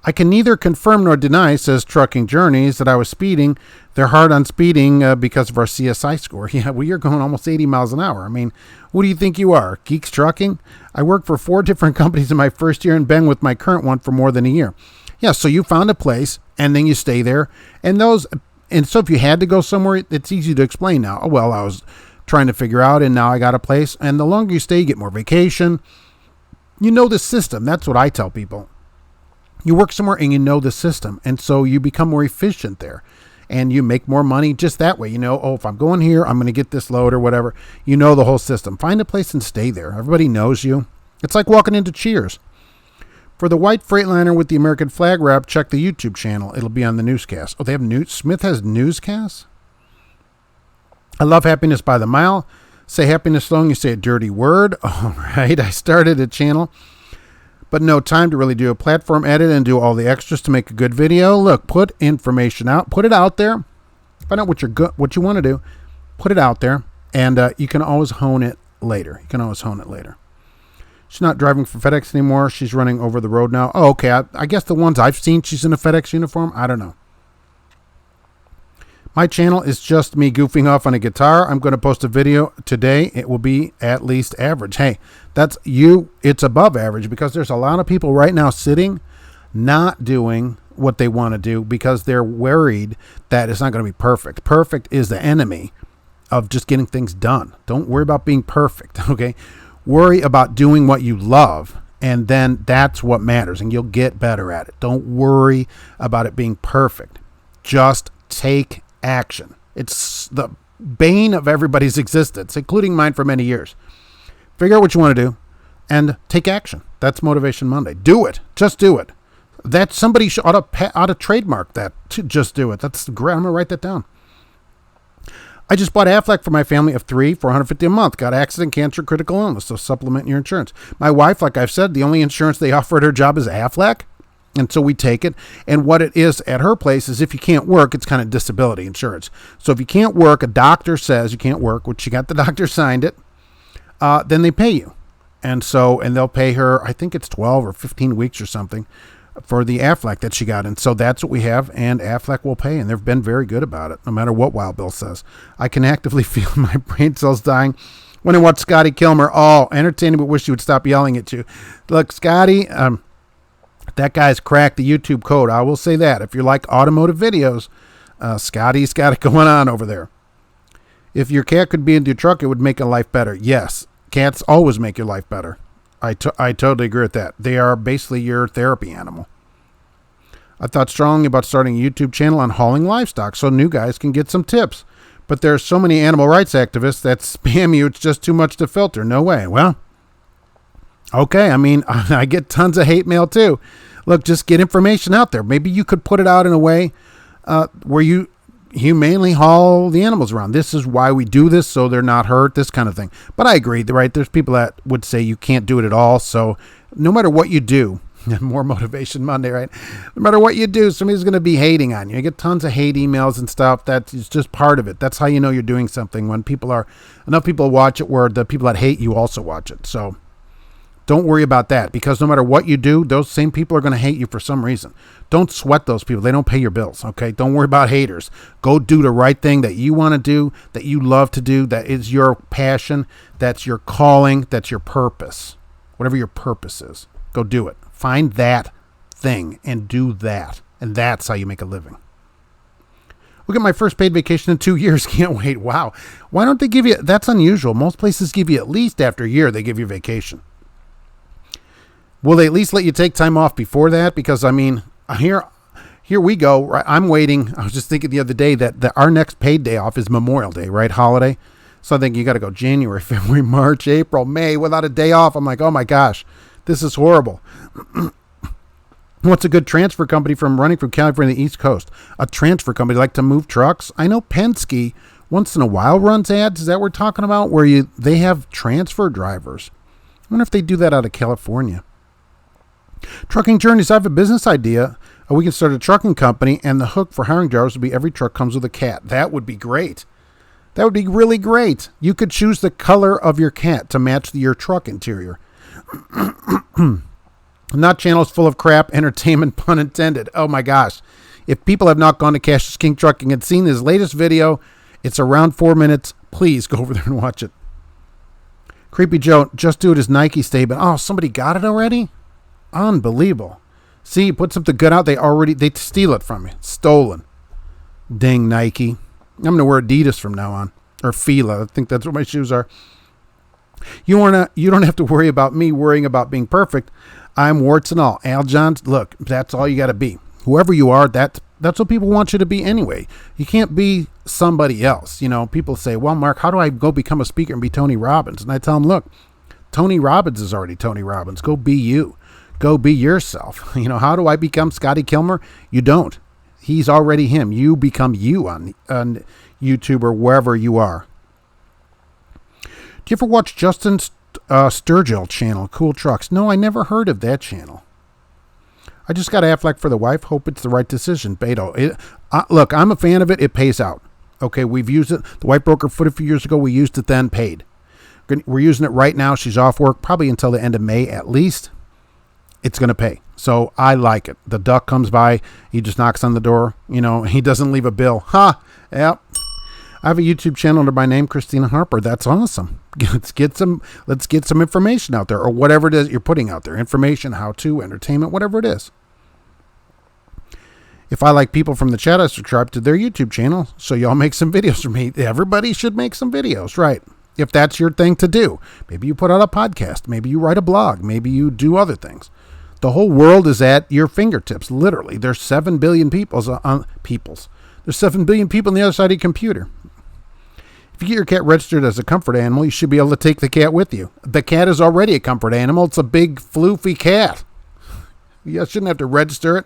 I can neither confirm nor deny, says Trucking Journeys, that I was speeding. They're hard on speeding because of our CSI score. Yeah, well, you're going almost 80 miles an hour. I mean, who do you think you are? Geeks Trucking? I worked for 4 different companies in my first year and been with my current one for more than a year. Yeah, so you found a place and then you stay there. And so if you had to go somewhere, it's easy to explain now. Oh, well, I was trying to figure out and now I got a place. And the longer you stay, you get more vacation. You know the system. That's what I tell people. You work somewhere and you know the system. And so you become more efficient there. And you make more money just that way. You know, oh, if I'm going here, I'm going to get this load or whatever. You know the whole system. Find a place and stay there. Everybody knows you. It's like walking into Cheers. For the white Freightliner with the American flag wrap, check the YouTube channel. It'll be on the newscast. Oh, they have Smith has newscasts? I love Happiness by the Mile. Say happiness long, you say a dirty word. All right, I started a channel, but no time to really do a platform edit and do all the extras to make a good video. Look, put information out, put it out there. Find out what you want to do. Put it out there, and you can always hone it later. She's not driving for FedEx anymore. She's running over the road now. Oh, okay. I guess the ones I've seen, she's in a FedEx uniform. I don't know. My channel is just me goofing off on a guitar. I'm going to post a video today. It will be at least average. Hey, that's you. It's above average because there's a lot of people right now sitting, not doing what they want to do because they're worried that it's not going to be perfect. Perfect is the enemy of just getting things done. Don't worry about being perfect, okay? Worry about doing what you love, and then that's what matters, and you'll get better at it. Don't worry about it being perfect. Just take action. It's the bane of everybody's existence, including mine for many years. Figure out what you want to do and take action. That's Motivation Monday. Do it. Just do it. That somebody ought to trademark that. To just do it. That's great. I'm going to write that down. I just bought Aflac for my family of 3 for $150 a month. Got accident, cancer, critical illness, so supplement your insurance. My wife, like I've said, the only insurance they offer at her job is Aflac. And so we take it. And what it is at her place is if you can't work, it's kind of disability insurance. So if you can't work, a doctor says you can't work, which she got the doctor signed it, then they pay you. And they'll pay her, I think it's 12 or 15 weeks or something for the Aflac that she got. And so that's what we have. And Aflac will pay. And they've been very good about it, no matter what Wild Bill says. I can actively feel my brain cells dying when I watch Scotty Kilmer. Oh, entertaining, but wish you would stop yelling at you. Look, Scotty, that guy's cracked the YouTube code. I will say that. If you like automotive videos, Scotty's got it going on over there. If your cat could be in your truck, it would make your life better. Yes, cats always make your life better. I totally agree with that. They are basically your therapy animal. I thought strongly about starting a YouTube channel on hauling livestock so new guys can get some tips. But there's so many animal rights activists that spam you, it's just too much to filter. No way. Well, okay, I mean, I get tons of hate mail too. Look, just get information out there. Maybe you could put it out in a way where you humanely haul the animals around. This is why we do this, so they're not hurt, this kind of thing. But I agree, right? There's people that would say you can't do it at all. So no matter what you do, more Motivation Monday, right? No matter what you do, somebody's going to be hating on you. You get tons of hate emails and stuff. That's just part of it. That's how you know you're doing something, when enough people watch it where the people that hate you also watch it. So don't worry about that, because no matter what you do, those same people are going to hate you for some reason. Don't sweat those people. They don't pay your bills, okay? Don't worry about haters. Go do the right thing that you want to do, that you love to do, that is your passion, that's your calling, that's your purpose. Whatever your purpose is, go do it. Find that thing and do that, and that's how you make a living. We'll get my first paid vacation in 2 years. Can't wait. Wow. Why don't they give you, that's unusual. Most places give you at least after a year, they give you vacation. Will they at least let you take time off before that? Because, I mean, here we go. Right? I'm waiting. I was just thinking the other day that our next paid day off is Memorial Day, right? Holiday. So I think you got to go January, February, March, April, May without a day off. I'm like, oh my gosh, this is horrible. What's a good transfer company running from California to the East Coast? A transfer company like to move trucks. I know Penske once in a while runs ads. Is that what we're talking about? Where they have transfer drivers. I wonder if they do that out of California. Trucking journeys. I have a business idea. We can start a trucking company, and the hook for hiring drivers would be every truck comes with a cat. That would be great. That would be really great. You could choose the color of your cat to match your truck interior. Not channels full of crap, entertainment, pun intended. Oh my gosh. If people have not gone to Cash's King Trucking and seen his latest video, it's around 4 minutes. Please go over there and watch it. Creepy Joe, just do it as Nike statement. Oh, somebody got it already? Unbelievable. See, put something good out, they steal it from you. Stolen. Dang Nike. I'm going to wear Adidas from now on. Or Fila. I think that's what my shoes are. You don't have to worry about me worrying about being perfect. I'm warts and all. Al Johns, look, that's all you got to be. Whoever you are, that's what people want you to be anyway. You can't be somebody else. You know, people say, well, Mark, how do I go become a speaker and be Tony Robbins? And I tell them, look, Tony Robbins is already Tony Robbins. Go be you. Go be yourself. You know, how do I become Scotty Kilmer? You don't. He's already him. You become you on YouTube or wherever you are. Do you ever watch Justin Sturgill channel, Cool Trucks? No, I never heard of that channel. I just got Affleck for the wife. Hope it's the right decision. Beto. Look, I'm a fan of it. It pays out. Okay, we've used it. The White Broker Foot a few years ago. We used it then, paid. We're using it right now. She's off work probably until the end of May at least. It's going to pay. So I like it. The duck comes by. He just knocks on the door. You know, he doesn't leave a bill. Ha! Yep. I have a YouTube channel under my name, Christina Harper. That's awesome. Let's get some information out there, or whatever it is you're putting out there. Information, how-to, entertainment, whatever it is. If I like people from the chat, I subscribe to their YouTube channel, so y'all make some videos for me. Everybody should make some videos, right? If that's your thing to do. Maybe you put out a podcast. Maybe you write a blog. Maybe you do other things. The whole world is at your fingertips, literally. There's 7 billion There's 7 billion people on the other side of your computer. If you get your cat registered as a comfort animal, you should be able to take the cat with you. The cat is already a comfort animal. It's a big, floofy cat. You shouldn't have to register it.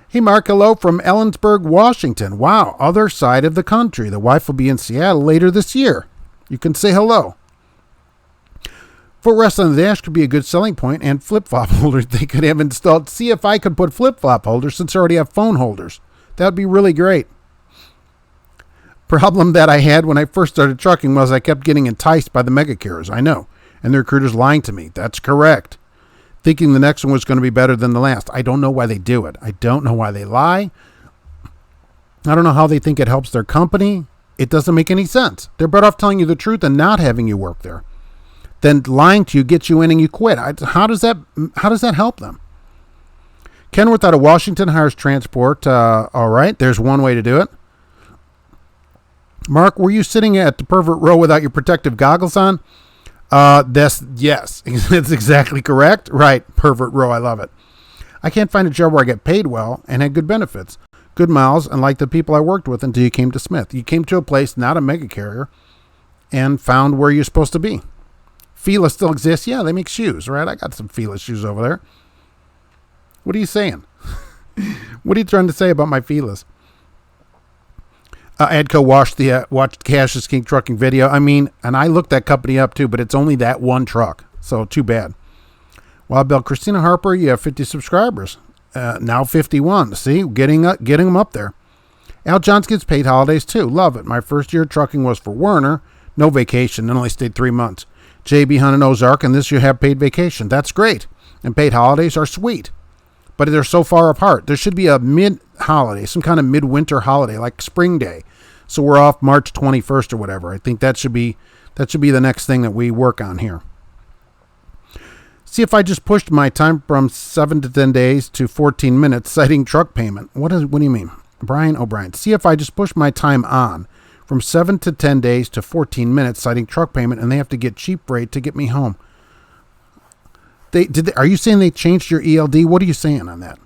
Hey, Mark, hello from Ellensburg, Washington. Wow, other side of the country. The wife will be in Seattle later this year. You can say hello. Footrest on the dash could be a good selling point, and flip-flop holders they could have installed. See if I could put flip-flop holders since I already have phone holders. That would be really great. Problem that I had when I first started trucking was I kept getting enticed by the mega carriers. I know. And the recruiters lying to me. That's correct. Thinking the next one was going to be better than the last. I don't know why they do it. I don't know why they lie. I don't know how they think it helps their company. It doesn't make any sense. They're better off telling you the truth and not having you work there. Then lying to you gets you in and you quit. How does that help them? Kenworth out of Washington hires transport. All right, there's one way to do it. Mark, were you sitting at the pervert row without your protective goggles on? Yes, that's exactly correct. Right, pervert row. I love it. I can't find a job where I get paid well and had good benefits, good miles, and like the people I worked with until you came to Smith. You came to a place, not a mega carrier, and found where you're supposed to be. Fila still exists. Yeah, they make shoes, right? I got some Fila shoes over there. What are you saying? What are you trying to say about my feelers? Adco watched Cash's King Trucking video. I mean, and I looked that company up too, but it's only that one truck. So too bad. Wild Bill, Christina Harper, you have 50 subscribers. Now 51. See, getting them up there. Al Johns gets paid holidays too. Love it. My first year trucking was for Werner. No vacation. And only stayed 3 months. JB Hunt Ozark, and this year have paid vacation. That's great. And paid holidays are sweet. But they're so far apart. There should be a mid-holiday, some kind of midwinter holiday, like Spring Day. So we're off March 21st or whatever. I think that should be the next thing that we work on here. See if I just pushed my time from 7 to 10 days to 14 minutes, citing truck payment. What do you mean? Brian O'Brien. See if I just pushed my time on from 7 to 10 days to 14 minutes, citing truck payment, and they have to get cheap rate to get me home. Are you saying they changed your ELD? What are you saying on that?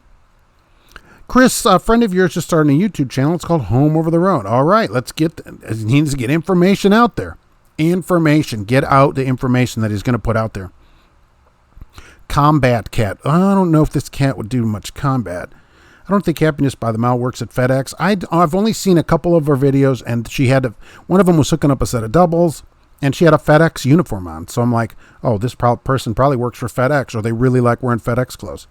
Chris, a friend of yours just started a YouTube channel. It's called Home Over the Road. All right, he needs to get information out there. Get out the information that he's going to put out there. Combat Cat. I don't know if this cat would do much combat. I don't think Happiness by the Mile works at FedEx. I've only seen a couple of her videos, and one of them was hooking up a set of doubles, and she had a FedEx uniform on. So I'm like, oh, this person probably works for FedEx, or they really like wearing FedEx clothes.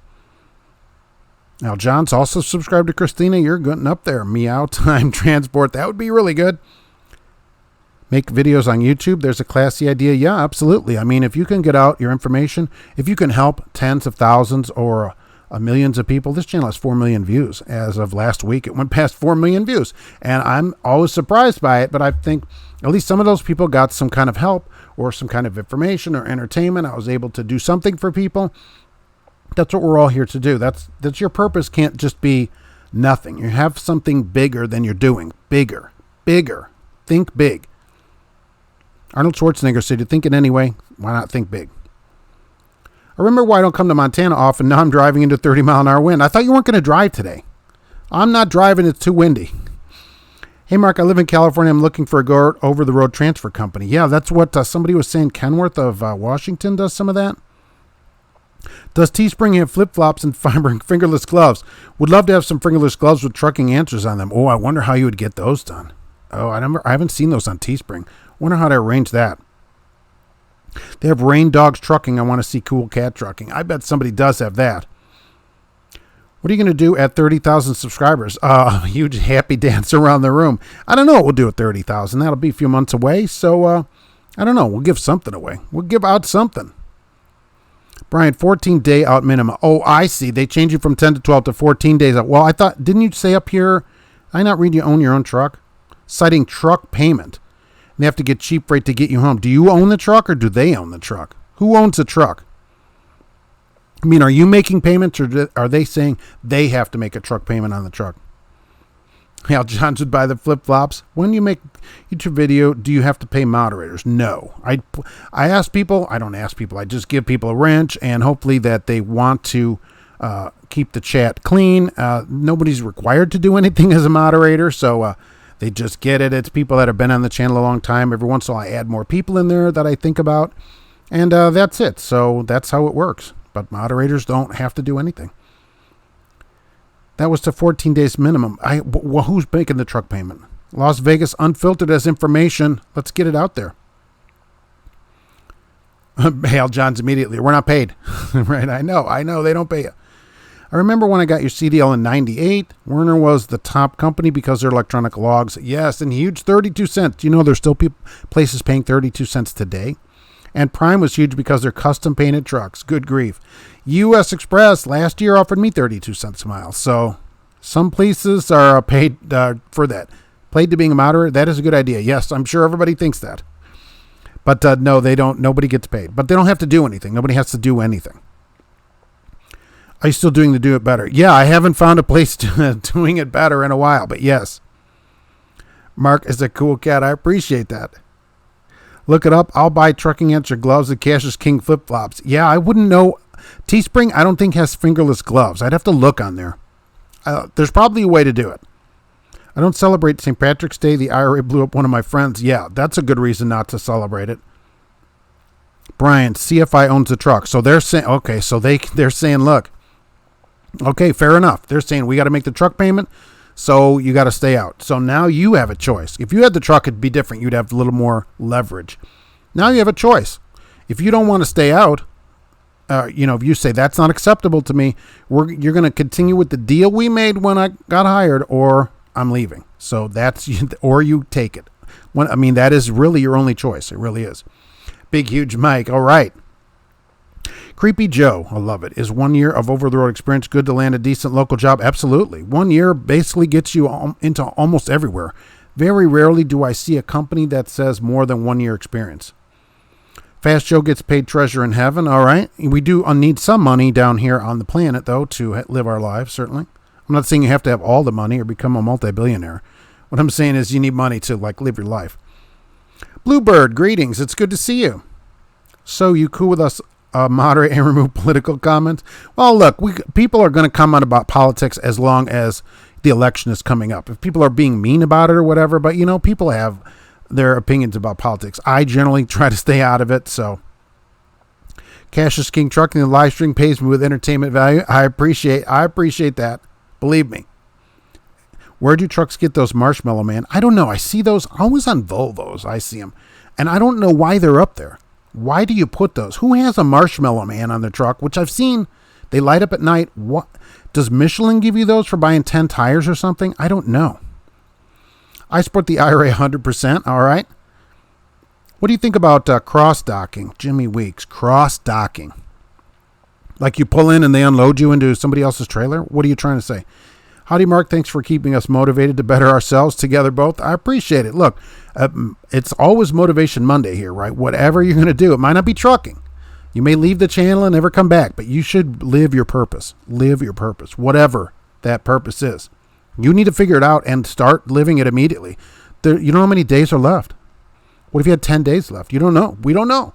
Now, John's also subscribed to Christina. You're getting up there. Meow Time Transport. That would be really good. Make videos on YouTube. There's a classy idea. Yeah, absolutely. I mean, if you can get out your information, if you can help tens of thousands or millions of people, this channel has 4 million views. As of last week, it went past 4 million views. And I'm always surprised by it, but I think at least some of those people got some kind of help or some kind of information or entertainment. I was able to do something for people. That's what we're all here to do. That's your purpose. Can't just be nothing. You have something bigger than you're doing. Bigger. Think big. Arnold Schwarzenegger said, you think it anyway. Why not think big? I remember why I don't come to Montana often. Now I'm driving into 30-mile-an-hour wind. I thought you weren't going to drive today. I'm not driving. It's too windy. Hey, Mark, I live in California. I'm looking for a over-the-road transfer company. Yeah, that's what somebody was saying. Kenworth of Washington does some of that. Does Teespring have flip-flops and fingerless gloves? Would love to have some fingerless gloves with trucking answers on them. Oh, I wonder how you would get those done. Oh, I haven't seen those on Teespring. Wonder how to arrange that. They have Rain Dogs Trucking. I want to see Cool Cat Trucking. I bet somebody does have that. What are you going to do at 30,000 subscribers? Huge happy dance around the room. I don't know what we'll do at 30,000. That'll be a few months away. So, I don't know. We'll give something away. We'll give out something. Brian, 14-day out minimum. Oh, I see. They changed it from 10 to 12 to 14 days out. Well, I thought, didn't you say up here, did I not read you own your own truck? Citing truck payment. They have to get cheap rate to get you home. Do you own the truck or do they own the truck? Who owns the truck? I mean, are you making payments or are they saying they have to make a truck payment on the truck? Al Johns would buy the flip-flops. When you make YouTube video, do you have to pay moderators? No. I ask people. I don't ask people. I just give people a wrench and hopefully that they want to keep the chat clean. Nobody's required to do anything as a moderator, so they just get it. It's people that have been on the channel a long time. Every once in a while, I add more people in there that I think about, and that's it. So that's how it works. But moderators don't have to do anything. That was to 14 days minimum. Who's making the truck payment? Las Vegas Unfiltered as information. Let's get it out there. Hale Johns immediately. We're not paid. Right? I know. They don't pay you. I remember when I got your CDL in 98, Werner was the top company because they're electronic logs. Yes, and huge 32 cents. You know, there's still places paying 32 cents today. And Prime was huge because they're custom painted trucks. Good grief. U.S. Express last year offered me 32 cents a mile. So some places are paid for that. Paid to being a moderator. That is a good idea. Yes, I'm sure everybody thinks that. But no, they don't. Nobody gets paid. But they don't have to do anything. Nobody has to do anything. Are you still doing the Do It Better? Yeah, I haven't found a place doing it better in a while. But yes. Mark is a cool cat. I appreciate that. Look it up. I'll buy trucking answer gloves and Cash's King flip-flops. Yeah, I wouldn't know. Teespring, I don't think has fingerless gloves. I'd have to look on there. There's probably a way to do it. I don't celebrate St. Patrick's Day. The IRA blew up one of my friends. Yeah, that's a good reason not to celebrate it. Brian, CFI owns the truck. So they're saying, okay, so they're saying, look, Okay, fair enough. They're saying we got to make the truck payment, so you got to stay out. So now you have a choice. If you had the truck, it'd be different. You'd have a little more leverage. Now you have a choice. If you don't want to stay out, if you say that's not acceptable to me, you're going to continue with the deal we made when I got hired, or I'm leaving. So or you take it. That is really your only choice. It really is. Big, huge Mike. All right. Creepy Joe, I love it. Is 1 year of over-the-road experience good to land a decent local job? Absolutely. 1 year basically gets you into almost everywhere. Very rarely do I see a company that says more than 1 year experience. Fast Joe gets paid treasure in heaven. All right. We do need some money down here on the planet, though, to live our lives, certainly. I'm not saying you have to have all the money or become a multi-billionaire. What I'm saying is you need money to live your life. Bluebird, greetings. It's good to see you. So you cool with us moderate and remove political comments? Well, look, people are going to comment about politics as long as the election is coming up. If people are being mean about it or whatever, but people have their opinions about politics. I generally try to stay out of it. So Cash is King Trucking, the live stream pays me with entertainment value. I appreciate that. Believe me. Where do trucks get those Marshmallow Man? I don't know. I see those always on Volvos. I see them. And I don't know why they're up there. Why do you put those? Who has a Marshmallow Man on their truck? Which I've seen. They light up at night. What does Michelin give you those for buying 10 tires or something? I don't know. I support the IRA 100%. All right. What do you think about cross-docking? Jimmy Weeks, cross-docking. Like you pull in and they unload you into somebody else's trailer? What are you trying to say? Howdy, Mark. Thanks for keeping us motivated to better ourselves together both. I appreciate it. Look, it's always Motivation Monday here, right? Whatever you're going to do, it might not be trucking. You may leave the channel and never come back, but you should live your purpose. Live your purpose, whatever that purpose is. You need to figure it out and start living it immediately. You don't know how many days are left. What if you had 10 days left? You don't know. We don't know.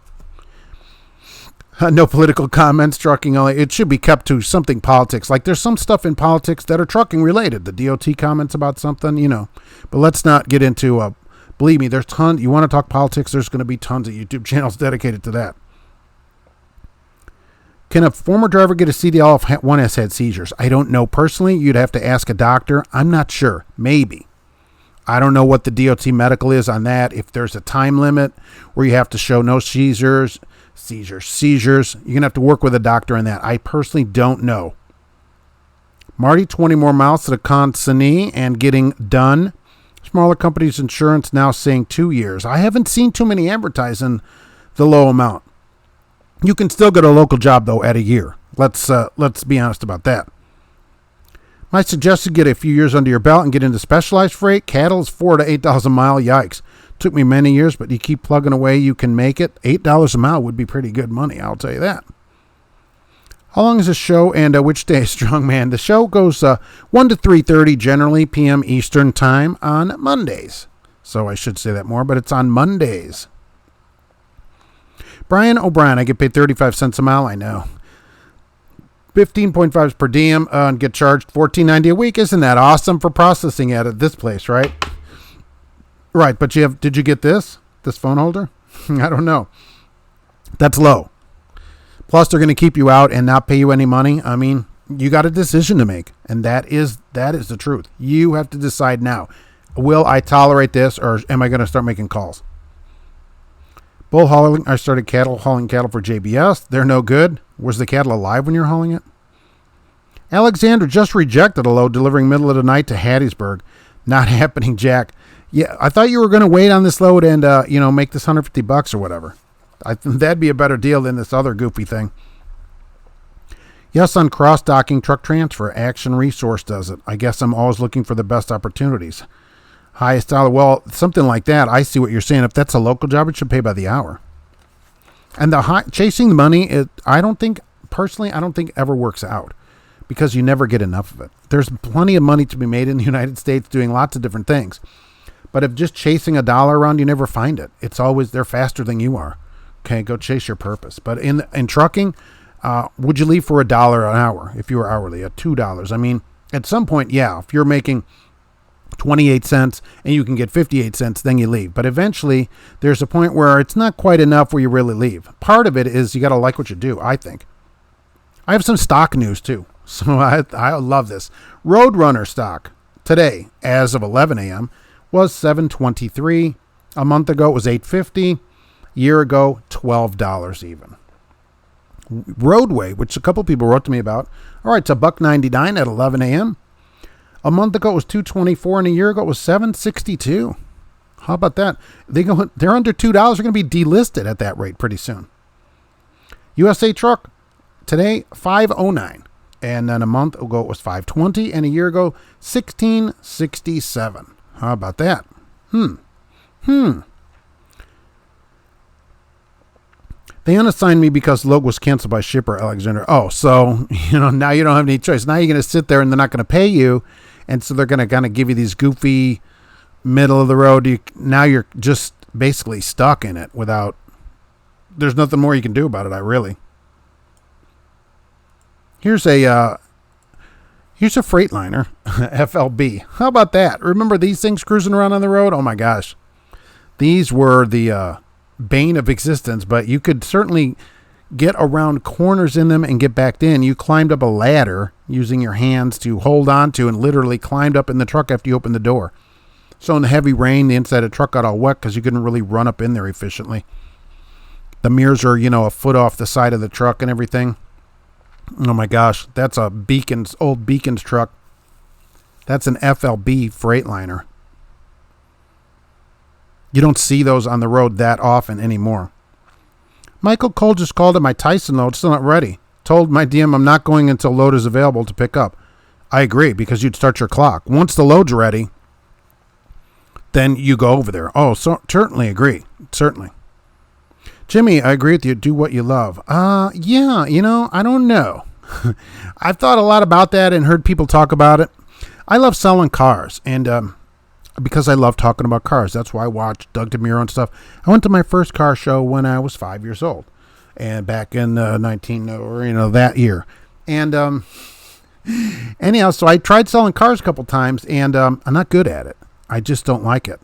No political comments, trucking only. It should be kept to something politics. Like there's some stuff in politics that are trucking related. The DOT comments about something, But let's not get into, believe me, there's tons. You want to talk politics, there's going to be tons of YouTube channels dedicated to that. Can a former driver get a CDL if one has had seizures? I don't know. Personally, you'd have to ask a doctor. I'm not sure. Maybe. I don't know what the DOT medical is on that. If there's a time limit where you have to show no seizures, you're going to have to work with a doctor on that. I personally don't know. Marty, 20 more miles to the consignee and getting done. Smaller companies insurance now saying 2 years. I haven't seen too many advertising the low amount. You can still get a local job, though, at a year. Let's be honest about that. My suggestion, get a few years under your belt and get into specialized freight. Cattle is $4,000 to $8,000 a mile. Yikes. Took me many years, but you keep plugging away, you can make it. $8 a mile would be pretty good money, I'll tell you that. How long is this show and which day, Strongman? The show goes 1 to 3:30 generally p.m. Eastern time on Mondays. So I should say that more, but it's on Mondays. Brian O'Brien, I get paid 35 cents a mile, I know. 15.5 per diem and get charged $14.90 a week. Isn't that awesome for processing at this place, right? Right, but did you get this phone holder? I don't know. That's low. Plus, they're going to keep you out and not pay you any money. I mean, you got a decision to make, and that is the truth. You have to decide now. Will I tolerate this, or am I going to start making calls? Bull hauling. I started hauling cattle for JBS. They're no good. Was the cattle alive when you're hauling it? Alexander just rejected a load delivering middle of the night to Hattiesburg. Not happening, Jack. Yeah, I thought you were going to wait on this load and make this $150 or whatever. That'd be a better deal than this other goofy thing. Yes, on cross-docking truck transfer. Action Resource does it. I guess I'm always looking for the best opportunities. Highest dollar. Well, something like that. I see what you're saying. If that's a local job, it should pay by the hour. And chasing the money, I don't think ever works out because you never get enough of it. There's plenty of money to be made in the United States doing lots of different things. But if just chasing a dollar around, you never find it. It's always they're faster than you are. Okay, go chase your purpose. But in trucking, would you leave for $1 an hour if you were hourly at $2? I mean, at some point, yeah, if you're making 28 cents and you can get 58 cents, then you leave. But eventually there's a point where it's not quite enough where you really leave. Part of it is you got to like what you do, I think. I have some stock news too. So I love this. Roadrunner stock today, as of 11 a.m., was $7.23. A month ago, it was $8.50. A year ago, $12 even. Roadway, which a couple people wrote to me about. All right, it's $1.99 at 11 a.m. A month ago, it was $2.24, and a year ago, it was $7.62. How about that? They're under $2. They're going to be delisted at that rate pretty soon. USA Truck, today, $5.09. And then a month ago, it was $5.20. And a year ago, $16.67. How about that? They unassigned me because the logo was canceled by shipper Alexander. Oh, so, now you don't have any choice. Now you're going to sit there and they're not going to pay you. And so they're going to kind of give you these goofy middle of the road. Now you're just basically stuck in it there's nothing more you can do about it, Here's a Freightliner, FLB. How about that? Remember these things cruising around on the road? Oh my gosh. These were the bane of existence, but you could certainly get around corners in them and get back in. You climbed up a ladder using your hands to hold on to and literally climbed up in the truck after you opened the door. So in the heavy rain, the inside of the truck got all wet because you couldn't really run up in there efficiently. The mirrors are, a foot off the side of the truck and everything. Oh my gosh, that's a old Beacons truck. That's an FLB Freightliner. You don't see those on the road that often anymore. Michael Cole just called it my Tyson load, still not ready. Told my diem I'm not going until load is available to pick up. I agree, because you'd start your clock. Once the load's ready, then you go over there. Oh, so certainly agree. Certainly. Jimmy, I agree with you. Do what you love. Yeah, I don't know. I've thought a lot about that and heard people talk about it. I love selling cars, and because I love talking about cars. That's why I watch Doug DeMuro and stuff. I went to my first car show when I was 5 years old, and back in that year. And anyhow, so I tried selling cars a couple times, and I'm not good at it. I just don't like it.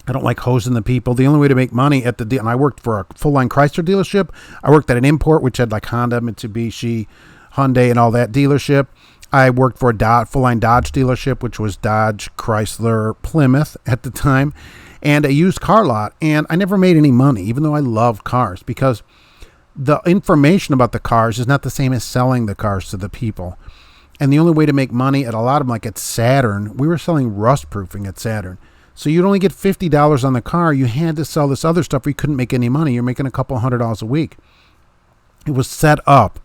I don't like hosing the people. The only way to make money at the deal, and I worked for a full-line Chrysler dealership. I worked at an import, which had like Honda, Mitsubishi, Hyundai, and all that dealership. I worked for a full-line Dodge dealership, which was Dodge, Chrysler, Plymouth at the time, and a used car lot. And I never made any money, even though I love cars, because the information about the cars is not the same as selling the cars to the people. And the only way to make money at a lot of them, like at Saturn, we were selling rust proofing at Saturn. So you'd only get $50 on the car. You had to sell this other stuff or you couldn't make any money. You're making a couple $100 a week. It was set up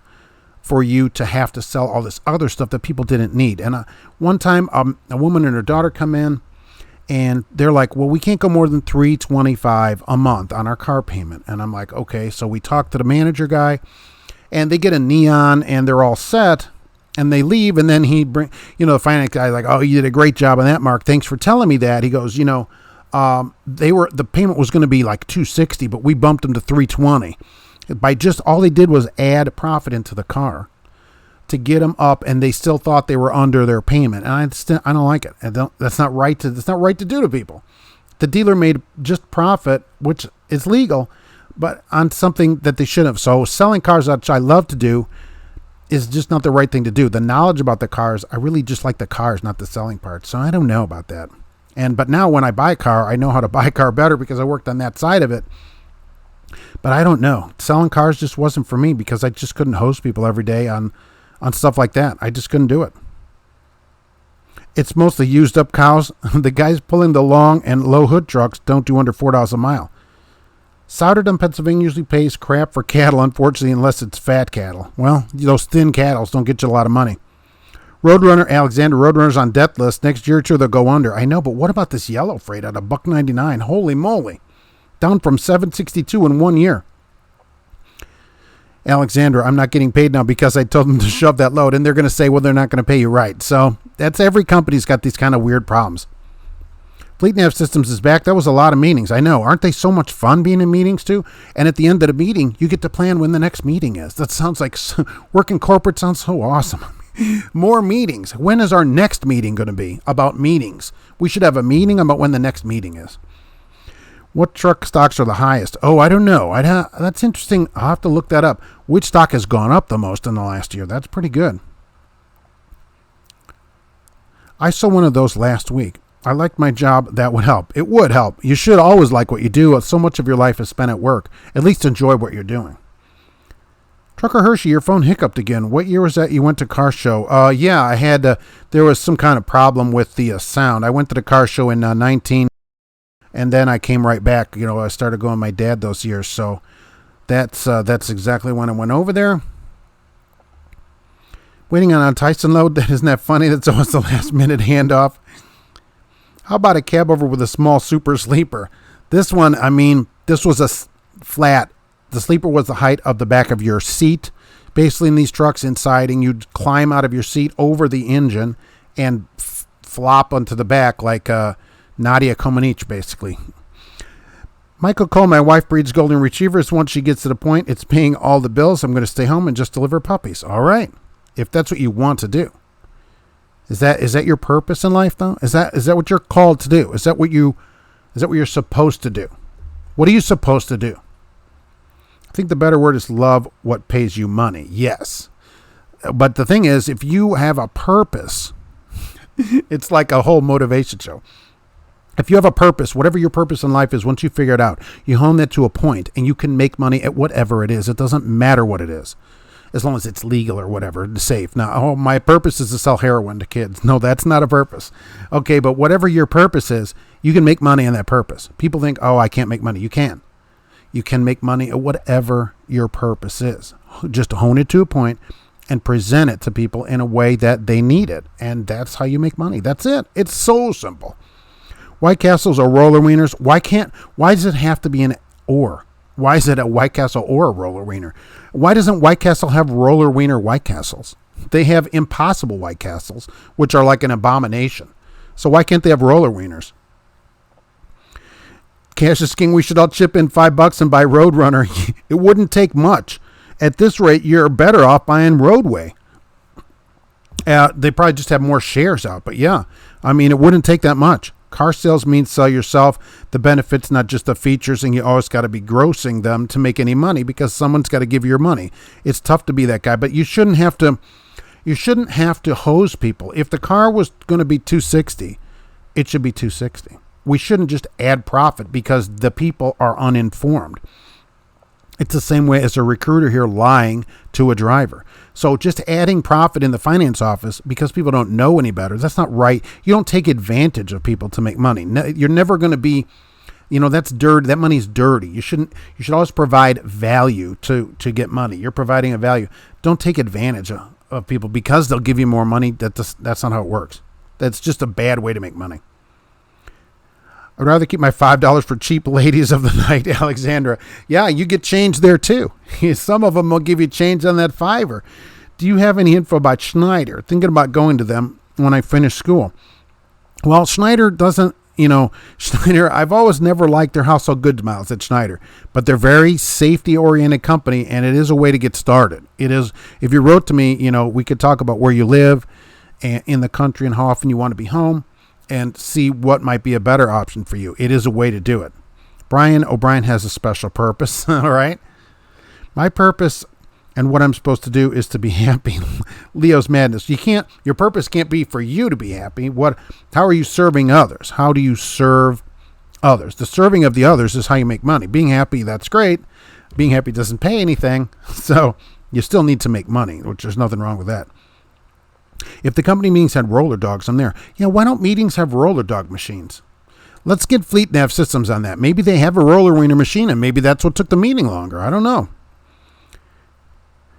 for you to have to sell all this other stuff that people didn't need. And one time, a woman and her daughter come in, and they're like, well, we can't go more than $325 a month on our car payment. And I'm like, okay. So we talk to the manager guy, and they get a neon, and they're all set. And they leave, and then he the finance guy's like, oh, you did a great job on that, Mark. Thanks for telling me that. He goes, the payment was going to be like $260, but we bumped them to $320. By just all they did was add profit into the car to get them up, and they still thought they were under their payment. And I don't like it. That's not right to do to people. The dealer made just profit, which is legal, but on something that they shouldn't have. So selling cars, which I love to do, is just not the right thing to do. The knowledge about the cars, I really just like the cars, not the selling part. So I don't know about that. But now when I buy a car, I know how to buy a car better because I worked on that side of it. But I don't know. Selling cars just wasn't for me because I just couldn't host people every day on stuff like that. I just couldn't do it. It's mostly used up cows. The guys pulling the long and low hood trucks don't do under $4 a mile. Sourdom, Pennsylvania usually pays crap for cattle, unfortunately, unless it's fat cattle. Well, those thin cattle don't get you a lot of money. Roadrunner, Alexander, Roadrunner's on death list. Next year or two, they'll go under. I know, but what about this yellow freight at $1.99? Holy moly. Down from $7.62 in 1 year. Alexander, I'm not getting paid now because I told them to shove that load. And they're going to say, well, they're not going to pay you right. So that's every company's got these kind of weird problems. FleetNav Systems is back. That was a lot of meetings. I know. Aren't they so much fun being in meetings too? And at the end of the meeting, you get to plan when the next meeting is. That sounds like working corporate sounds so awesome. More meetings. When is our next meeting going to be? About meetings. We should have a meeting about when the next meeting is. What truck stocks are the highest? Oh, I don't know. That's interesting. I'll have to look that up. Which stock has gone up the most in the last year? That's pretty good. I saw one of those last week. I liked my job. That would help. It would help. You should always like what you do. So much of your life is spent at work. At least enjoy what you're doing. Trucker Hershey, your phone hiccuped again. What year was that you went to car show? Yeah, I had, there was some kind of problem with the sound. I went to the car show in 19, and then I came right back. I started going with my dad those years. So that's exactly when I went over there. Waiting on a Tyson load. Isn't that funny? That's always the last minute handoff. How about a cab over with a small super sleeper? This one, this was a flat. The sleeper was the height of the back of your seat, basically in these trucks inside, and you'd climb out of your seat over the engine and flop onto the back like Nadia Comaneci, basically. Michael Cole, my wife breeds golden retrievers. Once she gets to the point, it's paying all the bills. I'm going to stay home and just deliver puppies. All right. If that's what you want to do. Is that your purpose in life, though? Is that what you're called to do? Is that what you're supposed to do? What are you supposed to do? I think the better word is love what pays you money. Yes. But the thing is, if you have a purpose, it's like a whole motivation show. If you have a purpose, whatever your purpose in life is, once you figure it out, you hone that to a point and you can make money at whatever it is. It doesn't matter what it is, as long as it's legal or whatever, safe. Now, my purpose is to sell heroin to kids. No, that's not a purpose. Okay, but whatever your purpose is, you can make money on that purpose. People think, I can't make money. You can. You can make money at whatever your purpose is. Just hone it to a point and present it to people in a way that they need it. And that's how you make money. That's it. It's so simple. White Castles or roller wieners. Why does it have to be an or? Why is it a White Castle or a roller wiener? Why doesn't White Castle have roller wiener White Castles? They have Impossible White Castles, which are like an abomination. So why can't they have roller wieners? Cash is king. We should all chip in $5 and buy Roadrunner. It wouldn't take much. At this rate, you're better off buying Roadway. They probably just have more shares out. But yeah, it wouldn't take that much. Car sales means sell yourself the benefits, not just the features, and you always got to be grossing them to make any money because someone's got to give you your money. It's tough to be that guy, but you shouldn't have to hose people. If the car was going to be $260, it should be $260. We shouldn't just add profit because the people are uninformed. It's the same way as a recruiter here lying to a driver. So just adding profit in the finance office because people don't know any better, that's not right. You don't take advantage of people to make money. You're never going to be, that's dirty. That money's dirty. You should always provide value to get money. You're providing a value. Don't take advantage of people because they'll give you more money. That's not how it works. That's just a bad way to make money. I'd rather keep my $5 for cheap ladies of the night, Alexandra. Yeah, you get change there too. Some of them will give you change on that $5. Do you have any info about Schneider? Thinking about going to them when I finish school. Well, Schneider doesn't, Schneider, I've always never liked their household goods miles at Schneider, but they're very safety-oriented company, and it is a way to get started. It is, if you wrote to me, we could talk about where you live and in the country and how often you want to be home, and see what might be a better option for you. It is a way to do it. Brian O'Brien has a special purpose, all right? My purpose and what I'm supposed to do is to be happy. Leo's madness. Your purpose can't be for you to be happy. How are you serving others? How do you serve others? The serving of the others is how you make money. Being happy, that's great. Being happy doesn't pay anything, so you still need to make money, which there's nothing wrong with that. If the company meetings had roller dogs, I'm there. Why don't meetings have roller dog machines? Let's get Fleet Nav Systems on that. Maybe they have a roller wiener machine, and maybe that's what took the meeting longer. I don't know.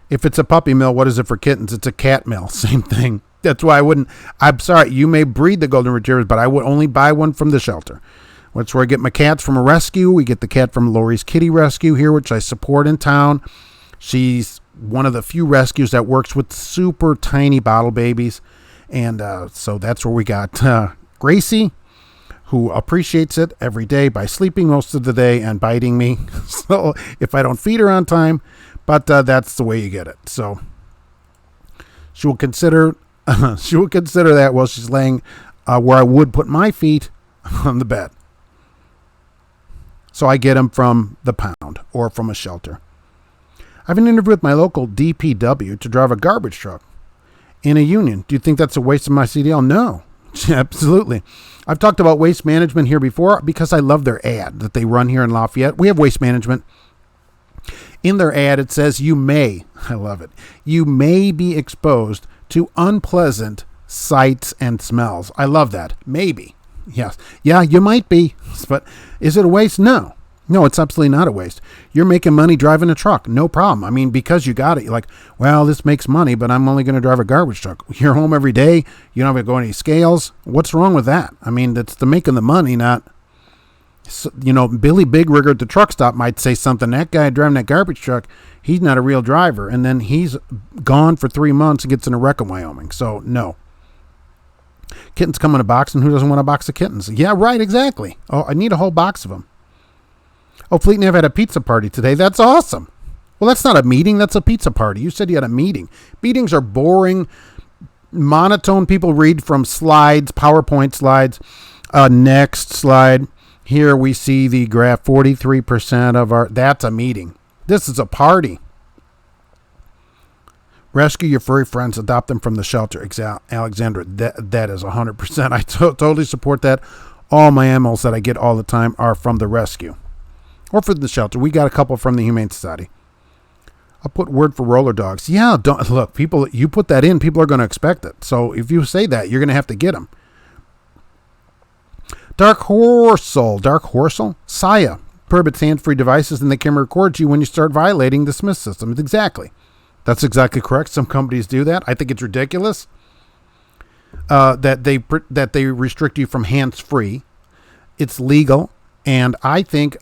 If it's a puppy mill, what is it for kittens? It's a cat mill. Same thing. That's why I'm sorry, you may breed the golden retrievers, but I would only buy one from the shelter. That's where I get my cats from a rescue. We get the cat from Lori's Kitty Rescue here, which I support in town. She's one of the few rescues that works with super tiny bottle babies. And so that's where we got Gracie, who appreciates it every day by sleeping most of the day and biting me. So if I don't feed her on time, but that's the way you get it. So she will consider that while she's laying where I would put my feet on the bed. So I get them from the pound or from a shelter. I have an interview with my local DPW to drive a garbage truck in a union. Do you think that's a waste of my CDL? No. Absolutely. I've talked about Waste Management here before because I love their ad that they run here in Lafayette. We have Waste Management. In their ad, it says I love it, you may be exposed to unpleasant sights and smells. I love that. Maybe. Yes. Yeah, you might be. But is it a waste? No. No, it's absolutely not a waste. You're making money driving a truck. No problem. I mean, because you got it, you're like, well, this makes money, but I'm only going to drive a garbage truck. You're home every day. You don't have to go any scales. What's wrong with that? I mean, that's the making the money, not, Billy Big Rigger at the truck stop might say something. That guy driving that garbage truck, he's not a real driver. And then he's gone for 3 months and gets in a wreck in Wyoming. So, no. Kittens come in a box, and who doesn't want a box of kittens? Yeah, right, exactly. Oh, I need a whole box of them. Oh, Fleet Nav had a pizza party today. That's awesome. Well, that's not a meeting. That's a pizza party. You said you had a meeting. Meetings are boring, monotone. People read from slides, PowerPoint slides. Next slide. Here we see the graph, 43% of our, that's a meeting. This is a party. Rescue your furry friends, adopt them from the shelter. Alexandra, that is 100%. I totally support that. All my animals that I get all the time are from the rescue. Or for the shelter. We got a couple from the Humane Society. I'll put word for roller dogs. Yeah, don't look, people, you put that in, people are going to expect it. So if you say that, you're going to have to get them. Dark Horsel, Saya. Prohibits hands-free devices, and they can record you when you start violating the Smith system. Exactly. That's exactly correct. Some companies do that. I think it's ridiculous that they restrict you from hands-free. It's legal. And I think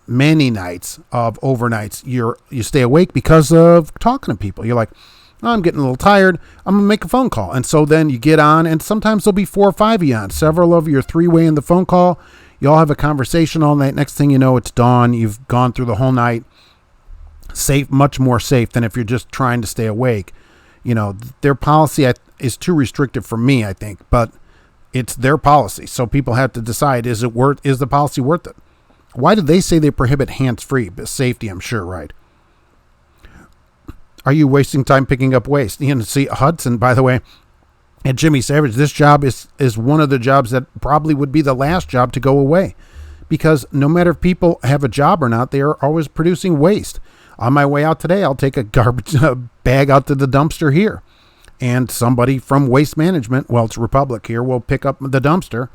many nights of overnights, you stay awake because of talking to people. You're like, oh, I'm getting a little tired. I'm going to make a phone call. And so then you get on, and sometimes there'll be 4 or 5 of you on. Several of you are 3-way in the phone call. You all have a conversation all night. Next thing you know, it's dawn. You've gone through the whole night. Safe, much more safe than if you're just trying to stay awake. Their policy is too restrictive for me, I think. But it's their policy, so people have to decide, is the policy worth it? Why did they say they prohibit hands-free? Safety, I'm sure, right? Are you wasting time picking up waste? See, Hudson, by the way, and Jimmy Savage, this job is one of the jobs that probably would be the last job to go away. Because no matter if people have a job or not, they are always producing waste. On my way out today, I'll take a garbage bag out to the dumpster here. And somebody from Waste Management, well, it's Republic here, will pick up the dumpster.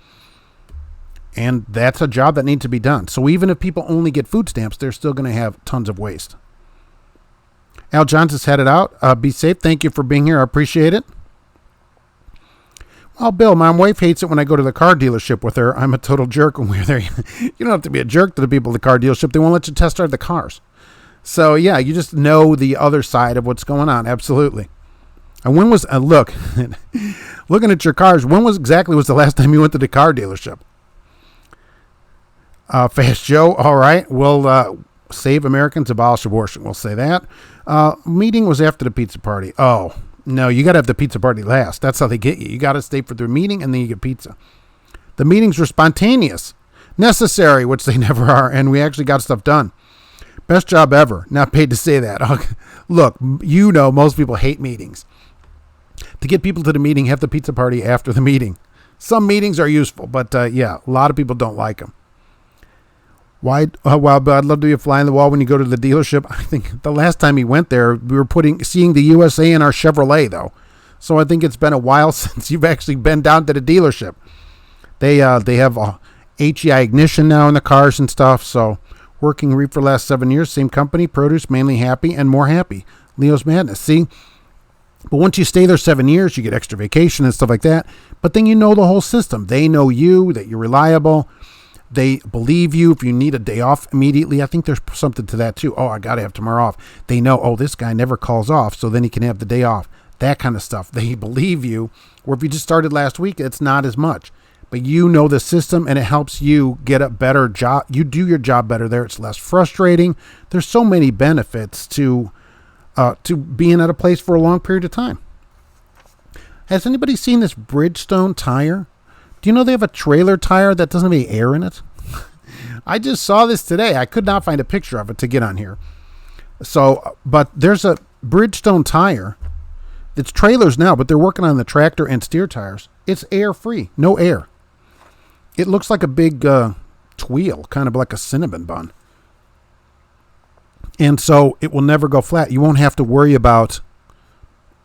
And that's a job that needs to be done. So even if people only get food stamps, they're still going to have tons of waste. Al Johnson's headed out. Be safe. Thank you for being here. I appreciate it. Well, Bill, my wife hates it when I go to the car dealership with her. I'm a total jerk when we're there. You don't have to be a jerk to the people at the car dealership. They won't let you test drive the cars. So, yeah, you just know the other side of what's going on. Absolutely. And when was, looking at your cars, when was the last time you went to the car dealership? Fast Joe, all right. We'll save Americans, abolish abortion. We'll say that. Meeting was after the pizza party. Oh, no, you got to have the pizza party last. That's how they get you. You got to stay for the meeting, and then you get pizza. The meetings were spontaneous, necessary, which they never are, and we actually got stuff done. Best job ever. Not paid to say that. Look, most people hate meetings. To get people to the meeting, have the pizza party after the meeting. Some meetings are useful, but yeah, a lot of people don't like them. Why? Well, but I'd love to be a fly on the wall when you go to the dealership. I think the last time we went there, we were seeing the USA in our Chevrolet, though. So I think it's been a while since you've actually been down to the dealership. They have a HEI ignition now in the cars and stuff. So working for the last 7 years, same company, produce, mainly happy and more happy. Leo's Madness. See? But once you stay there 7 years, you get extra vacation and stuff like that. But then you know the whole system. They know you, that you're reliable. They believe you if you need a day off immediately. I think there's something to that too. Oh, I got to have tomorrow off. They know, oh, this guy never calls off, so then he can have the day off. That kind of stuff. They believe you. Or if you just started last week, it's not as much. But you know the system, and it helps you get a better job. You do your job better there. It's less frustrating. There's so many benefits to being at a place for a long period of time. Has anybody seen this Bridgestone tire? Do you know they have a trailer tire that doesn't have any air in it? I just saw this today. I could not find a picture of it to get on here. So, but there's a Bridgestone tire It's trailers now, but they're working on the tractor and steer tires. It's air-free, no air. It looks like a big tweel, kind of like a cinnamon bun. And so it will never go flat. You won't have to worry about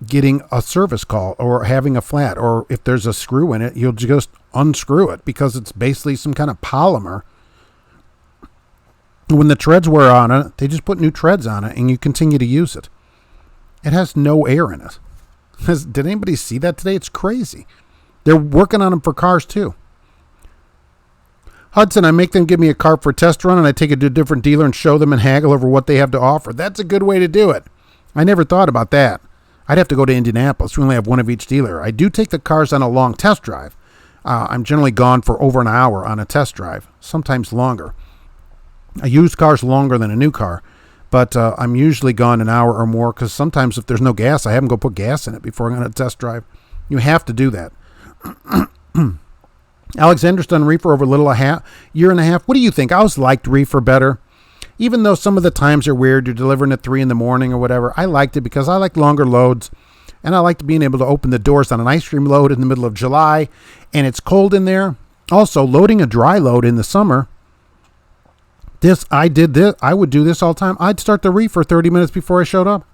getting a service call or having a flat, or if there's a screw in it, you'll just unscrew it because it's basically some kind of polymer. When the treads wear on it, they just put new treads on it and you continue to use it. It has no air in it. Did anybody see that today? It's crazy. They're working on them for cars too. Hudson, I make them give me a car for a test run and I take it to a different dealer and show them and haggle over what they have to offer. That's a good way to do it. I never thought about that. I'd have to go to Indianapolis. We only have one of each dealer. I do take the cars on a long test drive. I'm generally gone for over an hour on a test drive, sometimes longer. I use cars longer than a new car, but I'm usually gone an hour or more because sometimes if there's no gas, I have them go put gas in it before I'm on a test drive. You have to do that. Alexander's done reefer over a year and a half. What do you think? I always liked reefer better. Even though some of the times are weird, you're delivering at 3 a.m. or whatever, I liked it because I like longer loads, and I liked being able to open the doors on an ice cream load in the middle of July, and it's cold in there. Also, loading a dry load in the summer, I would do this all the time. I'd start the reefer 30 minutes before I showed up,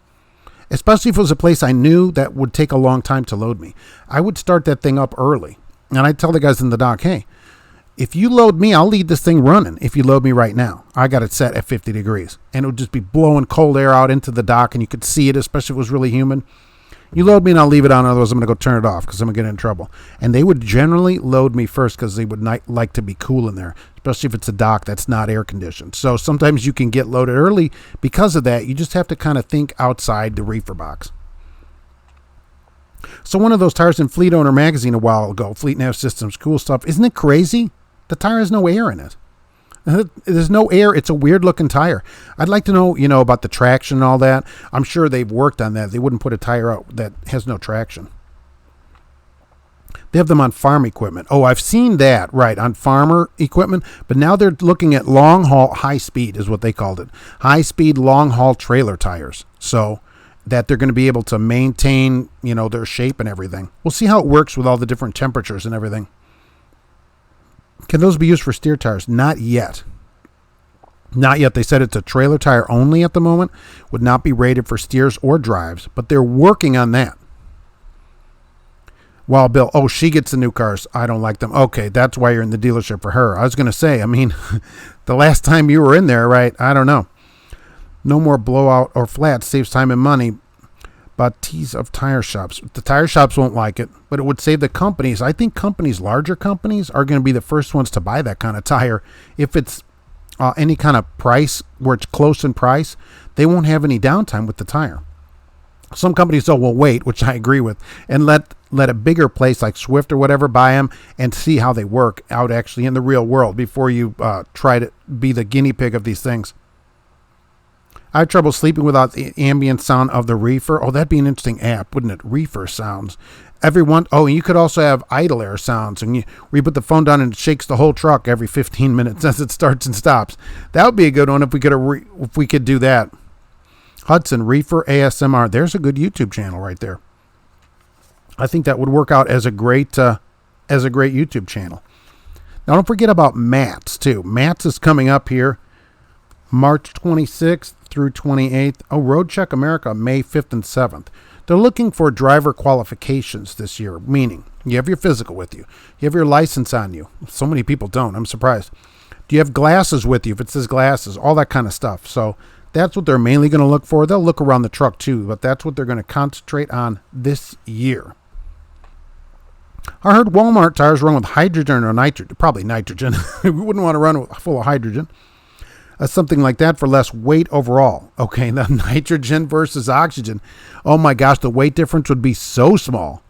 especially if it was a place I knew that would take a long time to load me. I would start that thing up early, and I'd tell the guys in the dock, hey, if you load me, I'll leave this thing running. If you load me right now, I got it set at 50 degrees, and it would just be blowing cold air out into the dock, and you could see it, especially if it was really humid. You load me, and I'll leave it on. Otherwise, I'm going to go turn it off because I'm going to get in trouble. And they would generally load me first because they would like to be cool in there, especially if it's a dock that's not air conditioned. So sometimes you can get loaded early because of that. You just have to kind of think outside the reefer box. So one of those tires in Fleet Owner magazine a while ago, Fleet Nav Systems, cool stuff. Isn't it crazy? The tire has no air in it. There's no air. It's a weird looking tire. I'd like to know, about the traction and all that. I'm sure they've worked on that. They wouldn't put a tire out that has no traction. They have them on farm equipment. Oh, I've seen that, right, on farmer equipment. But now they're looking at long haul, high speed is what they called it. High speed, long haul trailer tires. So that they're going to be able to maintain, their shape and everything. We'll see how it works with all the different temperatures and everything. Can those be used for steer tires? Not yet. Not yet. They said it's a trailer tire only at the moment. Would not be rated for steers or drives, but they're working on that. Well, Bill, she gets the new cars. I don't like them. Okay, that's why you're in the dealership for her. I was going to say, the last time you were in there, right? I don't know. No more blowout or flat. Saves time and money. But tease of tire shops. The tire shops won't like it, but it would save the companies. I think larger companies, are going to be the first ones to buy that kind of tire. If it's any kind of price where it's close in price, they won't have any downtime with the tire. Some companies, will wait, which I agree with, and let a bigger place like Swift or whatever buy them and see how they work out actually in the real world before you try to be the guinea pig of these things. I have trouble sleeping without the ambient sound of the reefer. Oh, that'd be an interesting app, wouldn't it? Reefer sounds. And you could also have idle air sounds. And where you put the phone down and it shakes the whole truck every 15 minutes as it starts and stops. That would be a good one if we could do that. Hudson, Reefer ASMR. There's a good YouTube channel right there. I think that would work out as a great YouTube channel. Now, don't forget about MATS, too. MATS is coming up here March 26th through 28th. Road Check America, May 5th and 7th. They're looking for driver qualifications this year, meaning you have your physical with you. You have your license on you. So many people don't. I'm surprised. Do you have glasses with you? If it says glasses, all that kind of stuff. So that's what they're mainly going to look for. They'll look around the truck too, but that's what they're going to concentrate on this year. I heard Walmart tires run with hydrogen or nitrogen. Probably nitrogen. We wouldn't want to run full of hydrogen. Something like that for less weight overall. Okay, the nitrogen versus oxygen. Oh my gosh, the weight difference would be so small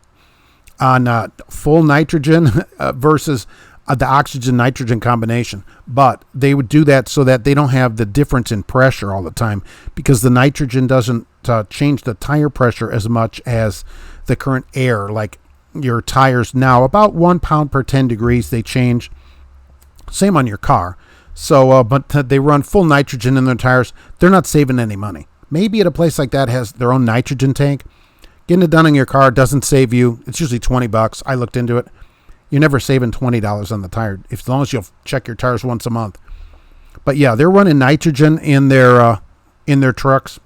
on full nitrogen versus the oxygen-nitrogen combination. But they would do that so that they don't have the difference in pressure all the time because the nitrogen doesn't change the tire pressure as much as the current air. Like your tires now, about 1 pound per 10 degrees, they change. Same on your car. So, but they run full nitrogen in their tires. They're not saving any money. Maybe at a place like that has their own nitrogen tank Getting it done in your car doesn't save you. It's usually $20. I looked into it. You're never saving $20 on the tire, as long as you'll check your tires once a month. But yeah, they're running nitrogen in their trucks.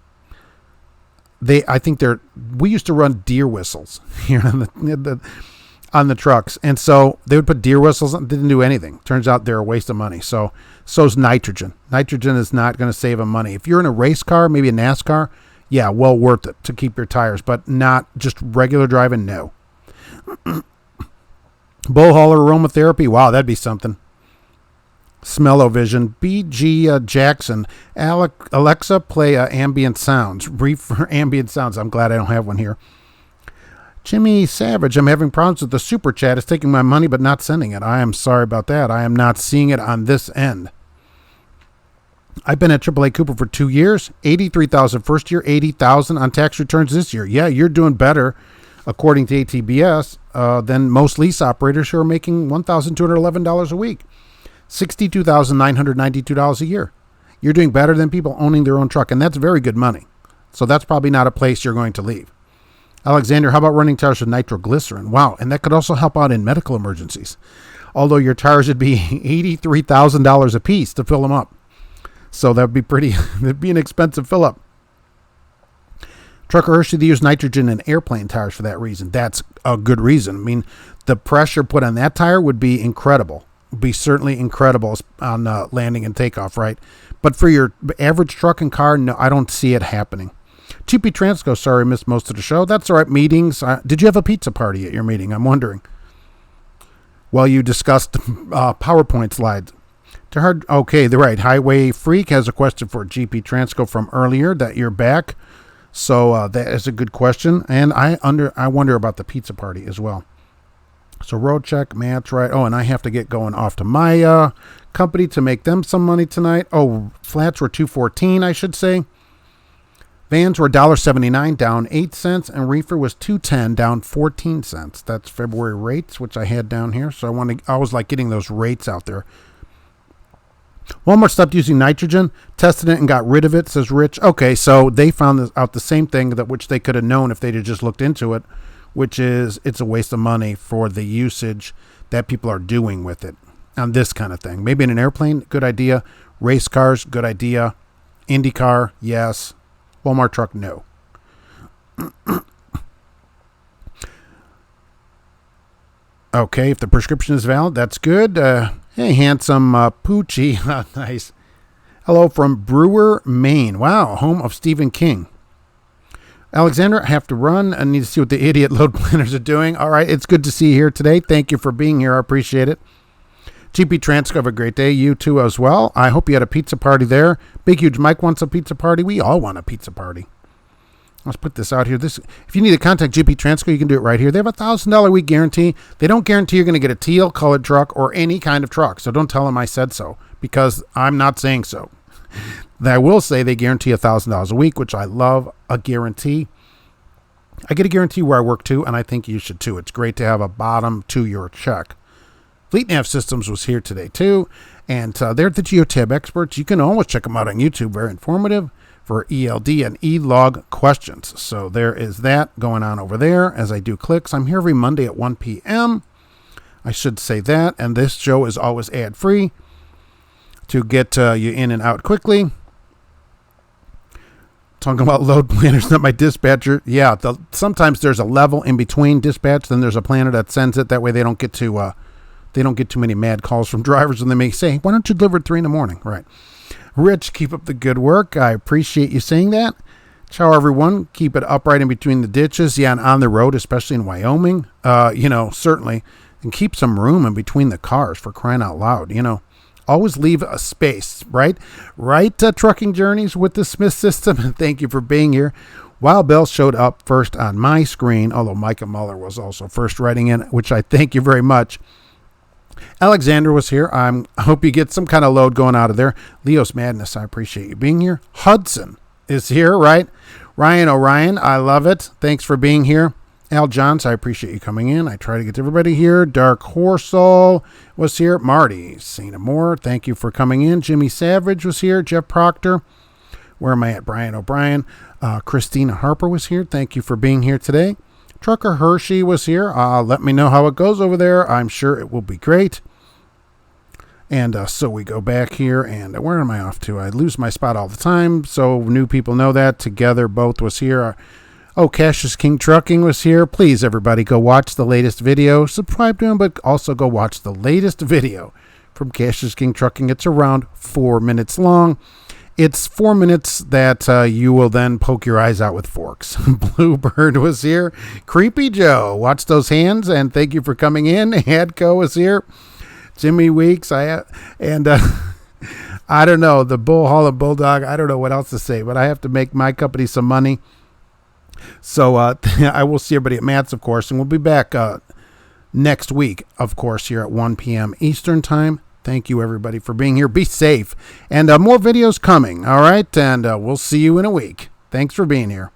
We used to run deer whistles here on the trucks, and so they would put deer whistles on. Didn't do anything. Turns out they're a waste of money. So's nitrogen. Nitrogen is not going to save them money. If you're in a race car, maybe a NASCAR, yeah, well worth it to keep your tires, but not just regular driving. No. Bull hauler aromatherapy. Wow, that'd be something. Smell-o-vision. B.G. Jackson. Alexa, play ambient sounds. Reefer ambient sounds. I'm glad I don't have one here. Jimmy Savage. I'm having problems with the super chat. It's taking my money but not sending it. I am sorry about that. I am not seeing it on this end. I've been at AAA Cooper for 2 years. $83,000 first year, $80,000 on tax returns this year. Yeah, you're doing better, according to ATBS, than most lease operators who are making $1,211 a week. $62,992 a year. You're doing better than people owning their own truck, and that's very good money. So that's probably not a place you're going to leave. Alexander, how about running tires with nitroglycerin? Wow, and that could also help out in medical emergencies. Although your tires would be $83,000 a piece to fill them up. So that would be that'd be an expensive fill up. Trucker Hershey, they use nitrogen in airplane tires for that reason. That's a good reason. I mean, the pressure put on that tire would be incredible. Be certainly incredible on landing and takeoff, right? But for your average truck and car, no, I don't see it happening. Cheapy Transco, sorry, missed most of the show. That's all right. Meetings. Did you have a pizza party at your meeting? I'm wondering. Well, you discussed PowerPoint slides. Okay, they're right. Highway Freak has a question for GP Transco from earlier that you're back. So that is a good question. And I wonder about the pizza party as well. So road check, Matt's right. Oh, and I have to get going off to my company to make them some money tonight. Oh, flats were $2.14, I should say. Vans were $1.79, down 8 cents, and reefer was $2.10, down 14 cents. That's February rates, which I had down here. So I was like getting those rates out there. Walmart stopped using nitrogen, tested it, and got rid of it, says Rich. Okay, so they found out the same thing which they could have known if they'd have just looked into it, which is it's a waste of money for the usage that people are doing with it on this kind of thing. Maybe in an airplane, good idea. Race cars, good idea. IndyCar, yes. Walmart truck, no. Okay, if the prescription is valid, that's good. Hey, handsome Poochie. Nice. Hello from Brewer, Maine. Wow, home of Stephen King. Alexander, I have to run. I need to see what the idiot load planners are doing. All right, it's good to see you here today. Thank you for being here. I appreciate it. GP Transco, have a great day. You too as well. I hope you had a pizza party there. Big Huge Mike wants a pizza party. We all want a pizza party. Let's put this out here. If you need to contact GP Transco, you can do it right here. They have a $1,000 a week guarantee. They don't guarantee you're going to get a teal colored truck or any kind of truck. So don't tell them I said so, because I'm not saying so. I will say they guarantee $1,000 a week, which I love a guarantee. I get a guarantee where I work too, and I think you should too. It's great to have a bottom to your check. Fleet Nav Systems was here today too, and they're the Geotab experts. You can always check them out on YouTube. Very informative for ELD and E-log questions. So there is that going on over there as I do clicks. I'm here every Monday at 1 p.m. I should say that, and this show is always ad-free to get you in and out quickly. Talking about load planners, not my dispatcher. Yeah, sometimes there's a level in between dispatch, then there's a planner that sends it. That way they don't get too many mad calls from drivers, and they may say, why don't you deliver at 3 a.m? Right. Rich, keep up the good work. I appreciate you saying that. Ciao, everyone. Keep it upright in between the ditches. Yeah, and on the road, especially in Wyoming, certainly. And keep some room in between the cars, for crying out loud, Always leave a space, right? Right, Trucking Journeys with the Smith System. And thank you for being here. Wild Bill showed up first on my screen, although Micah Muller was also first writing in, which I thank you very much. Alexander was here. I hope you get some kind of load going out of there. Leo's Madness, I appreciate you being here. Hudson is here, right? Ryan O'Ryan, I love it. Thanks for being here. Al Johns, I appreciate you coming in. I try to get everybody here. Dark Horsel was here. Marty St. Moore, thank you for coming in. Jimmy Savage was here. Jeff Proctor. Where am I at? Brian O'Brien. Christina Harper was here. Thank you for being here today. Trucker Hershey was here. Let me know how it goes over there. I'm sure it will be great. And so we go back here, and where am I off to? I lose my spot all the time, so new people know that. Together both was here. Cash is King Trucking was here. Please, everybody, go watch the latest video. Subscribe to him, but also go watch the latest video from Cash is King Trucking. It's around 4 minutes long. It's 4 minutes that you will then poke your eyes out with forks. Bluebird was here. Creepy Joe, watch those hands, and thank you for coming in. Hadco was here. Jimmy Weeks, I don't know, the Bull Hall of Bulldog, I don't know what else to say, but I have to make my company some money. So I will see everybody at Matt's, of course, and we'll be back next week, of course, here at 1 p.m. Eastern Time. Thank you, everybody, for being here. Be safe, and more videos coming, all right? And we'll see you in a week. Thanks for being here.